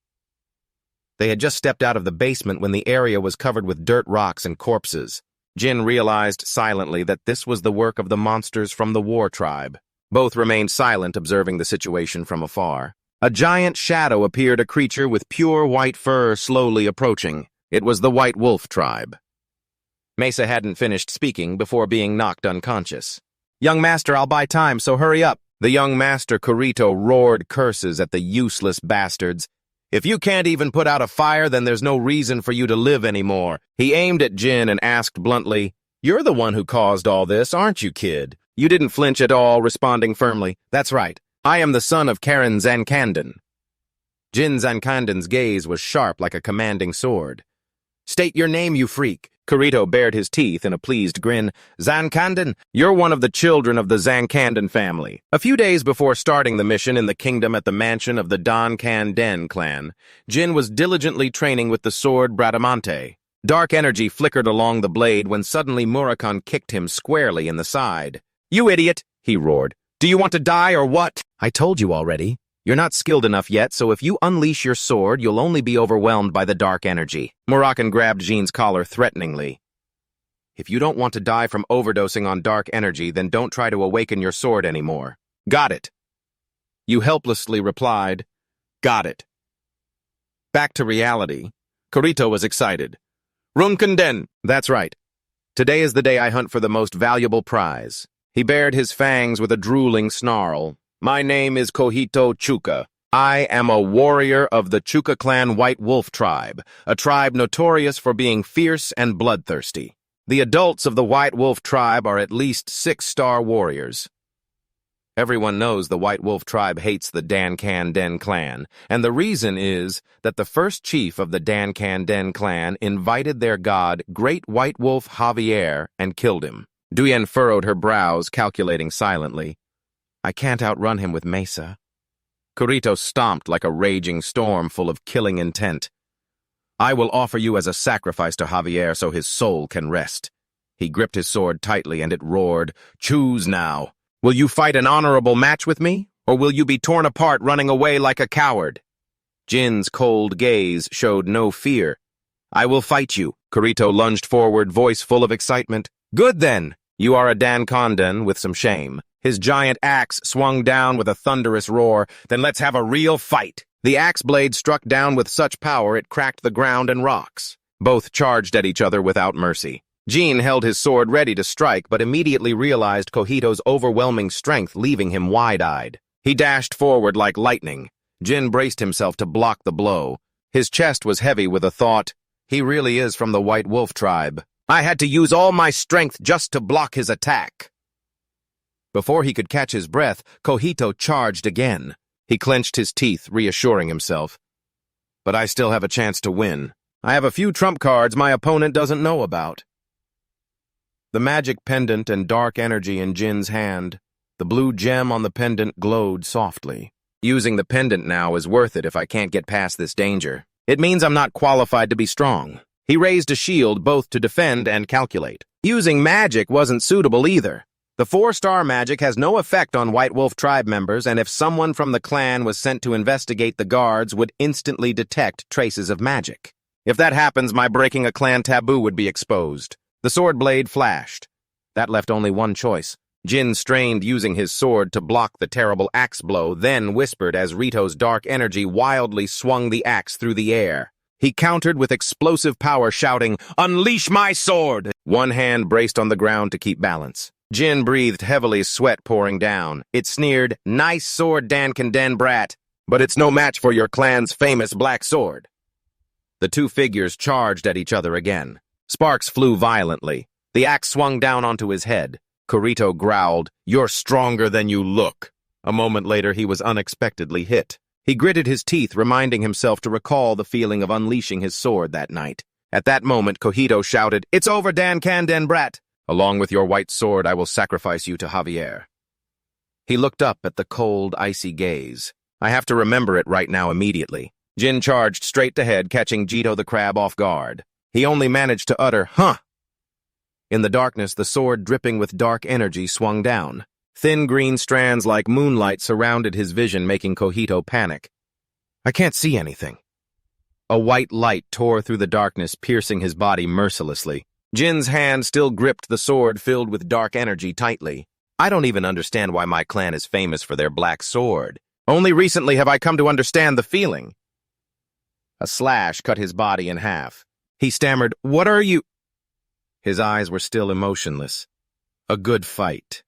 They had just stepped out of the basement when the area was covered with dirt, rocks, and corpses. Jin realized silently that this was the work of the monsters from the war tribe. Both remained silent, observing the situation from afar. A giant shadow appeared, a creature with pure white fur slowly approaching. It was the White Wolf tribe. Mesa hadn't finished speaking before being knocked unconscious. "Young master, I'll buy time, so hurry up." The young master Kurito roared curses at the useless bastards. "If you can't even put out a fire, then there's no reason for you to live anymore." He aimed at Jin and asked bluntly, "You're the one who caused all this, aren't you, kid?" You didn't flinch at all, responding firmly, "That's right. I am the son of Karen Zankandan." Jin Zankandan's gaze was sharp like a commanding sword. "State your name, you freak." Kurito bared his teeth in a pleased grin. "Zankandan, you're one of the children of the Zankandan family." A few days before starting the mission in the kingdom at the mansion of the Dankandan clan, Jin was diligently training with the sword Bradamante. Dark energy flickered along the blade when suddenly Murakan kicked him squarely in the side. "You idiot!" he roared. "Do you want to die or what?" "I told you already. You're not skilled enough yet, so if you unleash your sword, you'll only be overwhelmed by the dark energy." Murakan grabbed Jin's collar threateningly. "If you don't want to die from overdosing on dark energy, then don't try to awaken your sword anymore." "Got it." You helplessly replied, "Got it." Back to reality, Kurito was excited. "Runkanden!" That's right. Today is the day I hunt for the most valuable prize. He bared his fangs with a drooling snarl. "My name is Kohito Chuka. I am a warrior of the Chuka clan White Wolf tribe, a tribe notorious for being fierce and bloodthirsty. The adults of the White Wolf tribe are at least 6-star warriors. Everyone knows the White Wolf tribe hates the Dankandan clan, and the reason is that the first chief of the Dankandan clan invited their god, Great White Wolf Javier, and killed him." Duyen furrowed her brows, calculating silently. "I can't outrun him with Mesa." Kurito stomped like a raging storm full of killing intent. "I will offer you as a sacrifice to Javier so his soul can rest." He gripped his sword tightly and it roared, "Choose now. Will you fight an honorable match with me, or will you be torn apart running away like a coward?" Jin's cold gaze showed no fear. "I will fight you." Kurito lunged forward, voice full of excitement. "Good then. You are a Dankandan with some shame." His giant axe swung down with a thunderous roar. "Then let's have a real fight." The axe blade struck down with such power it cracked the ground and rocks. Both charged at each other without mercy. Jin held his sword ready to strike, but immediately realized Kohito's overwhelming strength, leaving him wide-eyed. He dashed forward like lightning. Jin braced himself to block the blow. His chest was heavy with a thought. He really is from the White Wolf tribe. I had to use all my strength just to block his attack. Before he could catch his breath, Kohito charged again. He clenched his teeth, reassuring himself. "But I still have a chance to win. I have a few trump cards my opponent doesn't know about." The magic pendant and dark energy in Jin's hand. The blue gem on the pendant glowed softly. Using the pendant now is worth it if I can't get past this danger. It means I'm not qualified to be strong. He raised a shield both to defend and calculate. Using magic wasn't suitable either. The 4-star magic has no effect on White Wolf tribe members, and if someone from the clan was sent to investigate, the guards would instantly detect traces of magic. If that happens, my breaking a clan taboo would be exposed. The sword blade flashed. That left only one choice. Jin strained using his sword to block the terrible axe blow, then whispered as Rito's dark energy wildly swung the axe through the air. He countered with explosive power, shouting, "Unleash my sword!" One hand braced on the ground to keep balance. Jin breathed heavily, sweat pouring down. It sneered, "Nice sword, Dan Kanden brat, but it's no match for your clan's famous black sword." The two figures charged at each other again. Sparks flew violently. The axe swung down onto his head. Kurito growled, "You're stronger than you look." A moment later, he was unexpectedly hit. He gritted his teeth, reminding himself to recall the feeling of unleashing his sword that night. At that moment, Kurito shouted, "It's over, Dan Kanden brat! Along with your white sword, I will sacrifice you to Javier." He looked up at the cold, icy gaze. I have to remember it right now immediately. Jin charged straight ahead, catching Jito the crab off guard. He only managed to utter, "Huh!" In the darkness, the sword dripping with dark energy swung down. Thin green strands like moonlight surrounded his vision, making Kurito panic. "I can't see anything." A white light tore through the darkness, piercing his body mercilessly. Jin's hand still gripped the sword filled with dark energy tightly. I don't even understand why my clan is famous for their black sword. Only recently have I come to understand the feeling. A slash cut his body in half. He stammered, "What are you—" His eyes were still emotionless. A good fight.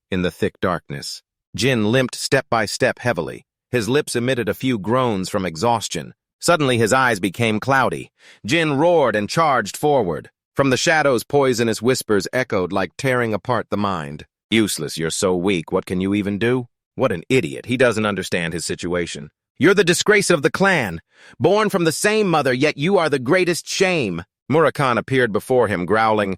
In the thick darkness, Jin limped step by step heavily. His lips emitted a few groans from exhaustion. Suddenly his eyes became cloudy. Jin roared and charged forward. From the shadows, poisonous whispers echoed like tearing apart the mind. "Useless, you're so weak, what can you even do?" What an idiot, he doesn't understand his situation. "You're the disgrace of the clan. Born from the same mother, yet you are the greatest shame." Murakan appeared before him, growling,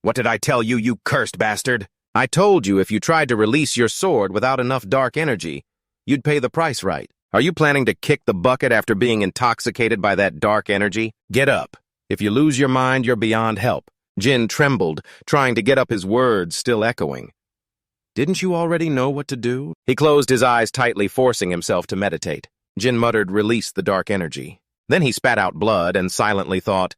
"What did I tell you, you cursed bastard? I told you if you tried to release your sword without enough dark energy, you'd pay the price right. Are you planning to kick the bucket after being intoxicated by that dark energy? Get up. If you lose your mind, you're beyond help." Jin trembled, trying to get up, his words still echoing. "Didn't you already know what to do?" He closed his eyes tightly, forcing himself to meditate. Jin muttered, "Release the dark energy." Then he spat out blood and silently thought,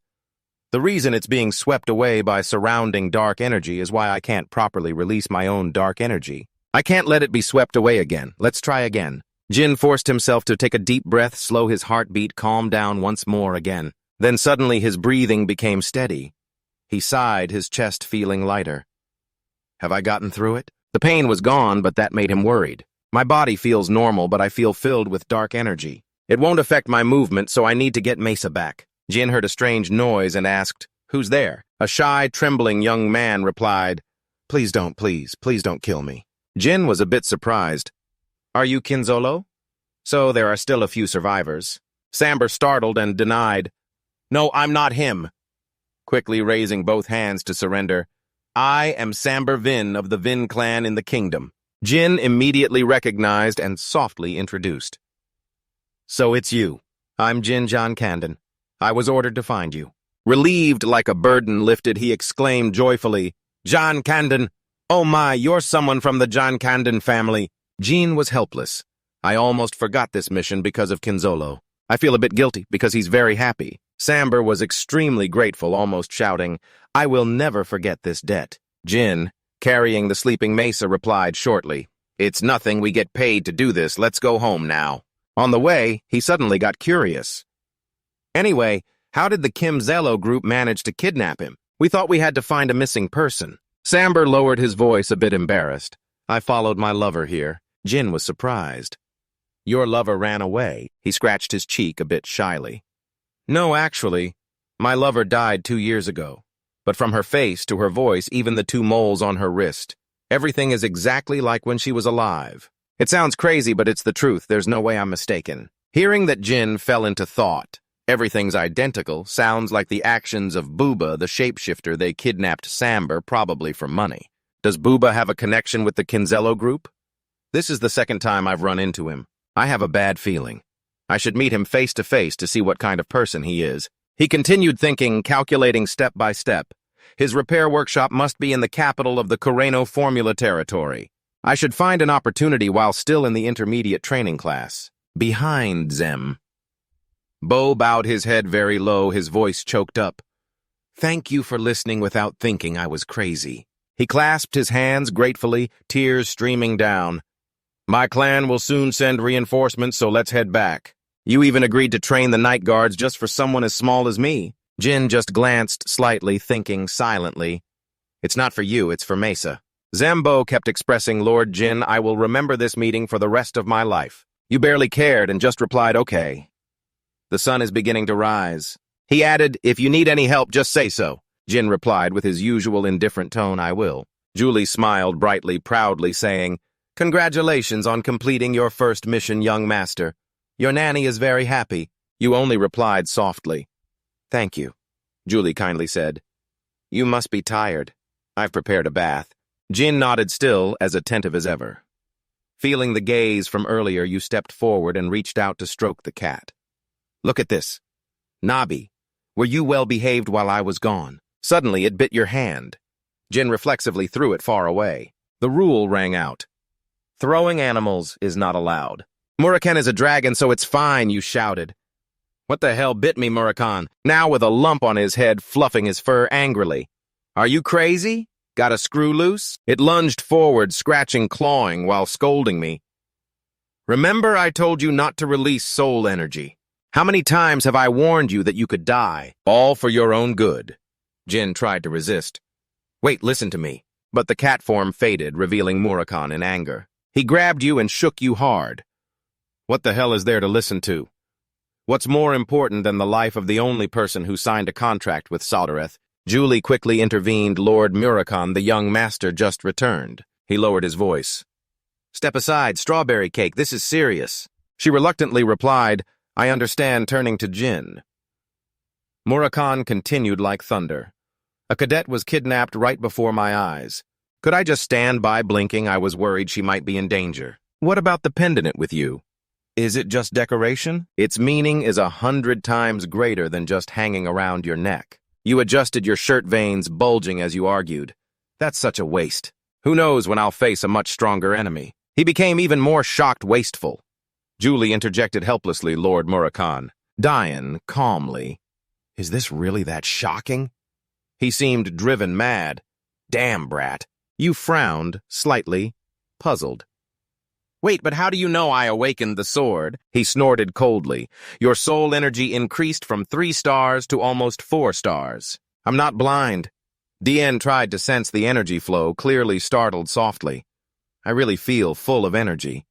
"The reason it's being swept away by surrounding dark energy is why I can't properly release my own dark energy. I can't let it be swept away again. Let's try again." Jin forced himself to take a deep breath, slow his heartbeat, calm down once more again. Then suddenly his breathing became steady. He sighed, his chest feeling lighter. Have I gotten through it? The pain was gone, but that made him worried. My body feels normal, but I feel filled with dark energy. It won't affect my movement, so I need to get Mesa back. Jin heard a strange noise and asked, "Who's there?" A shy, trembling young man replied, please don't kill me." Jin was a bit surprised. "Are you Kinzolo?" "So there are still a few survivors." Samber startled and denied, "No, I'm not him." Quickly raising both hands to surrender, "I am Samber Vin of the Vin clan in the kingdom." Jin immediately recognized and softly introduced. "So it's you. I'm Jin John Kanden. I was ordered to find you." Relieved like a burden lifted, he exclaimed joyfully, "John Kanden! Oh my, you're someone from the John Kanden family." Jin was helpless. "I almost forgot this mission because of Kinzolo. I feel a bit guilty because he's very happy." Samber was extremely grateful, almost shouting, "I will never forget this debt." Jin, carrying the sleeping Mesa, replied shortly, "It's nothing, we get paid to do this, let's go home now." On the way, he suddenly got curious. "Anyway, how did the Kim Zello group manage to kidnap him? We thought we had to find a missing person." Samber lowered his voice, a bit embarrassed. "I followed my lover here." Jin was surprised. "Your lover ran away?" He scratched his cheek a bit shyly. "No, actually. My lover died 2 years ago. But from her face to her voice, even the 2 moles on her wrist, everything is exactly like when she was alive. It sounds crazy, but it's the truth. There's no way I'm mistaken." Hearing that, Jin fell into thought. Everything's identical, sounds like the actions of Booba, the shapeshifter they kidnapped Samber, probably for money. Does Booba have a connection with the Kinzello group? This is the second time I've run into him. I have a bad feeling. I should meet him face to face to see what kind of person he is. He continued thinking, calculating step by step. His repair workshop must be in the capital of the Kureno Formula territory. I should find an opportunity while still in the intermediate training class. Behind them. Bo bowed his head very low, his voice choked up. Thank you for listening without thinking I was crazy. He clasped his hands gratefully, tears streaming down. My clan will soon send reinforcements, so let's head back. You even agreed to train the night guards just for someone as small as me. Jin just glanced slightly, thinking silently. It's not for you, it's for Mesa. Zambo kept expressing, Lord Jin, I will remember this meeting for the rest of my life. You barely cared and just replied, okay. The sun is beginning to rise. He added, if you need any help, just say so. Jin replied with his usual indifferent tone, I will. Julie smiled brightly, proudly, saying, Congratulations on completing your first mission, young master. Your nanny is very happy. You only replied softly. Thank you, Julie kindly said. You must be tired. I've prepared a bath. Jin nodded still, as attentive as ever. Feeling the gaze from earlier, you stepped forward and reached out to stroke the cat. Look at this. Nabi, were you well behaved while I was gone? Suddenly it bit your hand. Jin reflexively threw it far away. The rule rang out. Throwing animals is not allowed. Murakan is a dragon, so it's fine, you shouted. What the hell bit me, Murakan? Now with a lump on his head, fluffing his fur angrily. Are you crazy? Got a screw loose? It lunged forward, scratching, clawing, while scolding me. Remember I told you not to release soul energy. How many times have I warned you that you could die? All for your own good. Jin tried to resist. Wait, listen to me. But the cat form faded, revealing Murakan in anger. He grabbed you and shook you hard. What the hell is there to listen to? What's more important than the life of the only person who signed a contract with Soldereth? Julie quickly intervened. Lord Murakan, the young master, just returned. He lowered his voice. Step aside, strawberry cake, this is serious. She reluctantly replied, I understand, turning to Jin. Murakan continued like thunder. A cadet was kidnapped right before my eyes. Could I just stand by blinking? I was worried she might be in danger. What about the pendant with you? Is it just decoration? Its meaning is 100 times greater than just hanging around your neck. You adjusted your shirt veins, bulging as you argued. That's such a waste. Who knows when I'll face a much stronger enemy? He became even more shocked, wasteful. Julie interjected helplessly, Lord Murakan. Diane, calmly. Is this really that shocking? He seemed driven mad. Damn, brat. You frowned, slightly, puzzled. Wait, but how do you know I awakened the sword? He snorted coldly. Your soul energy increased from 3 stars to almost 4 stars. I'm not blind. Dien tried to sense the energy flow, clearly startled softly. I really feel full of energy.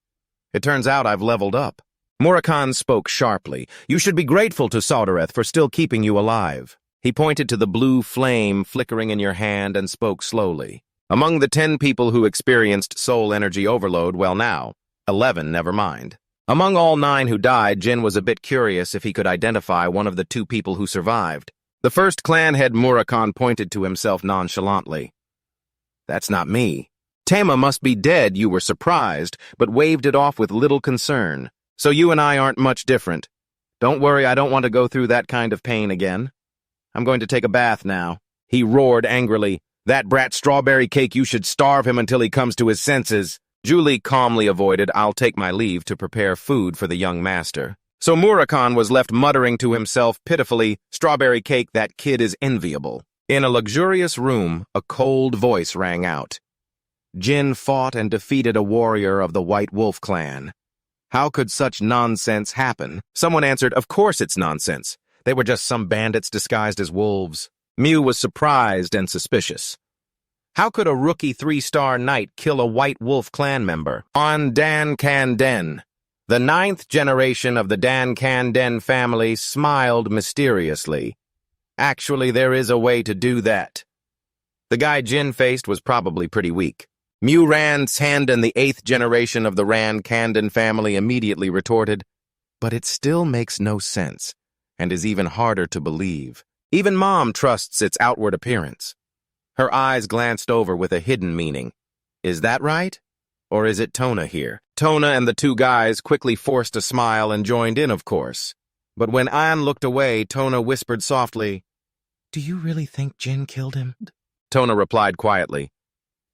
It turns out I've leveled up. Murakan spoke sharply. You should be grateful to Soldereth for still keeping you alive. He pointed to the blue flame flickering in your hand and spoke slowly. Among the 10 people who experienced soul energy overload, well now, 11, never mind. Among all 9 who died, Jin was a bit curious if he could identify one of the 2 people who survived. The first clan head Murakan pointed to himself nonchalantly. That's not me. Tama must be dead, you were surprised, but waved it off with little concern. So you and I aren't much different. Don't worry, I don't want to go through that kind of pain again. I'm going to take a bath now. He roared angrily. That brat strawberry cake, you should starve him until he comes to his senses. Julie calmly avoided, I'll take my leave to prepare food for the young master. So Murakan was left muttering to himself pitifully, strawberry cake, that kid is enviable. In a luxurious room, a cold voice rang out. Jin fought and defeated a warrior of the White Wolf clan. How could such nonsense happen? Someone answered, of course it's nonsense. They were just some bandits disguised as wolves. Mew was surprised and suspicious. How could a rookie 3-star knight kill a White Wolf clan member? On Dan Kanden. The 9th generation of the Dan Kanden family smiled mysteriously. Actually, there is a way to do that. The guy Jin faced was probably pretty weak. Mew Rand and the 8th generation of the Rand Kanden family immediately retorted, but it still makes no sense, and is even harder to believe. Even Mom trusts its outward appearance. Her eyes glanced over with a hidden meaning. Is that right? Or is it Tona here? Tona and the 2 guys quickly forced a smile and joined in, of course. But when Anne looked away, Tona whispered softly, Do you really think Jin killed him? Tona replied quietly,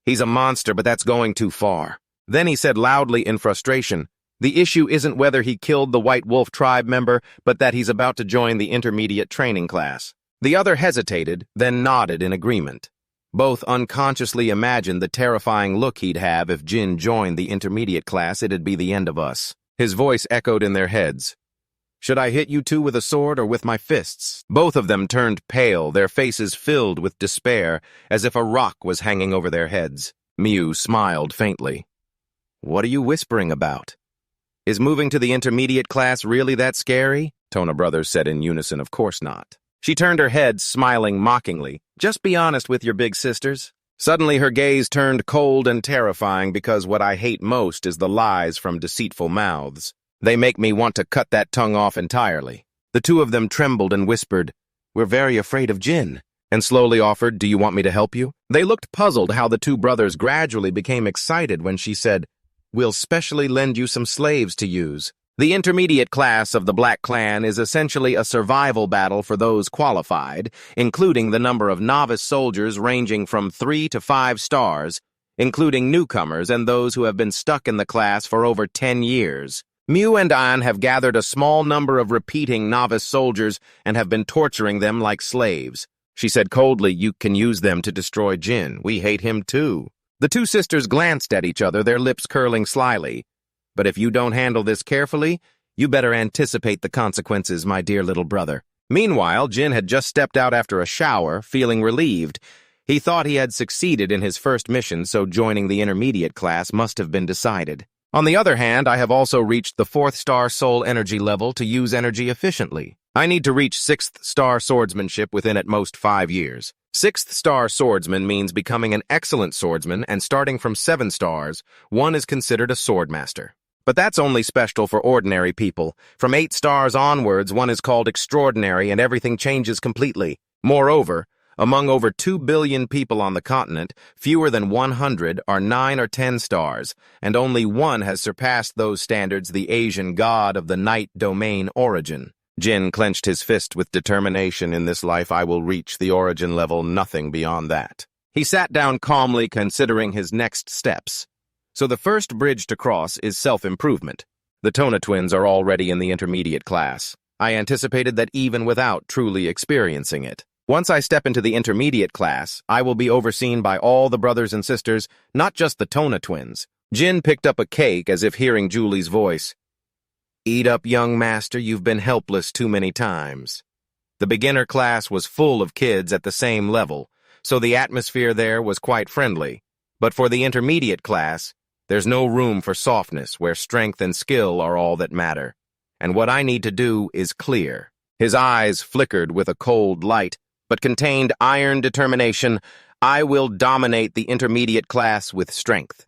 He's a monster, but that's going too far. Then he said loudly in frustration, The issue isn't whether he killed the White Wolf tribe member, but that he's about to join the intermediate training class. The other hesitated, then nodded in agreement. Both unconsciously imagined the terrifying look he'd have if Jin joined the intermediate class. It'd be the end of us. His voice echoed in their heads. Should I hit you two with a sword or with my fists? Both of them turned pale, their faces filled with despair, as if a rock was hanging over their heads. Miu smiled faintly. What are you whispering about? Is moving to the intermediate class really that scary? Tona brothers said in unison, of course not. She turned her head, smiling mockingly. Just be honest with your big sisters. Suddenly her gaze turned cold and terrifying because what I hate most is the lies from deceitful mouths. They make me want to cut that tongue off entirely. The two of them trembled and whispered, We're very afraid of Jin, and slowly offered, Do you want me to help you? They looked puzzled how the two brothers gradually became excited when she said, We'll specially lend you some slaves to use. The intermediate class of the Black Clan is essentially a survival battle for those qualified, including the number of novice soldiers ranging from 3 to 5 stars, including newcomers and those who have been stuck in the class for over 10 years. Miu and An have gathered a small number of repeating novice soldiers and have been torturing them like slaves. She said coldly, You can use them to destroy Jin. We hate him too. The two sisters glanced at each other, their lips curling slyly. But if you don't handle this carefully, you better anticipate the consequences, my dear little brother. Meanwhile, Jin had just stepped out after a shower, feeling relieved. He thought he had succeeded in his first mission, so joining the intermediate class must have been decided. On the other hand, I have also reached the 4th star soul energy level to use energy efficiently. I need to reach 6th star swordsmanship within at most 5 years. 6th star swordsman means becoming an excellent swordsman, and starting from 7 stars, one is considered a swordmaster. But that's only special for ordinary people. From 8 stars onwards, one is called extraordinary, and everything changes completely. Moreover, among over 2 billion people on the continent, fewer than 100 are 9 or 10 stars, and only one has surpassed those standards, the Asian god of the night domain Origin. Jin clenched his fist with determination. In this life I will reach the Origin level, nothing beyond that. He sat down calmly, considering his next steps. So the first bridge to cross is self-improvement. The Tona twins are already in the intermediate class. I anticipated that even without truly experiencing it. Once I step into the intermediate class, I will be overseen by all the brothers and sisters, not just the Tona twins. Jin picked up a cake as if hearing Julie's voice. Eat up, young master, you've been helpless too many times. The beginner class was full of kids at the same level, so the atmosphere there was quite friendly. But for the intermediate class, there's no room for softness where strength and skill are all that matter. And what I need to do is clear. His eyes flickered with a cold light, but contained iron determination. I will dominate the intermediate class with strength.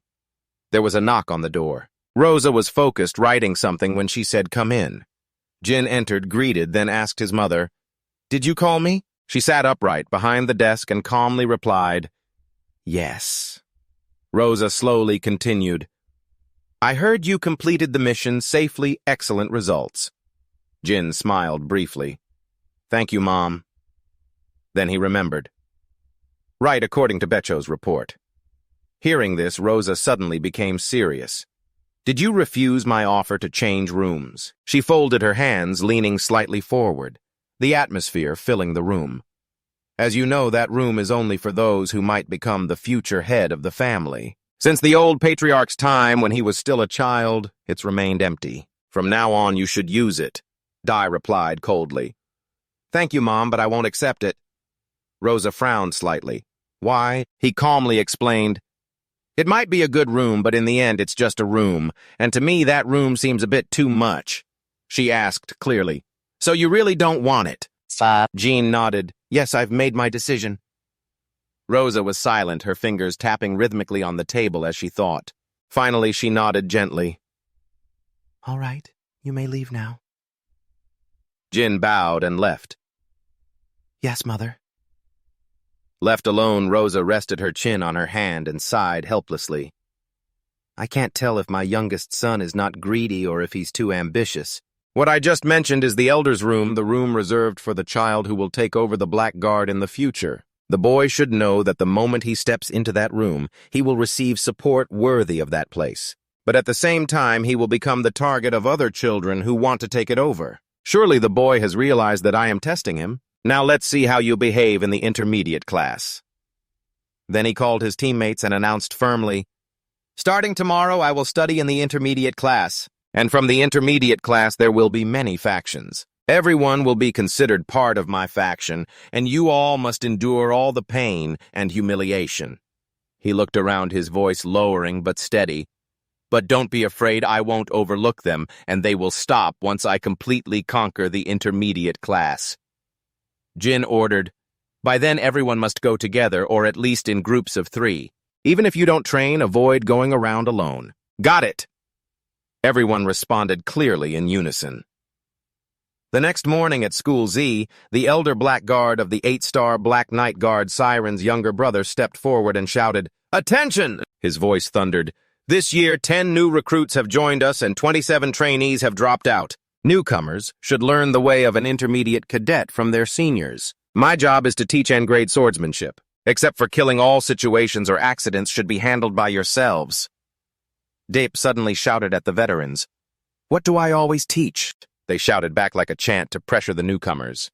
There was a knock on the door. Rosa was focused, writing something, when she said, Come in. Jin entered, greeted, then asked his mother, Did you call me? She sat upright behind the desk and calmly replied, Yes. Rosa slowly continued, I heard you completed the mission safely, excellent results. Jin smiled briefly. Thank you, Mom. Then he remembered. Right, according to Becho's report. Hearing this, Rosa suddenly became serious. Did you refuse my offer to change rooms? She folded her hands, leaning slightly forward, the atmosphere filling the room. As you know, that room is only for those who might become the future head of the family. Since the old patriarch's time when he was still a child, it's remained empty. From now on, you should use it, Dai replied coldly. Thank you, Mom, but I won't accept it. Rosa frowned slightly. Why? He calmly explained. It might be a good room, but in the end it's just a room, and to me that room seems a bit too much. She asked clearly. So you really don't want it? Jean nodded. Yes, I've made my decision. Rosa was silent, her fingers tapping rhythmically on the table as she thought. Finally, she nodded gently. All right, you may leave now. Jin bowed and left. Yes, Mother. Left alone, Rosa rested her chin on her hand and sighed helplessly. I can't tell if my youngest son is not greedy or if he's too ambitious. What I just mentioned is the Elder's room, the room reserved for the child who will take over the Black Guard in the future. The boy should know that the moment he steps into that room, he will receive support worthy of that place. but at the same time he will become the target of other children who want to take it over. Surely the boy has realized that I am testing him. Now let's see how you behave in the intermediate class. Then he called his teammates and announced firmly, "Starting tomorrow, I will study in the intermediate class, and from the intermediate class there will be many factions. Everyone will be considered part of my faction, and you all must endure all the pain and humiliation." He looked around, his voice lowering but steady. "But don't be afraid, I won't overlook them, and they will stop once I completely conquer the intermediate class." Jin ordered, "By then everyone must go together, or at least in groups of 3. Even if you don't train, avoid going around alone." "Got it!" Everyone responded clearly in unison. The next morning at School Z, the elder blackguard of the 8-star Black Knight Guard Siren's younger brother stepped forward and shouted, "Attention!" His voice thundered. "This year, 10 new recruits have joined us and 27 trainees have dropped out. Newcomers should learn the way of an intermediate cadet from their seniors. My job is to teach end-grade swordsmanship, except for killing. All situations or accidents should be handled by yourselves." Dape suddenly shouted at the veterans. "What do I always teach?" They shouted back like a chant to pressure the newcomers.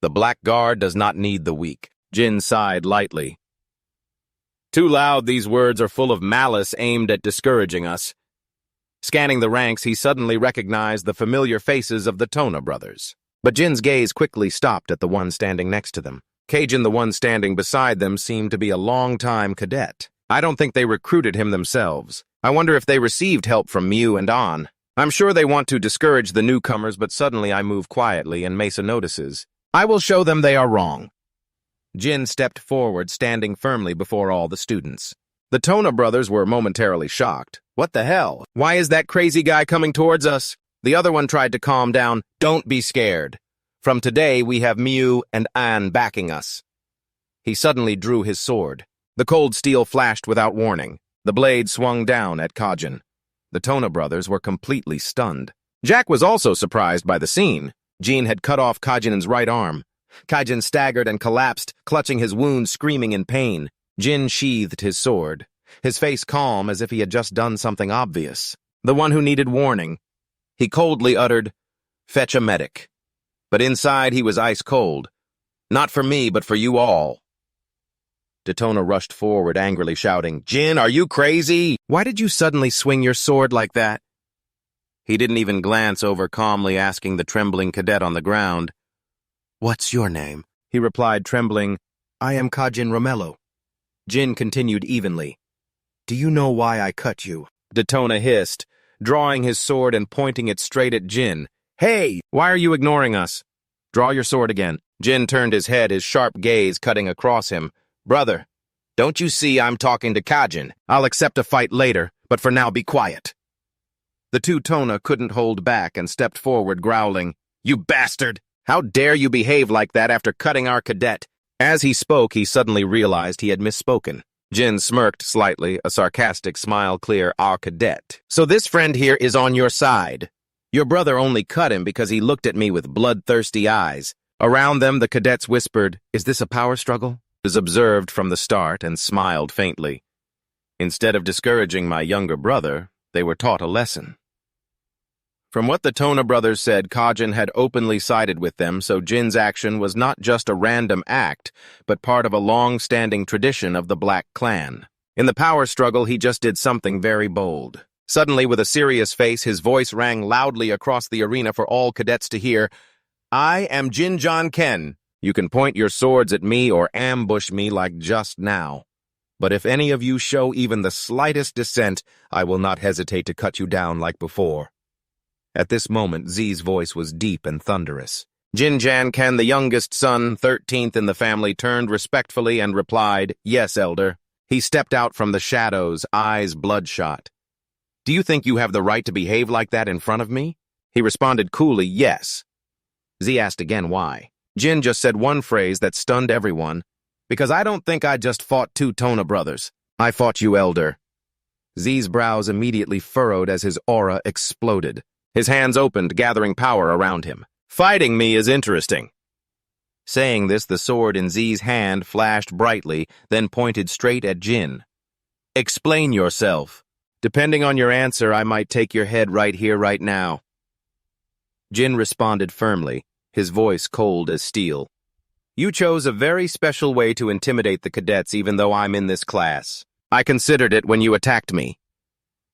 "The Black Guard does not need the weak." Jin sighed lightly. "Too loud, these words are full of malice aimed at discouraging us." Scanning the ranks, he suddenly recognized the familiar faces of the Tona brothers. But Jin's gaze quickly stopped at the one standing next to them. Cajun, the one standing beside them, seemed to be a long-time cadet. I don't think they recruited him themselves. I wonder if they received help from Mew and An. I'm sure they want to discourage the newcomers, but suddenly I move quietly and Mesa notices. I will show them they are wrong. Jin stepped forward, standing firmly before all the students. The Tona brothers were momentarily shocked. What the hell? Why is that crazy guy coming towards us? The other one tried to calm down. Don't be scared. From today, we have Mew and An backing us. He suddenly drew his sword. The cold steel flashed without warning. The blade swung down at Kajin. The Tona brothers were completely stunned. Jack was also surprised by the scene. Jean had cut off Kajin's right arm. Kajin staggered and collapsed, clutching his wound, screaming in pain. Jin sheathed his sword, his face calm as if he had just done something obvious. The one who needed warning. He coldly uttered, "Fetch a medic." But inside he was ice cold. "Not for me, but for you all." Detona rushed forward, angrily shouting, "Jin, are you crazy? Why did you suddenly swing your sword like that?" He didn't even glance over, calmly asking the trembling cadet on the ground. "What's your name?" He replied, trembling, "I am Kajin Romello." Jin continued evenly, "Do you know why I cut you?" Detona hissed, drawing his sword and pointing it straight at Jin. "Hey, why are you ignoring us? Draw your sword again." Jin turned his head, his sharp gaze cutting across him. "Brother, don't you see I'm talking to Kajin? I'll accept a fight later, but for now be quiet." The two Tona couldn't hold back and stepped forward, growling, "You bastard! How dare you behave like that after cutting our cadet?" As he spoke, he suddenly realized he had misspoken. Jin smirked slightly, a sarcastic smile clear, "Our cadet. So this friend here is on your side. Your brother only cut him because he looked at me with bloodthirsty eyes." Around them, the cadets whispered, "Is this a power struggle?" Was observed from the start and smiled faintly. Instead of discouraging my younger brother, they were taught a lesson. From what the Tona brothers said, Kajin had openly sided with them, so Jin's action was not just a random act, but part of a long-standing tradition of the Black Clan. In the power struggle, he just did something very bold. Suddenly, with a serious face, his voice rang loudly across the arena for all cadets to hear, "I am Jin John Ken. You can point your swords at me or ambush me like just now. But if any of you show even the slightest dissent, I will not hesitate to cut you down like before." At this moment, Z's voice was deep and thunderous. Jin Jan Ken, the youngest son, 13th in the family, turned respectfully and replied, "Yes, elder." He stepped out from the shadows, eyes bloodshot. "Do you think you have the right to behave like that in front of me?" He responded coolly, "Yes." Z asked again why. Jin just said one phrase that stunned everyone. "Because I don't think I just fought two Tona brothers. I fought you, elder." Z's brows immediately furrowed as his aura exploded. His hands opened, gathering power around him. "Fighting me is interesting." Saying this, the sword in Z's hand flashed brightly, then pointed straight at Jin. "Explain yourself." Depending on your answer, I might take your head right here, right now. Jin responded firmly, his voice cold as steel. You chose a very special way to intimidate the cadets even though I'm in this class. I considered it when you attacked me.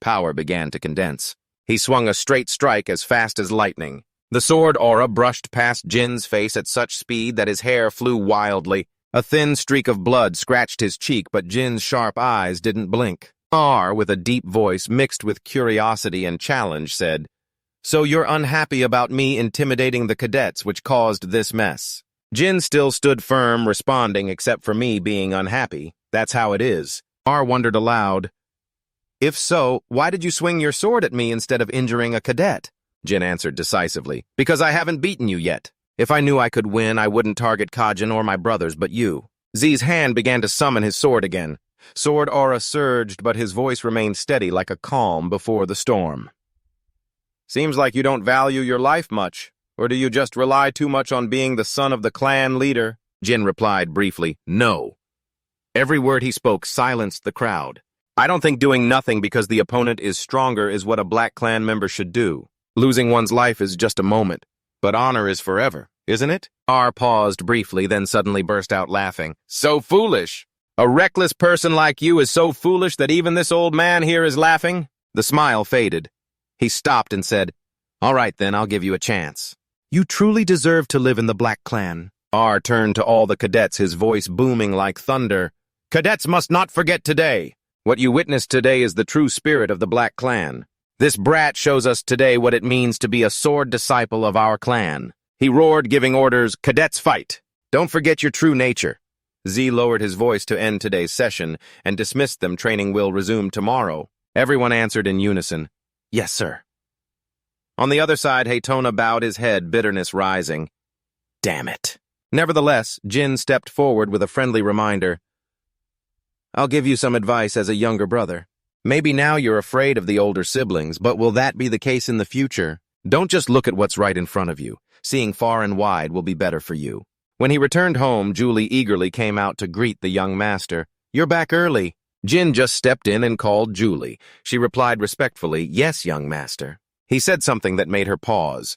Power began to condense. He swung a straight strike as fast as lightning. The sword aura brushed past Jin's face at such speed that his hair flew wildly. A thin streak of blood scratched his cheek, but Jin's sharp eyes didn't blink. R, with a deep voice mixed with curiosity and challenge, said, So you're unhappy about me intimidating the cadets, which caused this mess. Jin still stood firm, responding except for me being unhappy. That's how it is. R wondered aloud, If so, why did you swing your sword at me instead of injuring a cadet? Jin answered decisively, Because I haven't beaten you yet. If I knew I could win, I wouldn't target Kajin or my brothers, but you. Z's hand began to summon his sword again. Sword aura surged, but his voice remained steady like a calm before the storm. Seems like you don't value your life much. Or do you just rely too much on being the son of the clan leader? Jin replied briefly, No. Every word he spoke silenced the crowd. I don't think doing nothing because the opponent is stronger is what a Black Clan member should do. Losing one's life is just a moment, but honor is forever, isn't it? R paused briefly, then suddenly burst out laughing. So foolish! A reckless person like you is so foolish that even this old man here is laughing? The smile faded. He stopped and said, All right then, I'll give you a chance. You truly deserve to live in the Black Clan. R turned to all the cadets, his voice booming like thunder. Cadets must not forget today. What you witnessed today is the true spirit of the Black Clan. This brat shows us today what it means to be a sword disciple of our clan. He roared, giving orders, Cadets fight! Don't forget your true nature. Z lowered his voice to end today's session and dismissed them. Training will resume tomorrow. Everyone answered in unison, Yes, sir. On the other side, Haytona bowed his head, bitterness rising. Damn it. Nevertheless, Jin stepped forward with a friendly reminder. I'll give you some advice as a younger brother. Maybe now you're afraid of the older siblings, but will that be the case in the future? Don't just look at what's right in front of you. Seeing far and wide will be better for you. When he returned home, Julie eagerly came out to greet the young master. You're back early. Jin just stepped in and called Julie. She replied respectfully, Yes, young master. He said something that made her pause.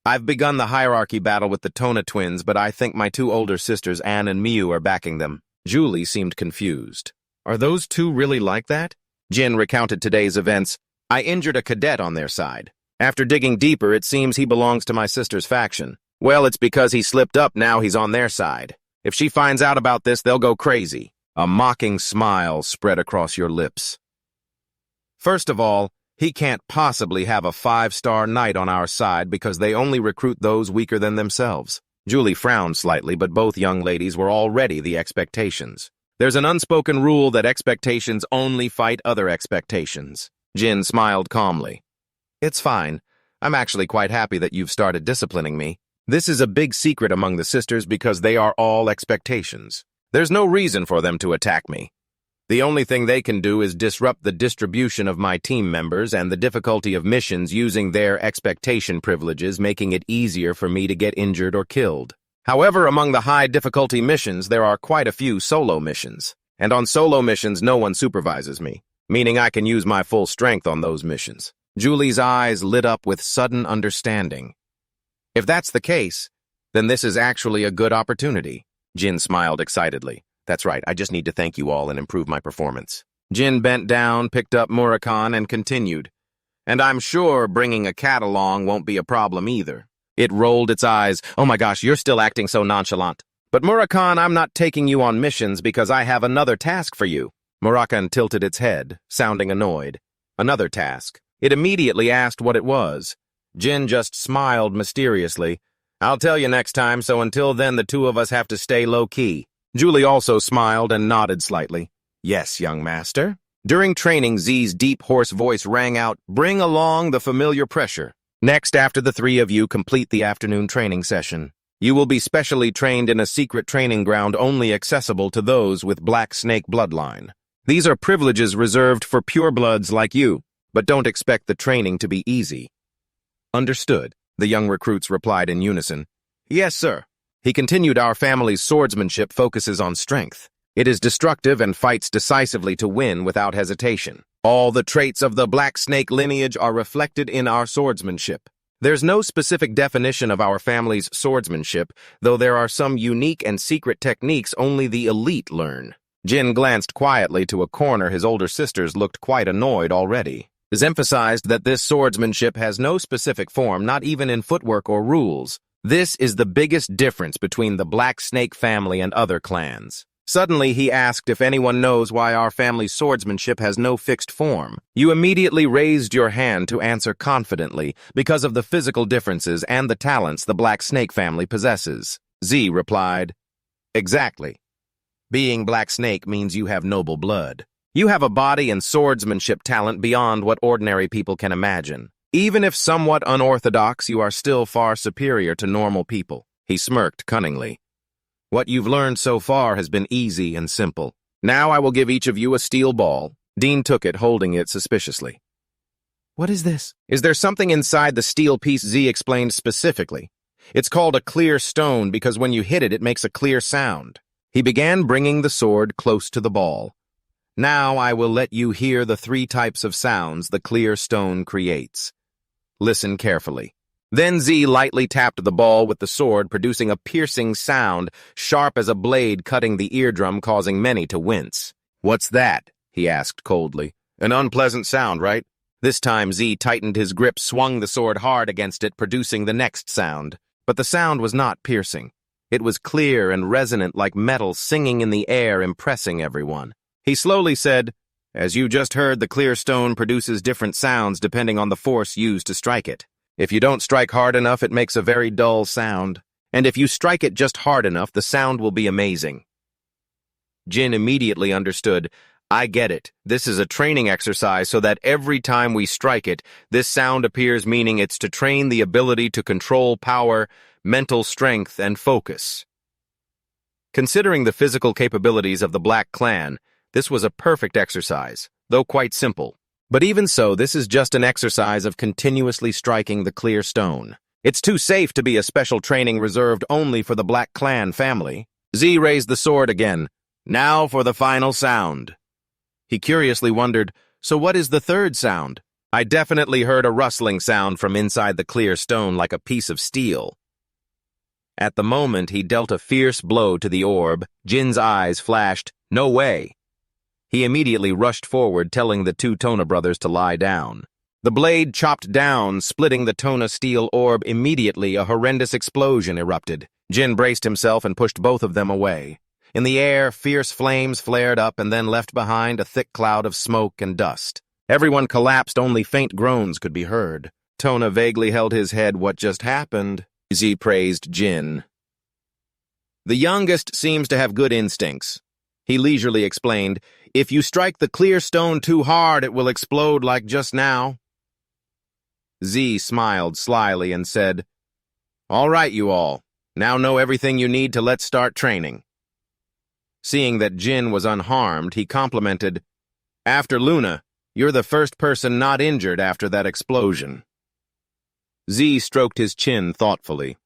I've begun the hierarchy battle with the Tona twins, but I think my two older sisters, Anne and Miu, are backing them. Julie seemed confused. Are those two really like that? Jin recounted today's events. I injured a cadet on their side. After digging deeper, it seems he belongs to my sister's faction. Well, it's because he slipped up, now he's on their side. If she finds out about this, they'll go crazy. A mocking smile spread across your lips. First of all, he can't possibly have a 5-star knight on our side because they only recruit those weaker than themselves. Julie frowned slightly, but both young ladies were already the expectations. There's an unspoken rule that expectations only fight other expectations. Jin smiled calmly. It's fine. I'm actually quite happy that you've started disciplining me. This is a big secret among the sisters because they are all expectations. There's no reason for them to attack me. The only thing they can do is disrupt the distribution of my team members and the difficulty of missions using their expectation privileges, making it easier for me to get injured or killed. However, among the high-difficulty missions, there are quite a few solo missions. And on solo missions, no one supervises me, meaning I can use my full strength on those missions. Julie's eyes lit up with sudden understanding. If that's the case, then this is actually a good opportunity. Jin smiled excitedly. That's right, I just need to thank you all and improve my performance. Jin bent down, picked up Murakan, and continued. And I'm sure bringing a cat along won't be a problem either. It rolled its eyes. Oh my gosh, you're still acting so nonchalant. But Murakan, I'm not taking you on missions because I have another task for you. Murakan tilted its head, sounding annoyed. Another task. It immediately asked what it was. Jin just smiled mysteriously. I'll tell you next time, so until then the two of us have to stay low-key. Julie also smiled and nodded slightly. Yes, young master. During training, Z's deep, hoarse voice rang out, Bring along the familiar pressure. Next, after the three of you complete the afternoon training session, you will be specially trained in a secret training ground only accessible to those with Black Snake bloodline. These are privileges reserved for purebloods like you, but don't expect the training to be easy. Understood, the young recruits replied in unison. Yes, sir. He continued, Our family's swordsmanship focuses on strength. It is destructive and fights decisively to win without hesitation. All the traits of the Black Snake lineage are reflected in our swordsmanship. There's no specific definition of our family's swordsmanship, though there are some unique and secret techniques only the elite learn. Jin glanced quietly to a corner. His older sisters looked quite annoyed already. It emphasized that this swordsmanship has no specific form, not even in footwork or rules. This is the biggest difference between the Black Snake family and other clans. Suddenly, he asked if anyone knows why our family's swordsmanship has no fixed form. You immediately raised your hand to answer confidently because of the physical differences and the talents the Black Snake family possesses. Z replied, "Exactly. Being Black Snake means you have noble blood. You have a body and swordsmanship talent beyond what ordinary people can imagine. Even if somewhat unorthodox, you are still far superior to normal people." He smirked cunningly. "What you've learned so far has been easy and simple. Now I will give each of you a steel ball." Dean took it, holding it suspiciously. "What is this?" "Is there something inside the steel piece?" Z explained specifically. "It's called a clear stone because when you hit it, it makes a clear sound." He began bringing the sword close to the ball. "Now I will let you hear the 3 types of sounds the clear stone creates. Listen carefully." Then Z lightly tapped the ball with the sword, producing a piercing sound, sharp as a blade cutting the eardrum, causing many to wince. "What's that?" he asked coldly. "An unpleasant sound, right?" This time Z tightened his grip, swung the sword hard against it, producing the next sound. But the sound was not piercing. It was clear and resonant like metal singing in the air, impressing everyone. He slowly said, "As you just heard, the clear stone produces different sounds depending on the force used to strike it. If you don't strike hard enough, it makes a very dull sound. And if you strike it just hard enough, the sound will be amazing." Jin immediately understood. "I get it. This is a training exercise so that every time we strike it, this sound appears, meaning it's to train the ability to control power, mental strength, and focus." Considering the physical capabilities of the Black Clan, this was a perfect exercise, though quite simple. But even so, this is just an exercise of continuously striking the clear stone. It's too safe to be a special training reserved only for the Black Clan family. Z raised the sword again. "Now for the final sound." He curiously wondered, "So what is the third sound?" "I definitely heard a rustling sound from inside the clear stone like a piece of steel." At the moment, he dealt a fierce blow to the orb. Jin's eyes flashed, "No way." He immediately rushed forward, telling the 2 Tona brothers to lie down. The blade chopped down, splitting the Tona steel orb. Immediately, a horrendous explosion erupted. Jin braced himself and pushed both of them away. In the air, fierce flames flared up and then left behind a thick cloud of smoke and dust. Everyone collapsed, only faint groans could be heard. Tona vaguely held his head. "What just happened?" Z praised Jin. "The youngest seems to have good instincts." He leisurely explained, "If you strike the clear stone too hard, it will explode like just now." Z smiled slyly and said, "All right, you all. Now know everything you need to let's start training." Seeing that Jin was unharmed, he complimented, "After Luna, you're the first person not injured after that explosion." Z stroked his chin thoughtfully.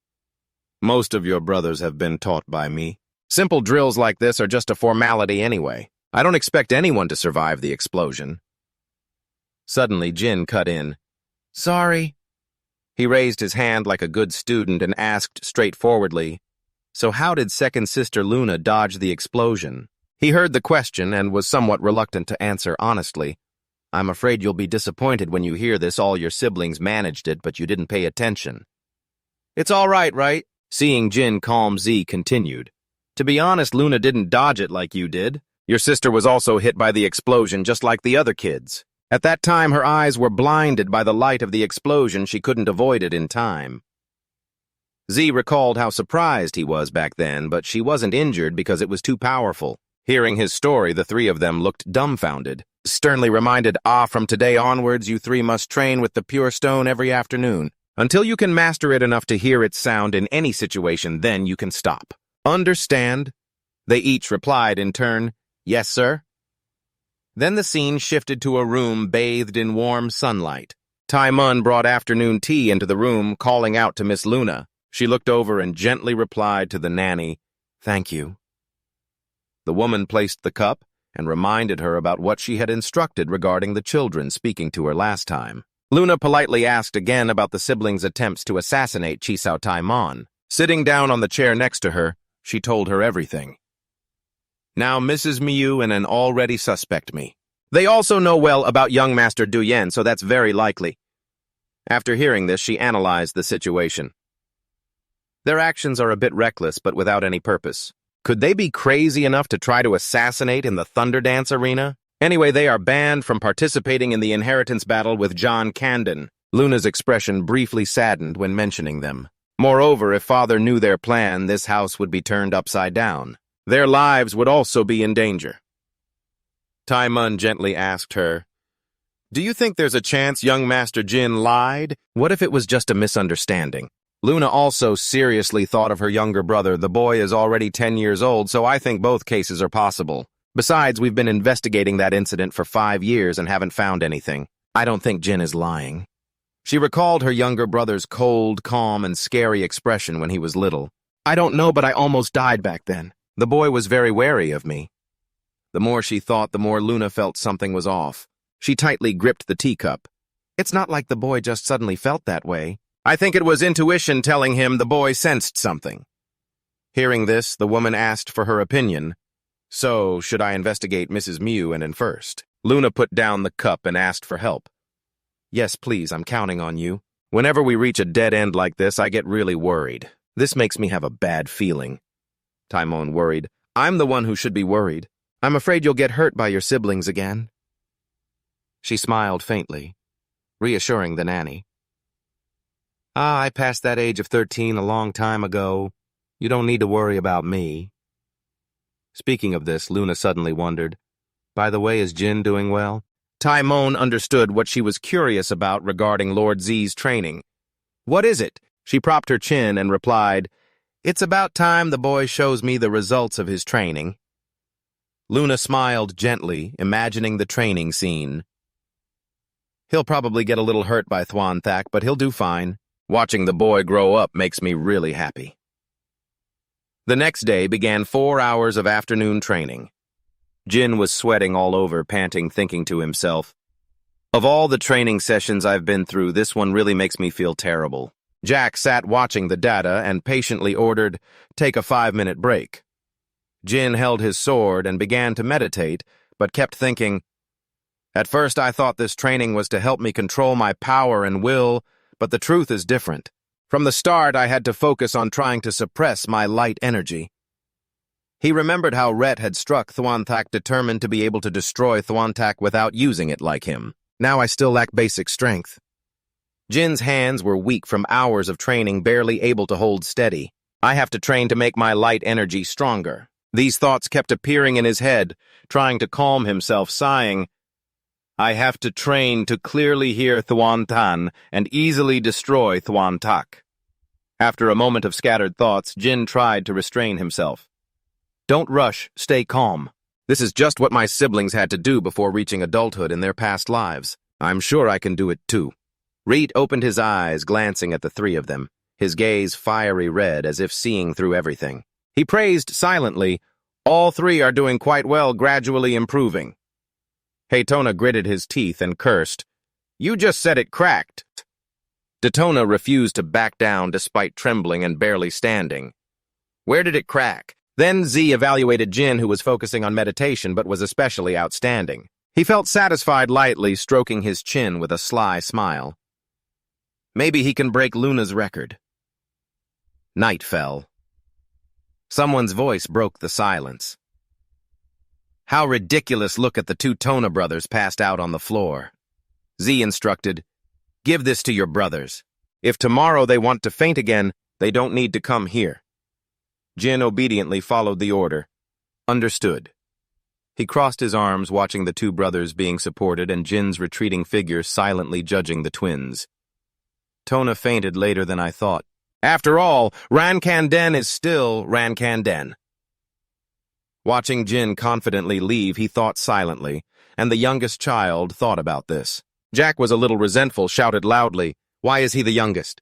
"Most of your brothers have been taught by me. Simple drills like this are just a formality anyway. I don't expect anyone to survive the explosion." Suddenly, Jin cut in. "Sorry." He raised his hand like a good student and asked straightforwardly, "So how did second sister Luna dodge the explosion?" He heard the question and was somewhat reluctant to answer honestly. "I'm afraid you'll be disappointed when you hear this. All your siblings managed it, but you didn't pay attention." "It's all right?" Seeing Jin calm, Z continued. "To be honest, Luna didn't dodge it like you did. Your sister was also hit by the explosion just like the other kids. At that time, her eyes were blinded by the light of the explosion. She couldn't avoid it in time." Z recalled how surprised he was back then, but she wasn't injured because it was too powerful. Hearing his story, the 3 of them looked dumbfounded. Sternly reminded, "From today onwards, you 3 must train with the pure stone every afternoon. Until you can master it enough to hear its sound in any situation, then you can stop. Understand?" They each replied in turn, "Yes, sir." Then the scene shifted to a room bathed in warm sunlight. Tai-mun brought afternoon tea into the room, calling out to Miss Luna. She looked over and gently replied to the nanny, "Thank you." The woman placed the cup, and reminded her about what she had instructed regarding the children speaking to her last time. Luna politely asked again about the siblings' attempts to assassinate Chisao Taimon. Sitting down on the chair next to her, she told her everything. Now Mrs. Miyu and an already suspect me. They also know well about young Master Du Yen, so that's very likely. After hearing this, she analyzed the situation. Their actions are a bit reckless, but without any purpose. Could they be crazy enough to try to assassinate in the Thunder Dance arena? Anyway, they are banned from participating in the inheritance battle with John Candon. Luna's expression briefly saddened when mentioning them. Moreover, if Father knew their plan, this house would be turned upside down. Their lives would also be in danger. Taimon gently asked her, "Do you think there's a chance young Master Jin lied? What if it was just a misunderstanding?" Luna also seriously thought of her younger brother. The boy is already 10 years old, so I think both cases are possible. Besides, we've been investigating that incident for 5 years and haven't found anything. I don't think Jin is lying. She recalled her younger brother's cold, calm, and scary expression when he was little. I don't know, but I almost died back then. The boy was very wary of me. The more she thought, the more Luna felt something was off. She tightly gripped the teacup. It's not like the boy just suddenly felt that way. I think it was intuition telling him the boy sensed something. Hearing this, the woman asked for her opinion. So, should I investigate Mrs. Miyu and first? Luna put down the cup and asked for help. Yes, please, I'm counting on you. Whenever we reach a dead end like this, I get really worried. This makes me have a bad feeling. Taimon worried. I'm the one who should be worried. I'm afraid you'll get hurt by your siblings again. She smiled faintly, reassuring the nanny. I passed that age of 13 a long time ago. You don't need to worry about me. Speaking of this, Luna suddenly wondered, by the way, is Jin doing well? Taimon understood what she was curious about regarding Lord Z's training. What is it? She propped her chin and replied, It's about time the boy shows me the results of his training. Luna smiled gently, imagining the training scene. He'll probably get a little hurt by Thwanthak, but he'll do fine. Watching the boy grow up makes me really happy. The next day began 4 hours of afternoon training. Jin was sweating all over, panting, thinking to himself, of all the training sessions I've been through, this one really makes me feel terrible. Jack sat watching the data and patiently ordered, take a 5-minute break. Jin held his sword and began to meditate, but kept thinking, at first I thought this training was to help me control my power and will, but the truth is different. From the start, I had to focus on trying to suppress my light energy. He remembered how Rhett had struck Thwanthak, determined to be able to destroy Thwanthak without using it like him. Now I still lack basic strength. Jin's hands were weak from hours of training, barely able to hold steady. I have to train to make my light energy stronger. These thoughts kept appearing in his head, trying to calm himself, sighing, I have to train to clearly hear Thwantan and easily destroy Thwantak. After a moment of scattered thoughts, Jin tried to restrain himself. Don't rush, stay calm. This is just what my siblings had to do before reaching adulthood in their past lives. I'm sure I can do it too. Reet opened his eyes, glancing at the three of them, his gaze fiery red as if seeing through everything. He praised silently, all three are doing quite well, gradually improving. Haytona gritted his teeth and cursed. You just said it cracked. Daytona refused to back down despite trembling and barely standing. Where did it crack? Then Z evaluated Jin, who was focusing on meditation but was especially outstanding. He felt satisfied lightly, stroking his chin with a sly smile. Maybe he can break Luna's record. Night fell. Someone's voice broke the silence. How ridiculous, look at the two Tona brothers passed out on the floor. Z instructed, give this to your brothers. If tomorrow they want to faint again, they don't need to come here. Jin obediently followed the order. Understood. He crossed his arms, watching the two brothers being supported and Jin's retreating figure silently judging the twins. Tona fainted later than I thought. After all, Rankanden is still Rankanden. Watching Jin confidently leave, he thought silently, and the youngest child thought about this. Jack was a little resentful, shouted loudly, why is he the youngest?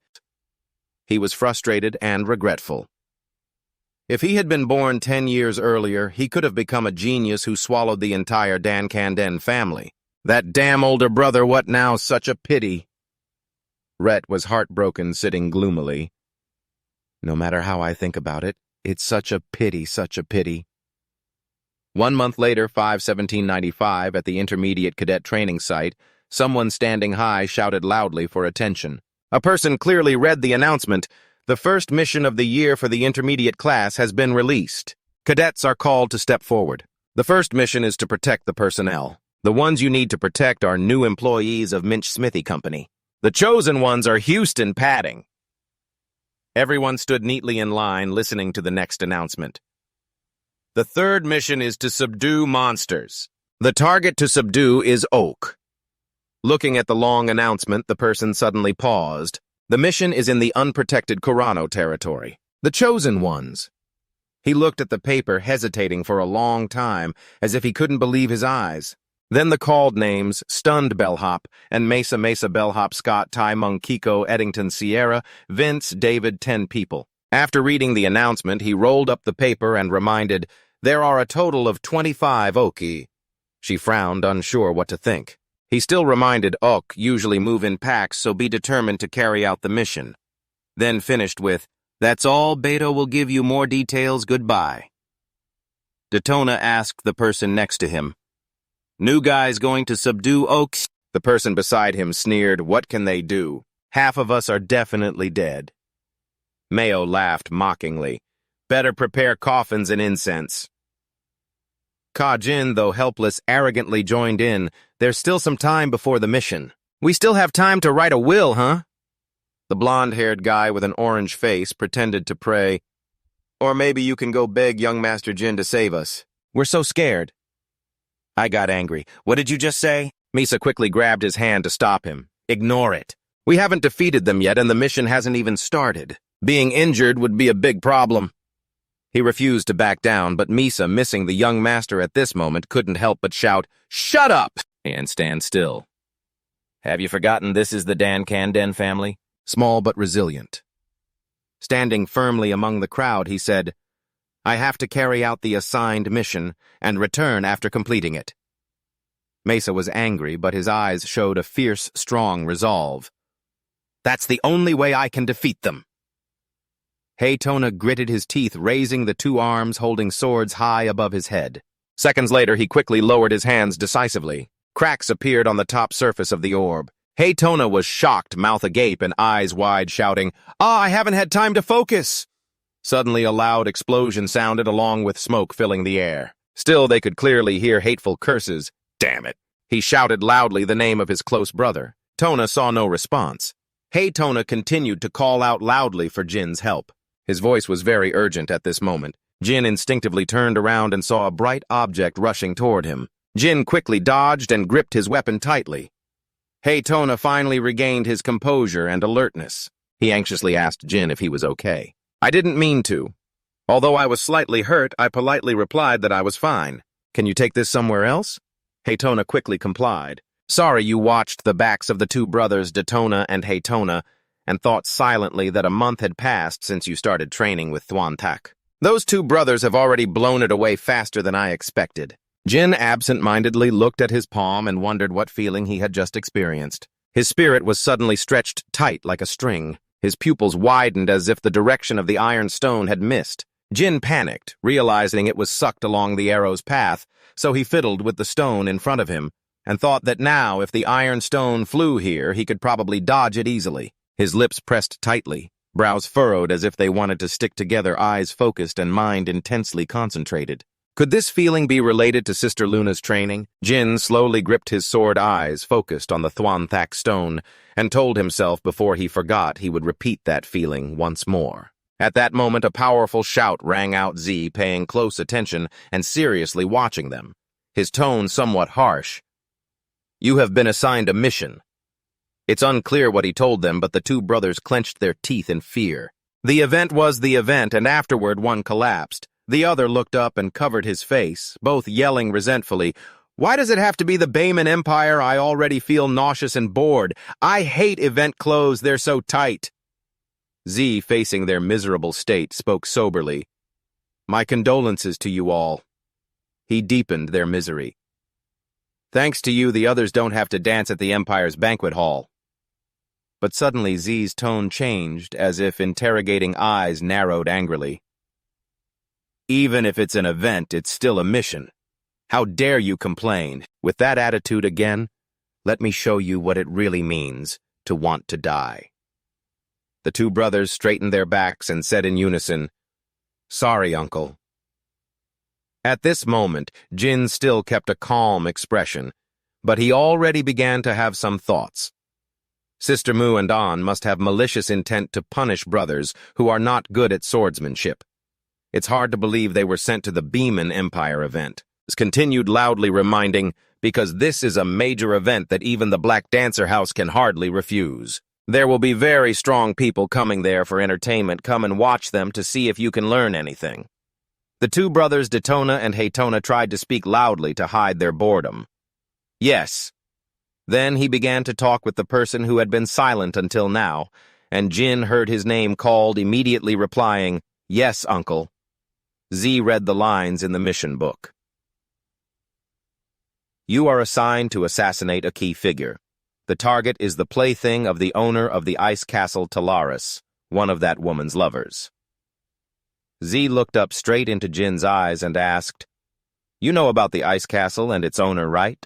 He was frustrated and regretful. If he had been born 10 years earlier, he could have become a genius who swallowed the entire Dan Kanden family. That damn older brother, what now? Such a pity. Rhett was heartbroken, sitting gloomily. No matter how I think about it, it's such a pity, such a pity. 1 month later, 5/17/95, at the intermediate cadet training site, someone standing high shouted loudly for attention. A person clearly read the announcement. The first mission of the year for the intermediate class has been released. Cadets are called to step forward. The first mission is to protect the personnel. The ones you need to protect are new employees of Minch Smithy Company. The chosen ones are Houston Padding. Everyone stood neatly in line, listening to the next announcement. The third mission is to subdue monsters. The target to subdue is Oak. Looking at the long announcement, the person suddenly paused. The mission is in the unprotected Kurano territory. The chosen ones. He looked at the paper, hesitating for a long time, as if he couldn't believe his eyes. Then the called names stunned Bellhop, and Mesa Bellhop, Scott, Ty Mung, Kiko, Eddington, Sierra, Vince, David, 10 people. After reading the announcement, he rolled up the paper and reminded, "There are a total of 25 Oki." She frowned, unsure what to think. He still reminded Ok usually move in packs, so be determined to carry out the mission. Then finished with, "That's all, Beto will give you more details, goodbye." Daytona asked the person next to him, "New guys going to subdue Oaks?" The person beside him sneered, "What can they do? Half of us are definitely dead." Mayo laughed mockingly. "Better prepare coffins and incense." Ka-Jin, though helpless, arrogantly joined in. "There's still some time before the mission. We still have time to write a will, huh?" The blonde-haired guy with an orange face pretended to pray. "Or maybe you can go beg young Master Jin to save us. We're so scared." I got angry. "What did you just say?" Misa quickly grabbed his hand to stop him. "Ignore it. We haven't defeated them yet, and the mission hasn't even started. Being injured would be a big problem." He refused to back down, but Misa, missing the young master at this moment, couldn't help but shout, "Shut up!" and stand still. "Have you forgotten this is the Dan Kanden family?" Small but resilient. Standing firmly among the crowd, he said, "I have to carry out the assigned mission and return after completing it." Mesa was angry, but his eyes showed a fierce, strong resolve. "That's the only way I can defeat them." Haytona gritted his teeth, raising the two arms holding swords high above his head. Seconds later, he quickly lowered his hands decisively. Cracks appeared on the top surface of the orb. Haytona was shocked, mouth agape and eyes wide, shouting, "Ah, I haven't had time to focus!" Suddenly, a loud explosion sounded along with smoke filling the air. Still, they could clearly hear hateful curses. "Damn it!" He shouted loudly the name of his close brother. Tona saw no response. Haytona continued to call out loudly for Jin's help. His voice was very urgent at this moment. Jin instinctively turned around and saw a bright object rushing toward him. Jin quickly dodged and gripped his weapon tightly. Haytona finally regained his composure and alertness. He anxiously asked Jin if he was okay. "I didn't mean to. Although I was slightly hurt, I politely replied that I was fine. Can you take this somewhere else?" Haytona quickly complied. "Sorry you watched the backs of the two brothers, Daytona and Haytona, and thought silently that a month had passed since you started training with Thuan Tak. Those two brothers have already blown it away faster than I expected." Jin absent-mindedly looked at his palm and wondered what feeling he had just experienced. His spirit was suddenly stretched tight like a string. His pupils widened as if the direction of the iron stone had missed. Jin panicked, realizing it was sucked along the arrow's path, so he fiddled with the stone in front of him, and thought that now, if the iron stone flew here, he could probably dodge it easily. His lips pressed tightly, brows furrowed as if they wanted to stick together, eyes focused and mind intensely concentrated. Could this feeling be related to Sister Luna's training? Jin slowly gripped his sword, eyes focused on the Thuan Tak stone, and told himself before he forgot he would repeat that feeling once more. At that moment, a powerful shout rang out, Z paying close attention and seriously watching them, his tone somewhat harsh. "You have been assigned a mission." It's unclear what he told them, but the two brothers clenched their teeth in fear. The event was the event, and afterward one collapsed. The other looked up and covered his face, both yelling resentfully, "Why does it have to be the Bayman Empire? I already feel nauseous and bored. I hate event clothes, they're so tight." Z, facing their miserable state, spoke soberly. My condolences to you all. He deepened their misery. Thanks to you, the others don't have to dance at the Empire's banquet hall. But suddenly Z's tone changed, as if interrogating eyes narrowed angrily. Even if it's an event, it's still a mission. How dare you complain? With that attitude again, let me show you what it really means to want to die. The two brothers straightened their backs and said in unison, "Sorry, Uncle." At this moment, Jin still kept a calm expression, but he already began to have some thoughts. Sister Mu and An must have malicious intent to punish brothers who are not good at swordsmanship. It's hard to believe they were sent to the Beeman Empire event. Continued loudly reminding, because this is a major event that even the Black Dancer House can hardly refuse. There will be very strong people coming there for entertainment. Come and watch them to see if you can learn anything. The two brothers Detona and Haytona tried to speak loudly to hide their boredom. Yes. Then he began to talk with the person who had been silent until now, and Jin heard his name called, immediately replying, "Yes, Uncle." Z read the lines in the mission book. You are assigned to assassinate a key figure. The target is the plaything of the owner of the ice castle Talaris, one of that woman's lovers. Z looked up straight into Jin's eyes and asked, "You know about the ice castle and its owner, right?"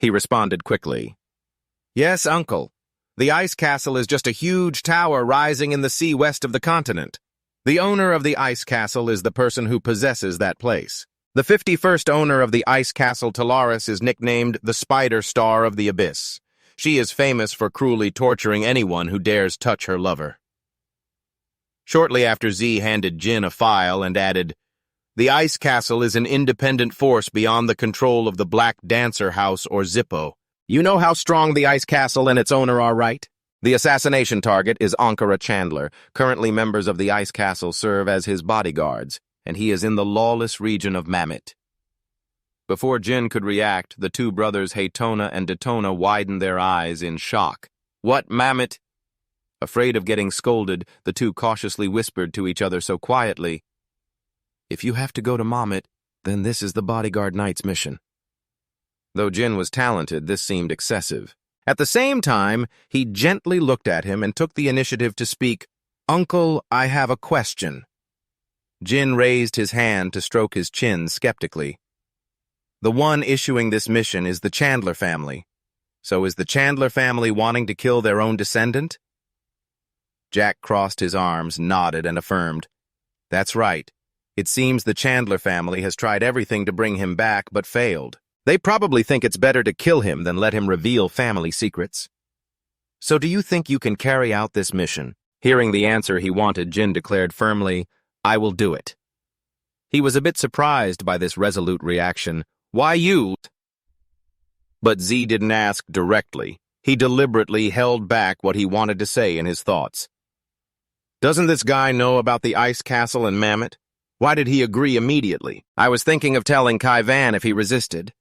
He responded quickly, "Yes, Uncle. The ice castle is just a huge tower rising in the sea west of the continent. The owner of the ice castle is the person who possesses that place. The 51st owner of the ice castle Talaris is nicknamed the Spider Star of the Abyss. She is famous for cruelly torturing anyone who dares touch her lover." Shortly after, Z handed Jin a file and added, "The ice castle is an independent force beyond the control of the Black Dancer House or Zippo. You know how strong the ice castle and its owner are, right? The assassination target is Ankara Chandler. Currently, members of the ice castle serve as his bodyguards, and he is in the lawless region of Mammoth." Before Jin could react, the two brothers Haytona and Detona widened their eyes in shock. "What, Mammoth?" Afraid of getting scolded, the two cautiously whispered to each other so quietly, "If you have to go to Mammoth, then this is the bodyguard knight's mission." Though Jin was talented, this seemed excessive. At the same time, he gently looked at him and took the initiative to speak. "Uncle, I have a question." Jin raised his hand to stroke his chin skeptically. "The one issuing this mission is the Chandler family. So is the Chandler family wanting to kill their own descendant?" Jack crossed his arms, nodded, and affirmed, "That's right. It seems the Chandler family has tried everything to bring him back, but failed. They probably think it's better to kill him than let him reveal family secrets. So do you think you can carry out this mission?" Hearing the answer he wanted, Jin declared firmly, "I will do it." He was a bit surprised by this resolute reaction. "Why you?" But Z didn't ask directly. He deliberately held back what he wanted to say in his thoughts. "Doesn't this guy know about the ice castle and Mammoth? Why did he agree immediately? I was thinking of telling Kai Van if he resisted."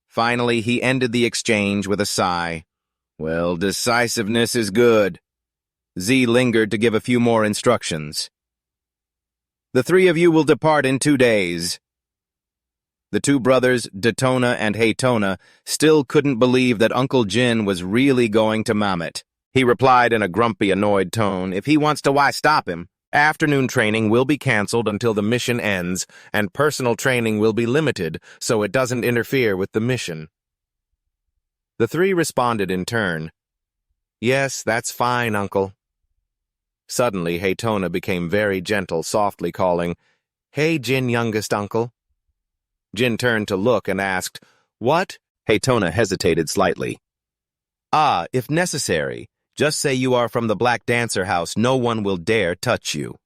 Finally, he ended the exchange with a sigh. "Well, decisiveness is good." Z lingered to give a few more instructions. "The three of you will depart in 2 days." The two brothers, Detona and Haytona, still couldn't believe that Uncle Jin was really going to Mammoth. He replied in a grumpy, annoyed tone, "If he wants to, why stop him? Afternoon training will be canceled until the mission ends, and personal training will be limited so it doesn't interfere with the mission." The three responded in turn, "Yes, that's fine, Uncle." Suddenly, Haytona became very gentle, softly calling, "Hey, Jin, youngest uncle." Jin turned to look and asked, "What?" Haytona hesitated slightly. "Ah, if necessary, just say you are from the Black Dancer House. No one will dare touch you."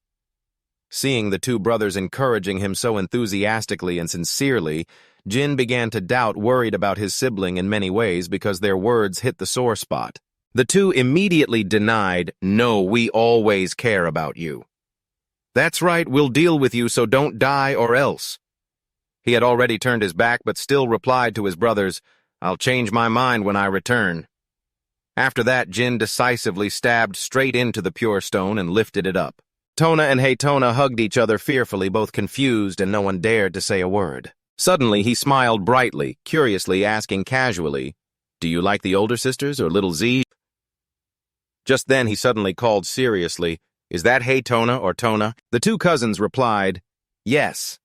Seeing the two brothers encouraging him so enthusiastically and sincerely, Jin began to doubt, worried about his sibling in many ways because their words hit the sore spot. The two immediately denied, "No, we always care about you." "That's right, we'll deal with you, so don't die or else." He had already turned his back but still replied to his brothers, "I'll change my mind when I return." After that, Jin decisively stabbed straight into the pure stone and lifted it up. Tona and Haytona hugged each other fearfully, both confused, and no one dared to say a word. Suddenly, he smiled brightly, curiously asking casually, "Do you like the older sisters or little Z?" Just then, he suddenly called seriously, "Is that Haytona or Tona?" The two cousins replied, "Yes."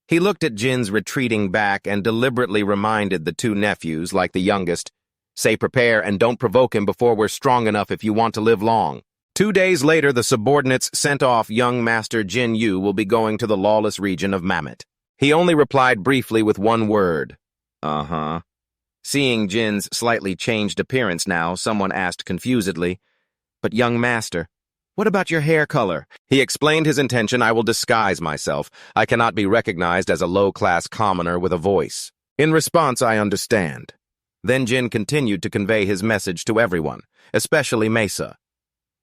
He looked at Jin's retreating back and deliberately reminded the two nephews, like the youngest, "Say prepare and don't provoke him before we're strong enough if you want to live long." 2 days later, the subordinates sent off young Master Jin Yu will be going to the lawless region of Mammoth. He only replied briefly with one word, "Uh-huh." Seeing Jin's slightly changed appearance now, someone asked confusedly, "But young master, what about your hair color?" He explained his intention. "I will disguise myself. I cannot be recognized as a low-class commoner with a voice." In response, "I understand." Then Jin continued to convey his message to everyone, especially Mesa.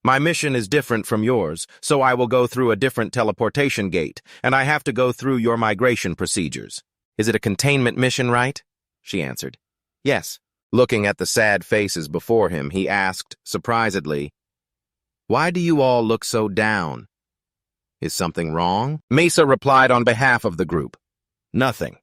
"My mission is different from yours, so I will go through a different teleportation gate, and I have to go through your migration procedures." "Is it a containment mission, right?" she answered. "Yes." Looking at the sad faces before him, he asked, surprisedly, "Why do you all look so down? Is something wrong?" Mesa replied on behalf of the group, "Nothing.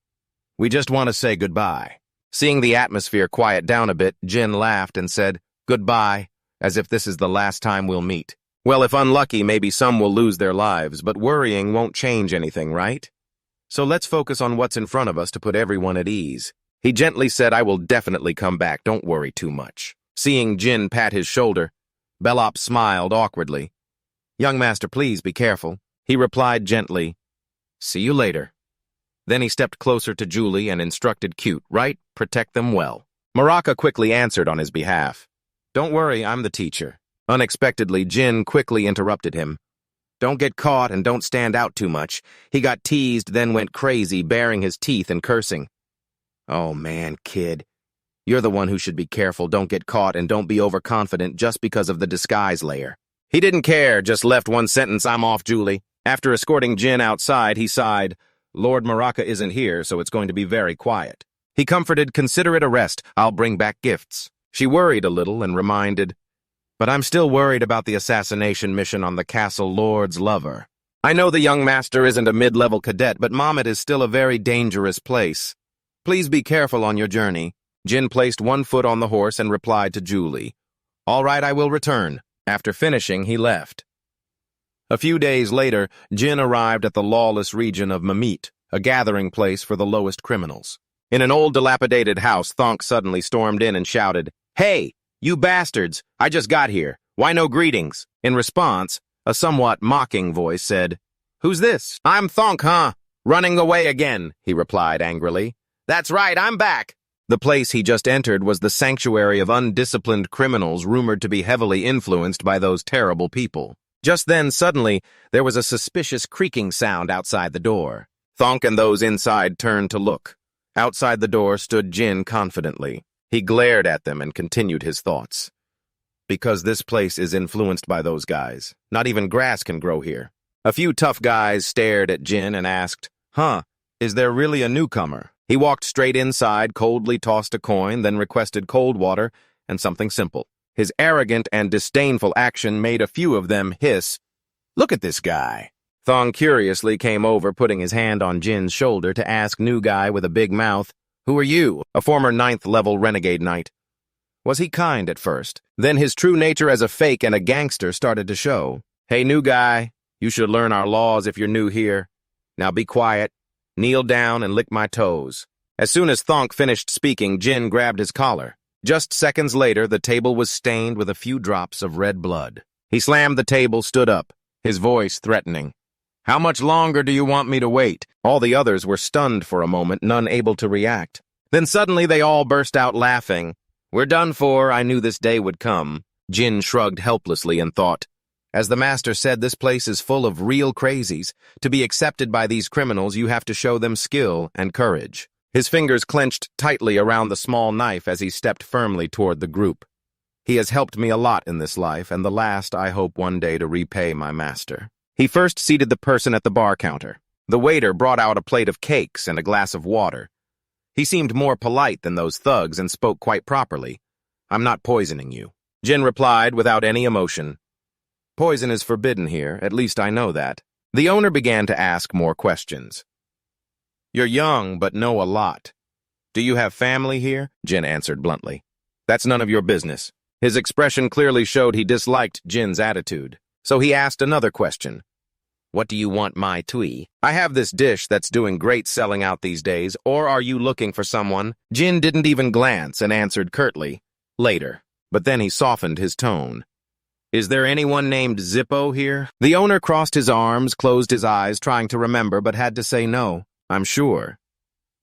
We just want to say goodbye." Seeing the atmosphere quiet down a bit, Jin laughed and said, "Goodbye, as if this is the last time we'll meet. Well, if unlucky, maybe some will lose their lives, but worrying won't change anything, right? So let's focus on what's in front of us to put everyone at ease." He gently said, "I will definitely come back, don't worry too much." Seeing Jin pat his shoulder, Bellup smiled awkwardly. "Young master, please be careful." He replied gently, "See you later." Then he stepped closer to Julie and instructed Cute, "Right, protect them well." Murakan quickly answered on his behalf, "Don't worry, I'm the teacher." Unexpectedly, Jin quickly interrupted him. "Don't get caught and don't stand out too much." He got teased, then went crazy, baring his teeth and cursing. "Oh man, kid. You're the one who should be careful. Don't get caught and don't be overconfident just because of the disguise layer." He didn't care, just left one sentence, "I'm off, Julie." After escorting Jin outside, he sighed, "Lord Murakan isn't here, so it's going to be very quiet." He comforted, "Consider it a rest. I'll bring back gifts." She worried a little and reminded, "But I'm still worried about the assassination mission on the castle lord's lover. I know the young master isn't a mid-level cadet, but Mammoth is still a very dangerous place. Please be careful on your journey." Jin placed one foot on the horse and replied to Julie, "All right, I will return." After finishing, he left. A few days later, Jin arrived at the lawless region of Mammoth, a gathering place for the lowest criminals. In an old dilapidated house, Thonk suddenly stormed in and shouted, "Hey, you bastards, I just got here. Why no greetings?" In response, a somewhat mocking voice said, "Who's this?" "I'm Thonk, huh? Running away again," he replied angrily. "That's right, I'm back." The place he just entered was the sanctuary of undisciplined criminals rumored to be heavily influenced by those terrible people. Just then, suddenly, there was a suspicious creaking sound outside the door. Thonk and those inside turned to look. Outside the door stood Jin confidently. He glared at them and continued his thoughts. "Because this place is influenced by those guys. Not even grass can grow here." A few tough guys stared at Jin and asked, "Huh, is there really a newcomer?" He walked straight inside, coldly tossed a coin, then requested cold water and something simple. His arrogant and disdainful action made a few of them hiss, "Look at this guy." Thong curiously came over, putting his hand on Jin's shoulder to ask new guy with a big mouth, "Who are you?" A former 9th-level renegade knight. Was he kind at first? Then his true nature as a fake and a gangster started to show. "Hey, new guy, you should learn our laws if you're new here. Now be quiet, kneel down, and lick my toes." As soon as Thonk finished speaking, Jin grabbed his collar. Just seconds later, the table was stained with a few drops of red blood. He slammed the table, stood up, his voice threatening. "How much longer do you want me to wait?" All the others were stunned for a moment, none able to react. Then suddenly they all burst out laughing. "We're done for. I knew this day would come." Jin shrugged helplessly and thought, "As the master said, this place is full of real crazies. To be accepted by these criminals, you have to show them skill and courage." His fingers clenched tightly around the small knife as he stepped firmly toward the group. "He has helped me a lot in this life, and the last I hope one day to repay my master." He first seated the person at the bar counter. The waiter brought out a plate of cakes and a glass of water. He seemed more polite than those thugs and spoke quite properly. "I'm not poisoning you." Jin replied without any emotion. Poison is forbidden here, at least I know that. The owner began to ask more questions. You're young, but know a lot. Do you have family here? Jin answered bluntly. That's none of your business. His expression clearly showed he disliked Jin's attitude, so he asked another question. What do you want my tui? I have this dish that's doing great selling out these days, or are you looking for someone? Jin didn't even glance and answered curtly, later, but then he softened his tone. Is there anyone named Zippo here? The owner crossed his arms, closed his eyes, trying to remember, but had to say no, I'm sure.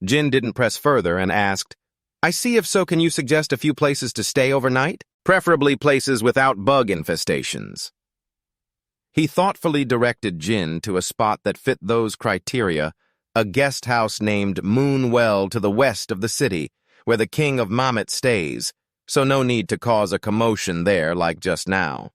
Jin didn't press further and asked, I see, if so, can you suggest a few places to stay overnight? Preferably places without bug infestations. He thoughtfully directed Jin to a spot that fit those criteria, a guest house named Moonwell to the west of the city, where the king of Mammoth stays, so no need to cause a commotion there like just now.